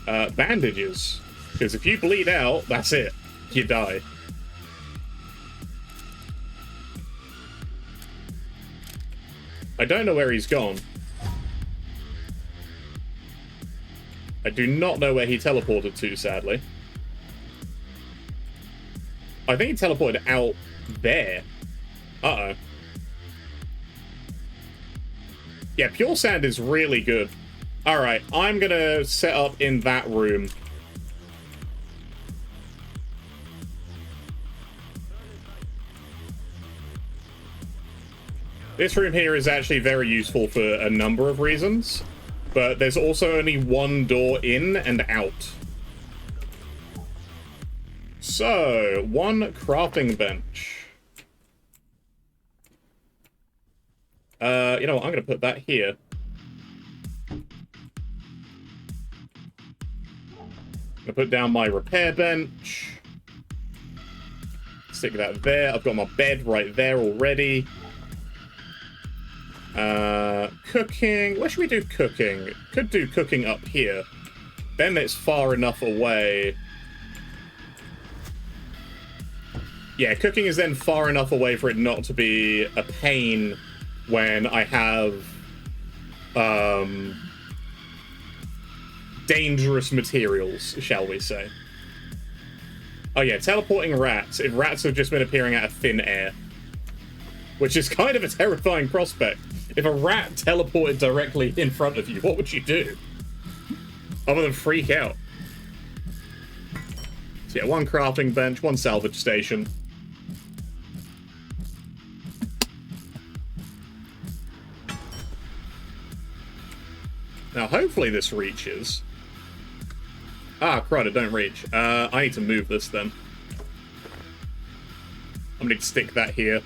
A: Bandages. Because if you bleed out, that's it. You die. I don't know where he's gone. I do not know where he teleported to, sadly. I think he teleported out there. Uh-oh. Yeah, Pure Sand is really good. Alright, I'm gonna set up in that room. This room here is actually very useful for a number of reasons, but there's also only 1 door in and out. So, 1 crafting bench. You know what, I'm going to put that here. I put down my repair bench. Stick that there. I've got my bed right there already. Cooking. Where should we do cooking? Could do cooking up here. Then it's far enough away. Yeah, cooking is then far enough away for it not to be a pain when I have dangerous materials, shall we say. Oh yeah, teleporting rats. If rats have just been appearing out of thin air. Which is kind of a terrifying prospect. If a rat teleported directly in front of you, what would you do? Other than freak out. So yeah, one crafting bench, one salvage station. Now, hopefully this reaches. Ah, crud, it don't reach. I need to move this then. I'm gonna stick that here.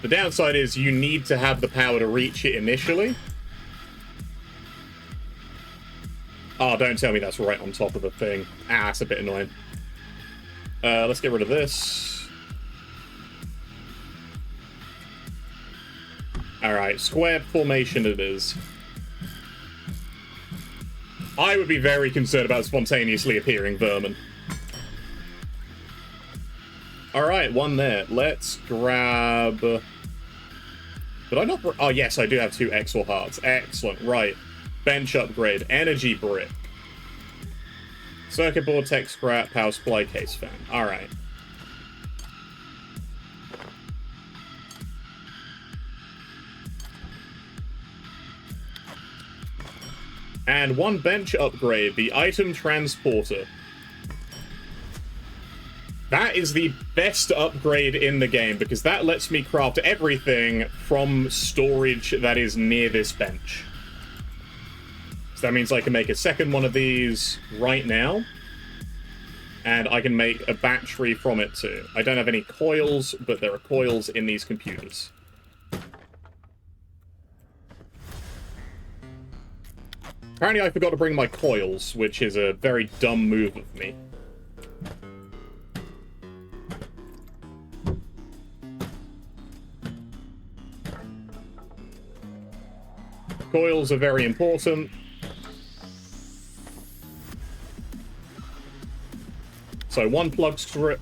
A: The downside is you need to have the power to reach it initially. Oh, don't tell me that's right on top of the thing. Ah, that's a bit annoying. Let's get rid of this. Alright, square formation it is. I would be very concerned about spontaneously appearing vermin. Alright, one there. Let's grab... Did I not... Oh, yes, I do have 2 Exor hearts. Excellent. Right. Bench upgrade. Energy brick. Circuit board, tech scrap, power supply, case fan. Alright. And 1 bench upgrade. The item transporter. That is the best upgrade in the game, because that lets me craft everything from storage that is near this bench. So that means I can make a second one of these right now, and I can make a battery from it too. I don't have any coils, but there are coils in these computers. Apparently I forgot to bring my coils, which is a very dumb move of me. Coils are very important. So 1 plug strip.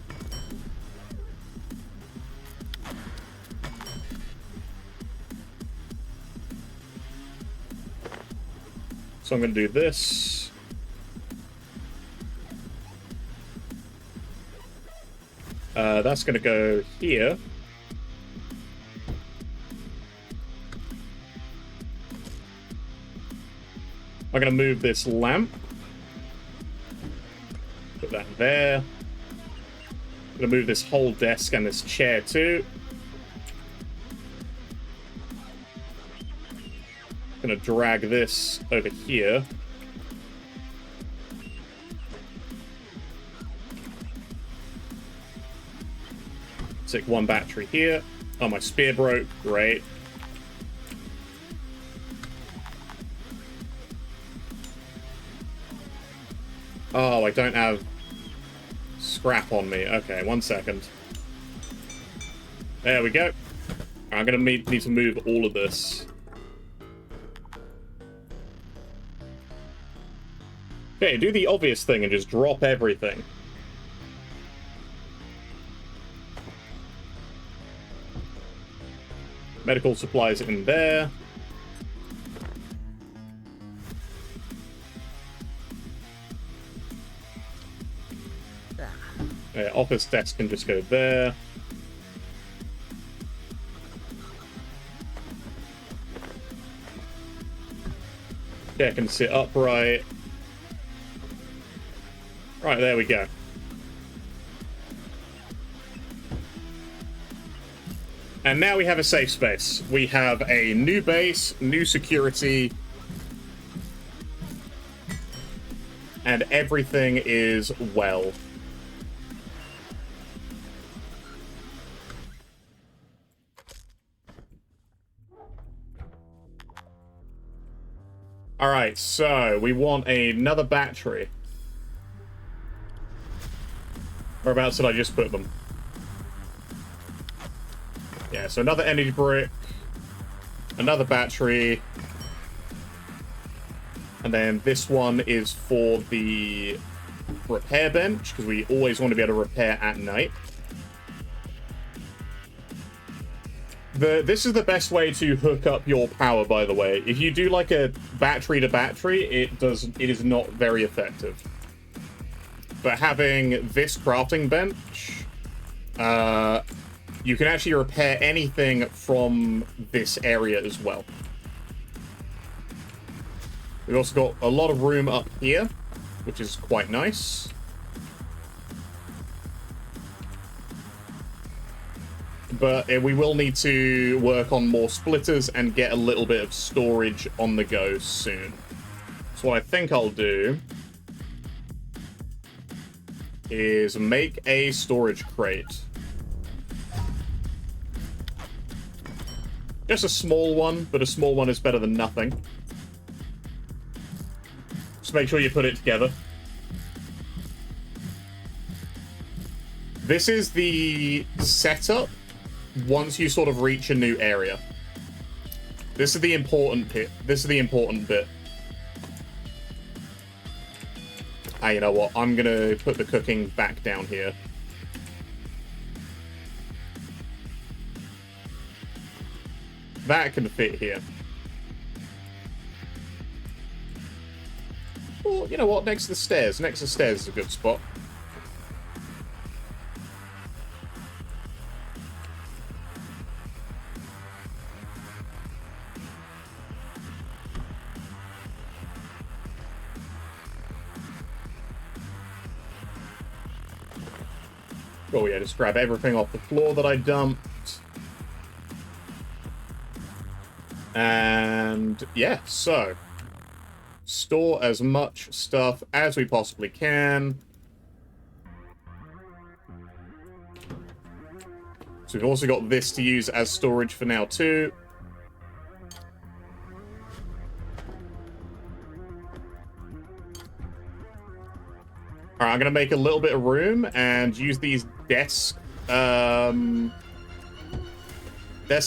A: So I'm going to do this. That's going to go here. I'm going to move this lamp. Put that there. I'm going to move this whole desk and this chair too. I'm going to drag this over here. Stick 1 battery here. Oh, my spear broke. Great. Oh, I don't have scrap on me. Okay, 1 second. There we go. I'm going to need to move all of this. Okay, do the obvious thing and just drop everything. Medical supplies in there. Office desk can just go there. Okay, I can sit upright. Right, there we go. And now we have a safe space. We have a new base, new security, and everything is well. Alright, so we want another battery. Whereabouts did I just put them? Yeah, so another energy brick, another battery, and then this one is for the repair bench, because we always want to be able to repair at night. This is the best way to hook up your power, by the way. If you do like a battery to battery, it is not very effective. But having this crafting bench, you can actually repair anything from this area as well. We've also got a lot of room up here, which is quite nice. But we will need to work on more splitters and get a little bit of storage on the go soon. So what I think I'll do is make a storage crate. Just a small one, but a small one is better than nothing. Just make sure you put it together. This is the setup once you sort of reach a new area. This is the important bit. This is the important bit. Ah, you know what? I'm gonna put the cooking back down here. That can fit here. Well, you know what? Next to the stairs. Next to the stairs is a good spot. Oh yeah, just grab everything off the floor that I dumped. And yeah, so store as much stuff as we possibly can. So we've also got this to use as storage for now too. Alright, I'm going to make a little bit of room and use these desk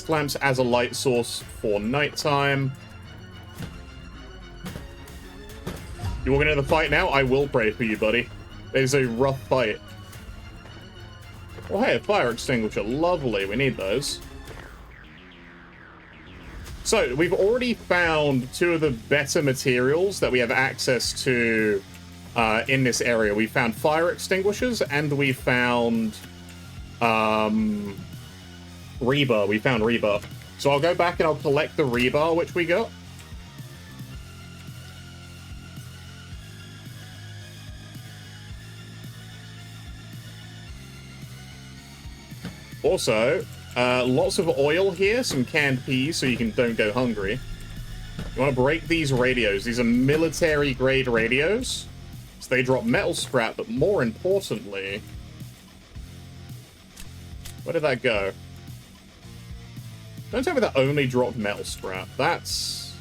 A: lamps as a light source for nighttime. You walking into the fight now? I will pray for you, buddy. It's a rough fight. Oh, hey, a fire extinguisher. Lovely. We need those. So, we've already found two of the better materials that we have access to in this area. We found fire extinguishers and we found rebar. We found rebar. So I'll go back and I'll collect the rebar which we got. Also, lots of oil here, some canned peas so you don't go hungry. You want to break these radios. These are military-grade radios. So they drop metal scrap, but more importantly... Where did that go? Don't tell me that only dropped metal scrap. That's...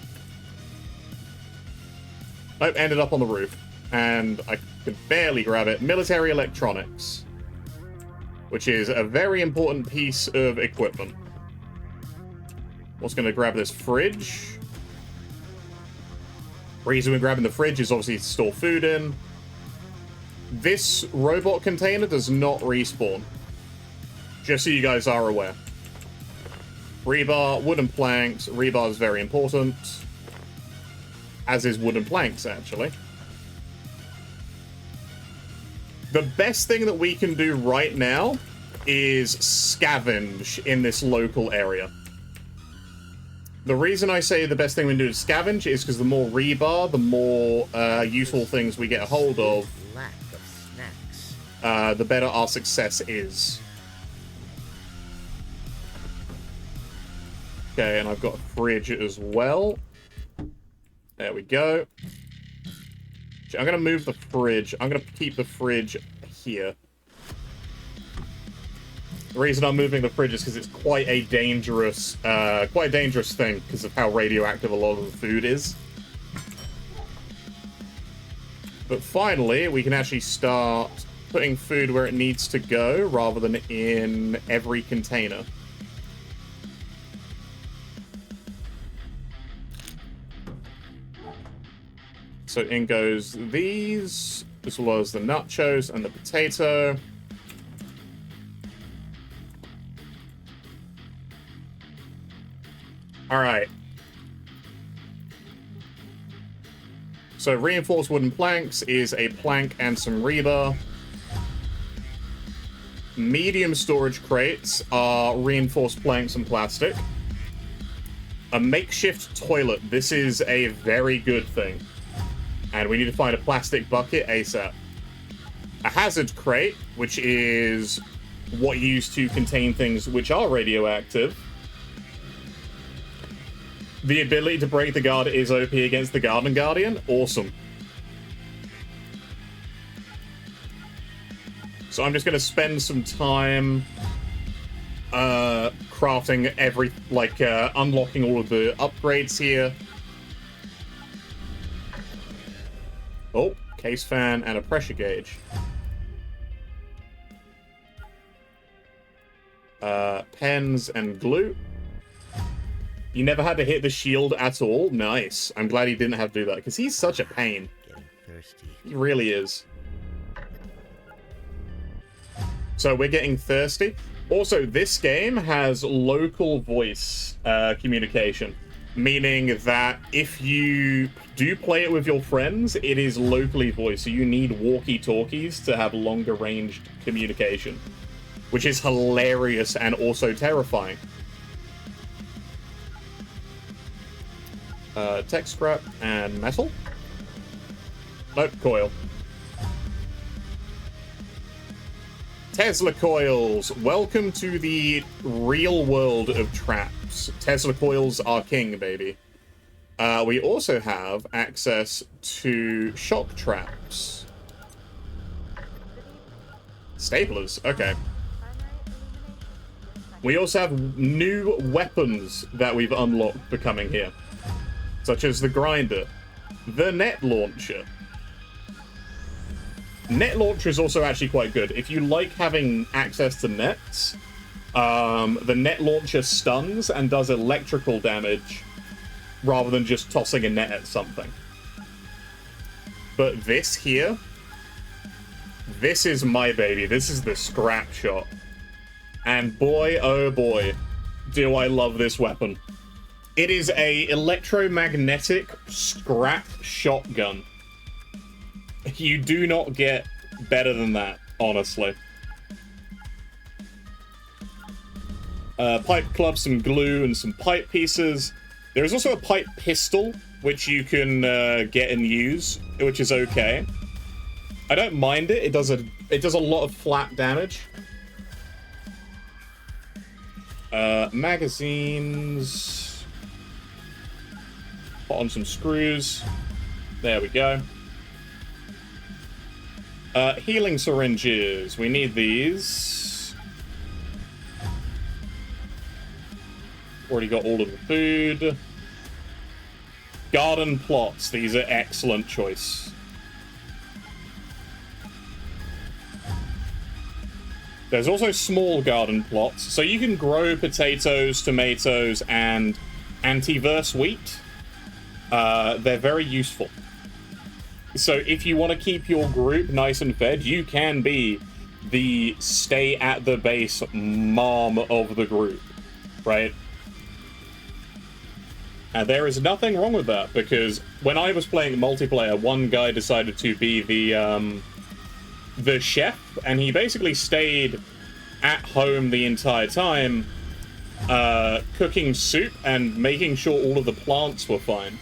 A: Nope, ended up on the roof. And I could barely grab it. Military electronics. Which is a very important piece of equipment. Also going to grab this fridge. Reason we're grabbing the fridge is obviously to store food in. This robot container does not respawn. Just so you guys are aware. Rebar, wooden planks. Rebar is very important. As is wooden planks, actually. The best thing that we can do right now is scavenge in this local area. The reason I say the best thing we can do is scavenge is because the more rebar, the more useful things we get a hold of,
L: Lack of snacks.
A: the better our success is. Okay, and I've got a fridge as well. There we go. I'm going to move the fridge. I'm going to keep the fridge here. The reason I'm moving the fridge is because it's quite a dangerous thing because of how radioactive a lot of the food is. But finally, we can actually start putting food where it needs to go, rather than in every container. So in goes these, as well as the nachos and the potato. Alright. So reinforced wooden planks is a plank and some rebar. Medium storage crates are reinforced planks and plastic. A makeshift toilet. This is a very good thing. And we need to find a plastic bucket ASAP. A hazard crate, which is what you use to contain things which are radioactive. The ability to break the guard is OP against the Garden Guardian. Awesome. So I'm just going to spend some time crafting unlocking all of the upgrades here. Oh, case fan and a pressure gauge. Pens and glue. You never had to hit the shield at all? Nice. I'm glad he didn't have to do that, because he's such a pain.
L: Getting thirsty.
A: He really is. So we're getting thirsty. Also, this game has local voice communication, meaning that if you do play it with your friends, it is locally voiced, so you need walkie-talkies to have longer-ranged communication, which is hilarious and also terrifying. Tech scrap and metal. Nope, coil. Tesla coils. Welcome to the real world of traps. Tesla coils are king, baby. We also have access to shock traps. Staplers, okay. We also have new weapons that we've unlocked becoming here, such as the grinder, the net launcher. Net launcher is also actually quite good. If you like having access to nets, the net launcher stuns and does electrical damage rather than just tossing a net at something. But this here, this is my baby. This is the scrap shot. And boy, oh boy, do I love this weapon. It is a electromagnetic scrap shotgun. You do not get better than that, honestly. Pipe club, some glue, and some pipe pieces. There is also a pipe pistol, which you can get and use, which is okay. I don't mind it. It does a lot of flat damage. Magazines. Put on some screws. There we go. Healing syringes. We need these. Already got all of the food. Garden plots. These are excellent choice. There's also small garden plots. So you can grow potatoes, tomatoes, and anti-verse wheat. They're very useful. So if you want to keep your group nice and fed, you can be the stay at the base mom of the group, right? And there is nothing wrong with that, because when I was playing multiplayer, one guy decided to be the chef, and he basically stayed at home the entire time, cooking soup and making sure all of the plants were fine.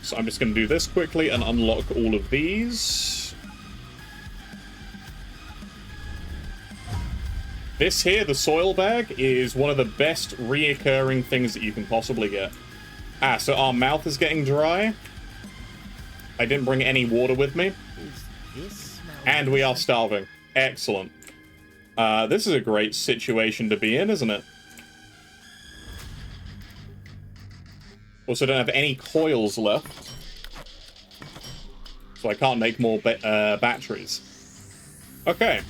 A: So I'm just going to do this quickly and unlock all of these. This here, the soil bag, is one of the best reoccurring things that you can possibly get. Ah, so our mouth is getting dry. I didn't bring any water with me. And we are starving. Excellent. This is a great situation to be in, isn't it? Also don't have any coils left. So I can't make more batteries. Okay.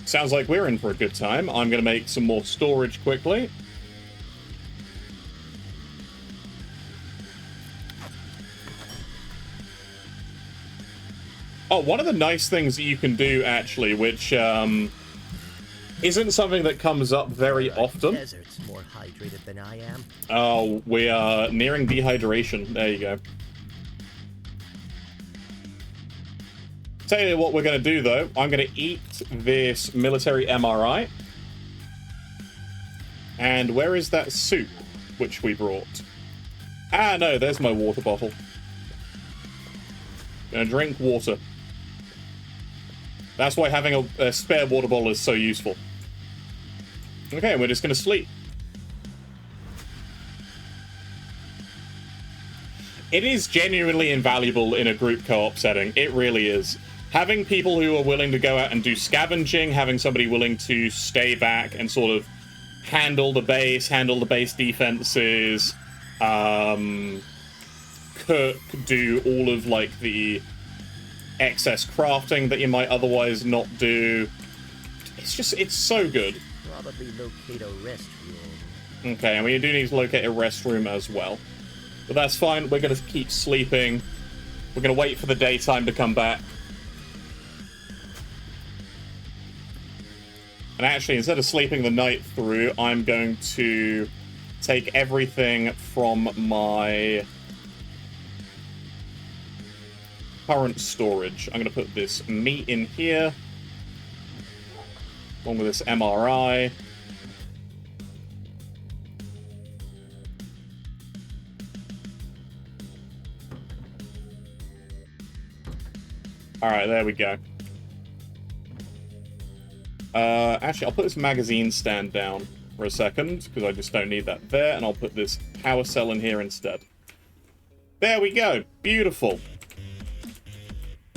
A: Sounds like we're in for a good time. I'm going to make some more storage quickly. Oh, one of the nice things that you can do, actually, which isn't something that comes up very often.
L: Desert's more hydrated than I am.
A: Oh, we are nearing dehydration. There you go. Tell you what we're going to do, though. I'm going to eat this military MRI. And where is that soup which we brought? Ah, no, there's my water bottle. Gonna drink water. That's why having a spare water bottle is so useful. Okay, we're just gonna sleep. It is genuinely invaluable in a group co-op setting. It really is. Having people who are willing to go out and do scavenging, having somebody willing to stay back and sort of handle the base defenses, cook, do all of, like, the excess crafting that you might otherwise not do. It's so good.
L: Probably locate a restroom.
A: Okay, and we do need to locate a restroom as well. But that's fine, we're gonna keep sleeping. We're gonna wait for the daytime to come back. And actually, instead of sleeping the night through, I'm going to take everything from my current storage. I'm going to put this meat in here, along with this MRI. Alright, there we go. Actually, I'll put this magazine stand down for a second, because I just don't need that there, and I'll put this power cell in here instead. There we go. Beautiful.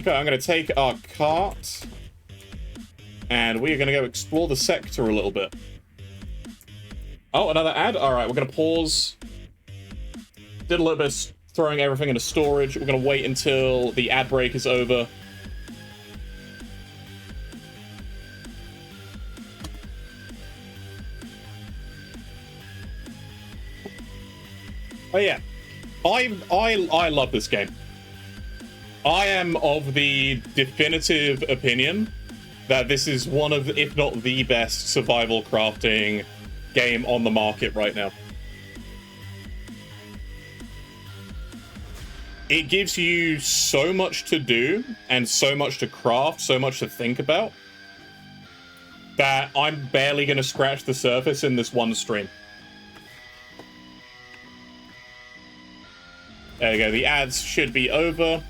A: Okay, I'm going to take our cart, and we are going to go explore the sector a little bit. Oh, another ad? Alright, we're going to pause. Did a little bit of throwing everything into storage. We're going to wait until the ad break is over. Oh yeah, I love this game. I am of the definitive opinion that this is one of, if not the best, survival crafting game on the market right now. It gives you so much to do and so much to craft, so much to think about, that I'm barely going to scratch the surface in this one stream. There you go, the ads should be over.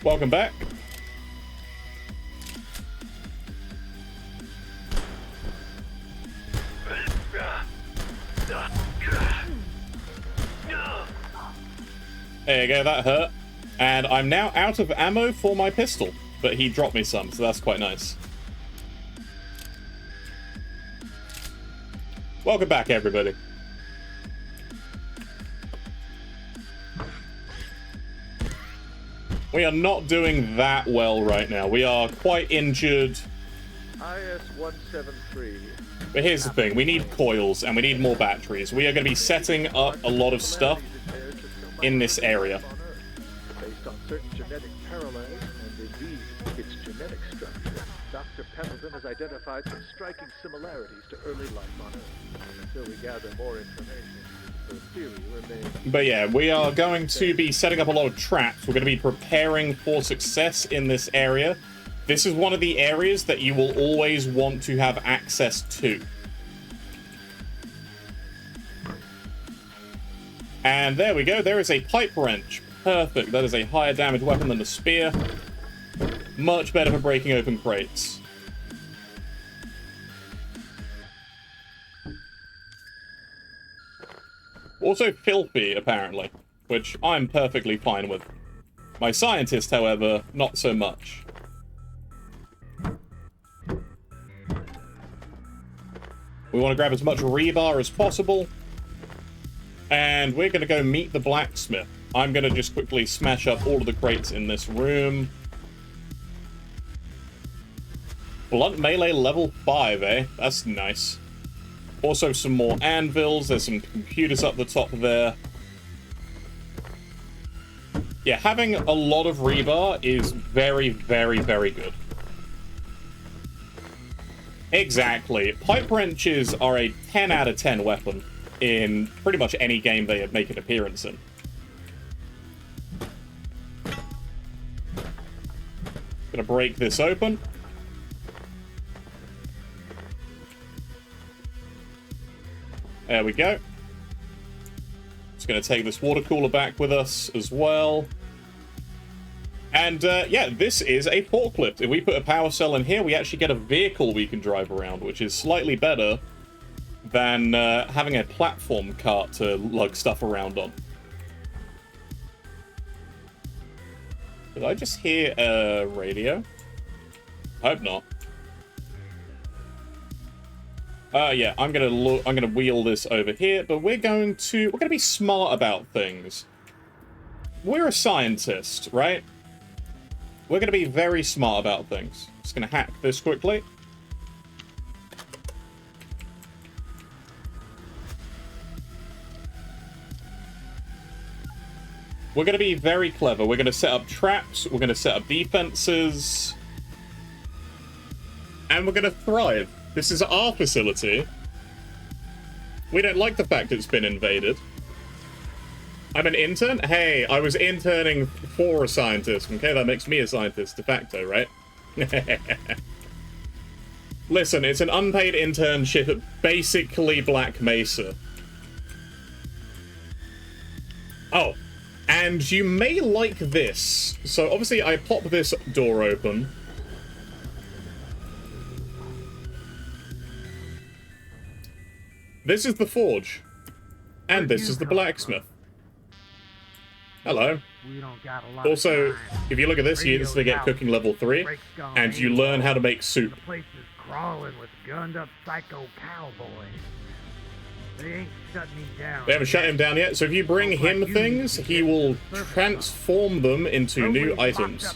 A: Welcome back. There you go, that hurt. And I'm now out of ammo for my pistol, but he dropped me some, so that's quite nice. Welcome back, everybody. We are not doing that well right now. We are quite injured.
B: IS-173.
A: But here's the thing. We need coils, and we need more batteries. We are going to be setting up a lot of stuff in this area.
B: Based on certain genetic parallels, and indeed its genetic structure, Dr. Pendleton has identified some striking similarities to early life on Earth. Until we gather more information, the theory remains.
A: But yeah, we are going to be setting up a lot of traps. We're going to be preparing for success in this area. This is one of the areas that you will always want to have access to. And there we go. There is a pipe wrench. Perfect. That is a higher damage weapon than a spear. Much better for breaking open crates. Also filthy, apparently, which I'm perfectly fine with. My scientist, however, not so much. We want to grab as much rebar as possible. And we're going to go meet the blacksmith. I'm going to just quickly smash up all of the crates in this room. Blunt melee level 5, eh? That's nice. Also some more anvils. There's some computers up the top there. Yeah, having a lot of rebar is very, very, very good. Exactly. Pipe wrenches are a 10 out of 10 weapon in pretty much any game they make an appearance in. Gonna break this open. There we go. Just gonna take this water cooler back with us as well. And yeah, this is a forklift. If we put a power cell in here, we actually get a vehicle we can drive around, which is slightly better than having a platform cart to lug stuff around on. Did I just hear a radio? I hope not. Yeah, I'm gonna wheel this over here, but we're gonna be smart about things. We're a scientist, right? We're gonna be very smart about things. Just gonna hack this quickly. We're going to be very clever. We're going to set up traps. We're going to set up defenses. And we're going to thrive. This is our facility. We don't like the fact it's been invaded. I'm an intern? Hey, I was interning for a scientist. Okay, that makes me a scientist de facto, right? Listen, it's an unpaid internship at basically Black Mesa. Oh. And you may like this. So obviously I pop this door open. This is the forge. And this is the blacksmith. Hello. Also, if you look at this, you instantly get cooking level 3. And you learn how to make soup.
D: The place is crawling with gunned up psycho cowboys. They ain't shut me down.
A: They haven't shut him down yet, so if you bring him things, he will transform them into new items.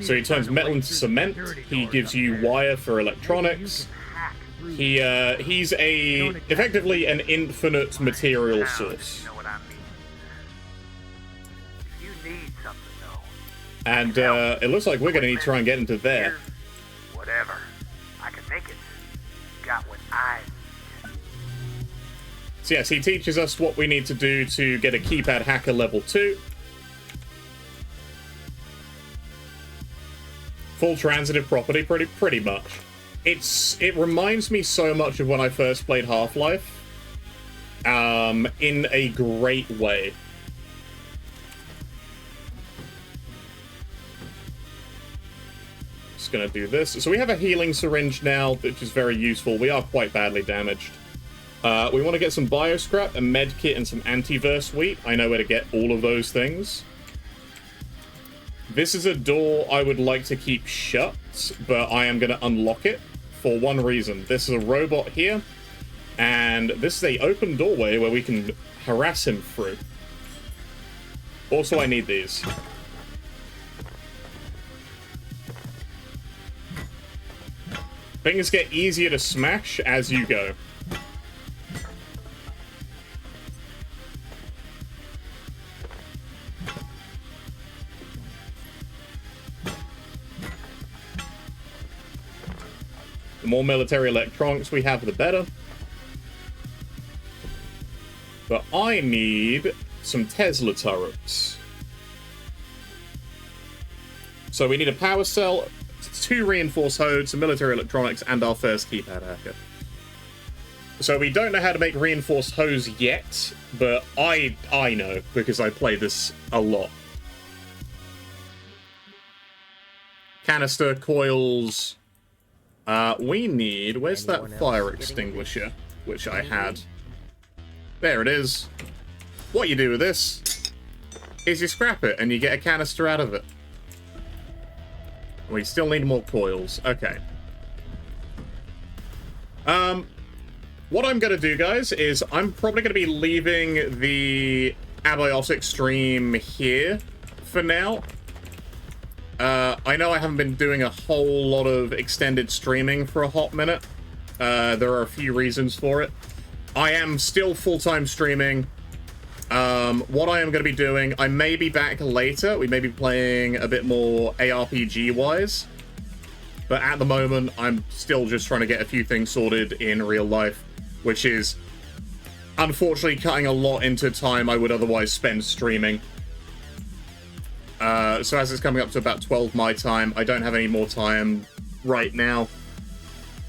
A: So he turns metal into cement, he gives you wire for electronics. He's effectively an infinite material source. And it looks like we're gonna need to try and get into there.
D: Whatever. I can make it. Got what I need.
A: So yes, he teaches us what we need to do to get a keypad hacker level 2. Full transitive property, pretty much. It reminds me so much of when I first played Half-Life. In a great way. Just gonna do this. So we have a healing syringe now, which is very useful. We are quite badly damaged. We want to get some bioscrap, a med kit, and some antiverse wheat. I know where to get all of those things. This is a door I would like to keep shut, but I am going to unlock it for one reason. This is a robot here, and this is an open doorway where we can harass him through. Also, I need these. Things get easier to smash as you go. The more military electronics we have, the better. But I need some Tesla turrets. So we need a power cell, 2 reinforced hose, some military electronics, and our first keypad hacker. So we don't know how to make reinforced hose yet, but I know, because I play this a lot. Canister, coils... we need... Where's that fire extinguisher? Which I had. There it is. What you do with this? is you scrap it and you get a canister out of it. We still need more coils. Okay. What I'm going to do, guys, is I'm probably going to be leaving the Abiotic stream here for now. I know I haven't been doing a whole lot of extended streaming for a hot minute. There are a few reasons for it. I am still full-time streaming. What I am going to be doing, I may be back later. We may be playing a bit more ARPG-wise. But at the moment, I'm still just trying to get a few things sorted in real life, which is unfortunately cutting a lot into time I would otherwise spend streaming. So as it's coming up to about 12 my time, I don't have any more time right now.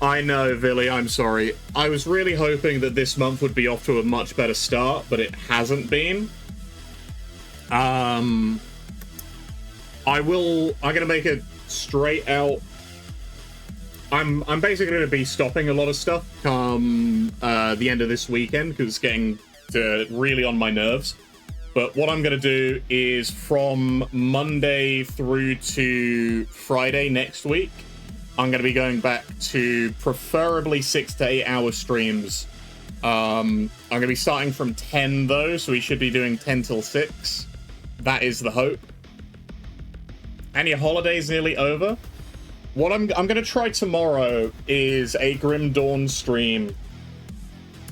A: I know, Villy, I'm sorry. I was really hoping that this month would be off to a much better start, but it hasn't been. I'm gonna make it straight out. I'm basically going to be stopping a lot of stuff come the end of this weekend, because it's getting really on my nerves. But what I'm going to do is from Monday through to Friday next week, I'm going to be going back to preferably 6 to 8 hour streams. I'm going to be starting from 10 though, so we should be doing 10 till 6. That is the hope. And your holiday's nearly over. What I'm going to try tomorrow is a Grim Dawn stream,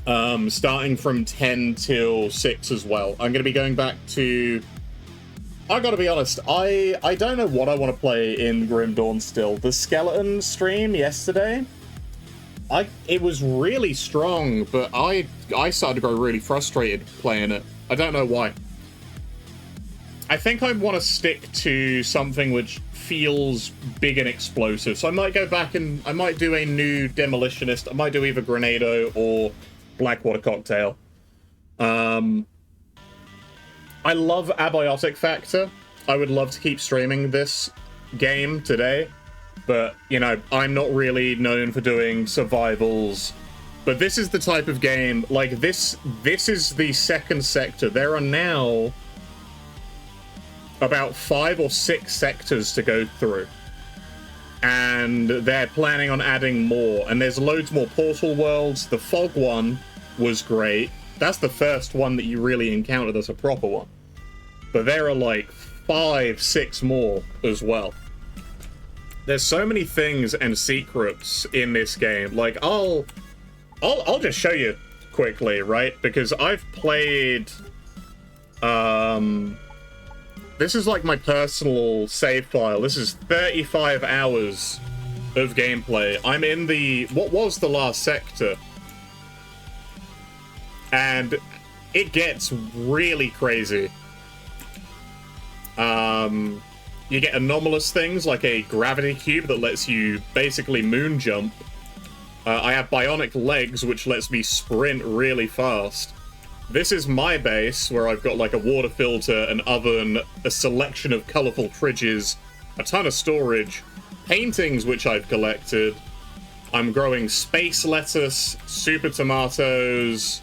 A: starting from 10 till 6 as well. I'm going to be going back to... I gotta be honest, I don't know what I want to play in Grim Dawn still. The Skeleton stream yesterday, it was really strong, but I started to grow really frustrated playing it. I don't know why. I think I want to stick to something which feels big and explosive. So I might go back and I might do a new Demolitionist. I might do either Grenado or Blackwater Cocktail. I love Abiotic Factor. I would love to keep streaming this game today. But, you know, I'm not really known for doing survivals. But this is the type of game, like, this is the second sector. There are now about 5 or 6 sectors to go through. And they're planning on adding more. And there's loads more portal worlds. The fog one was great. That's the first one that you really encountered as a proper one. But there are like 5, 6 more as well. There's so many things and secrets in this game. Like, I'll just show you quickly, right? Because I've played... This is like my personal save file. This is 35 hours of gameplay. I'm in the... what was the last sector? And it gets really crazy. You get anomalous things like a gravity cube that lets you basically moon jump. I have bionic legs, which lets me sprint really fast. This is my base, where I've got like a water filter, an oven, a selection of colourful fridges, a ton of storage, paintings which I've collected. I'm growing space lettuce, super tomatoes,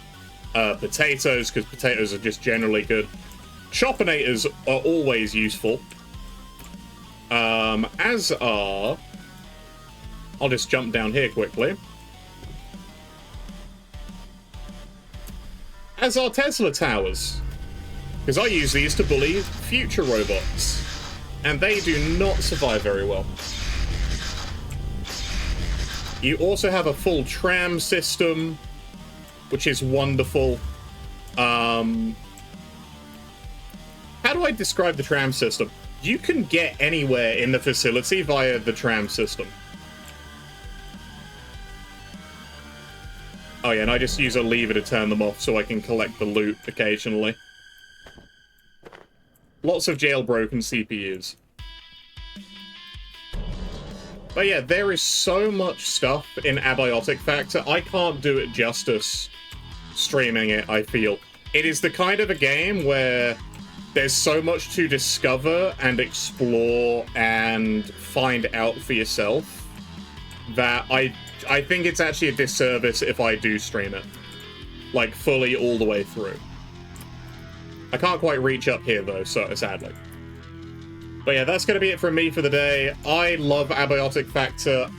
A: potatoes, because potatoes are just generally good. Choppinators are always useful. As are... I'll just jump down here quickly. As are Tesla towers. Because I use these to bully future robots. And they do not survive very well. You also have a full tram system, which is wonderful. How do I describe the tram system? You can get anywhere in the facility via the tram system. Oh yeah, and I just use a lever to turn them off so I can collect the loot occasionally. Lots of jailbroken CPUs. But yeah, there is so much stuff in Abiotic Factor. I can't do it justice streaming it, I feel. It is the kind of a game where there's so much to discover and explore and find out for yourself that I think it's actually a disservice if I do stream it. Like, fully all the way through. I can't quite reach up here, though, so sadly. But yeah, that's going to be it from me for the day. I love Abiotic Factor.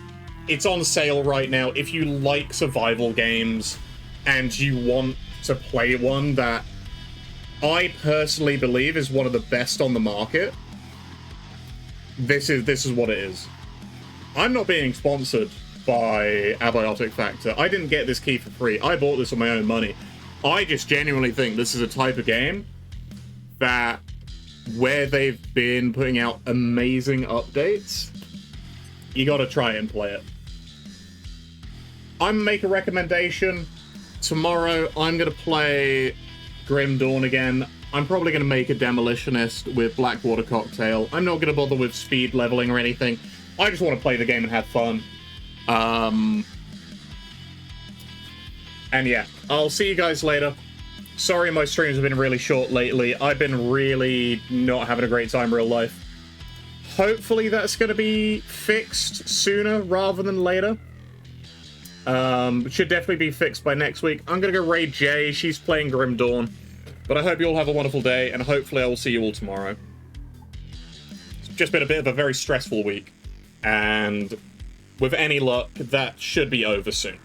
A: It's on sale right now. If you like survival games and you want to play one that I personally believe is one of the best on the market, this is what it is. I'm not being sponsored by Abiotic Factor. I didn't get this key for free. I bought this with my own money. I just genuinely think this is a type of game that, where they've been putting out amazing updates, you gotta try and play it. I'm gonna make a recommendation. Tomorrow, I'm gonna play Grim Dawn again. I'm probably gonna make a Demolitionist with Blackwater Cocktail. I'm not gonna bother with speed leveling or anything. I just want to play the game and have fun. And yeah, I'll see you guys later. Sorry my streams have been really short lately. I've been really not having a great time in real life. Hopefully that's going to be fixed sooner rather than later. It should definitely be fixed by next week. I'm going to go raid Jay. She's playing Grim Dawn. But I hope you all have a wonderful day, and hopefully I will see you all tomorrow. It's just been a bit of a very stressful week. And with any luck, that should be over soon.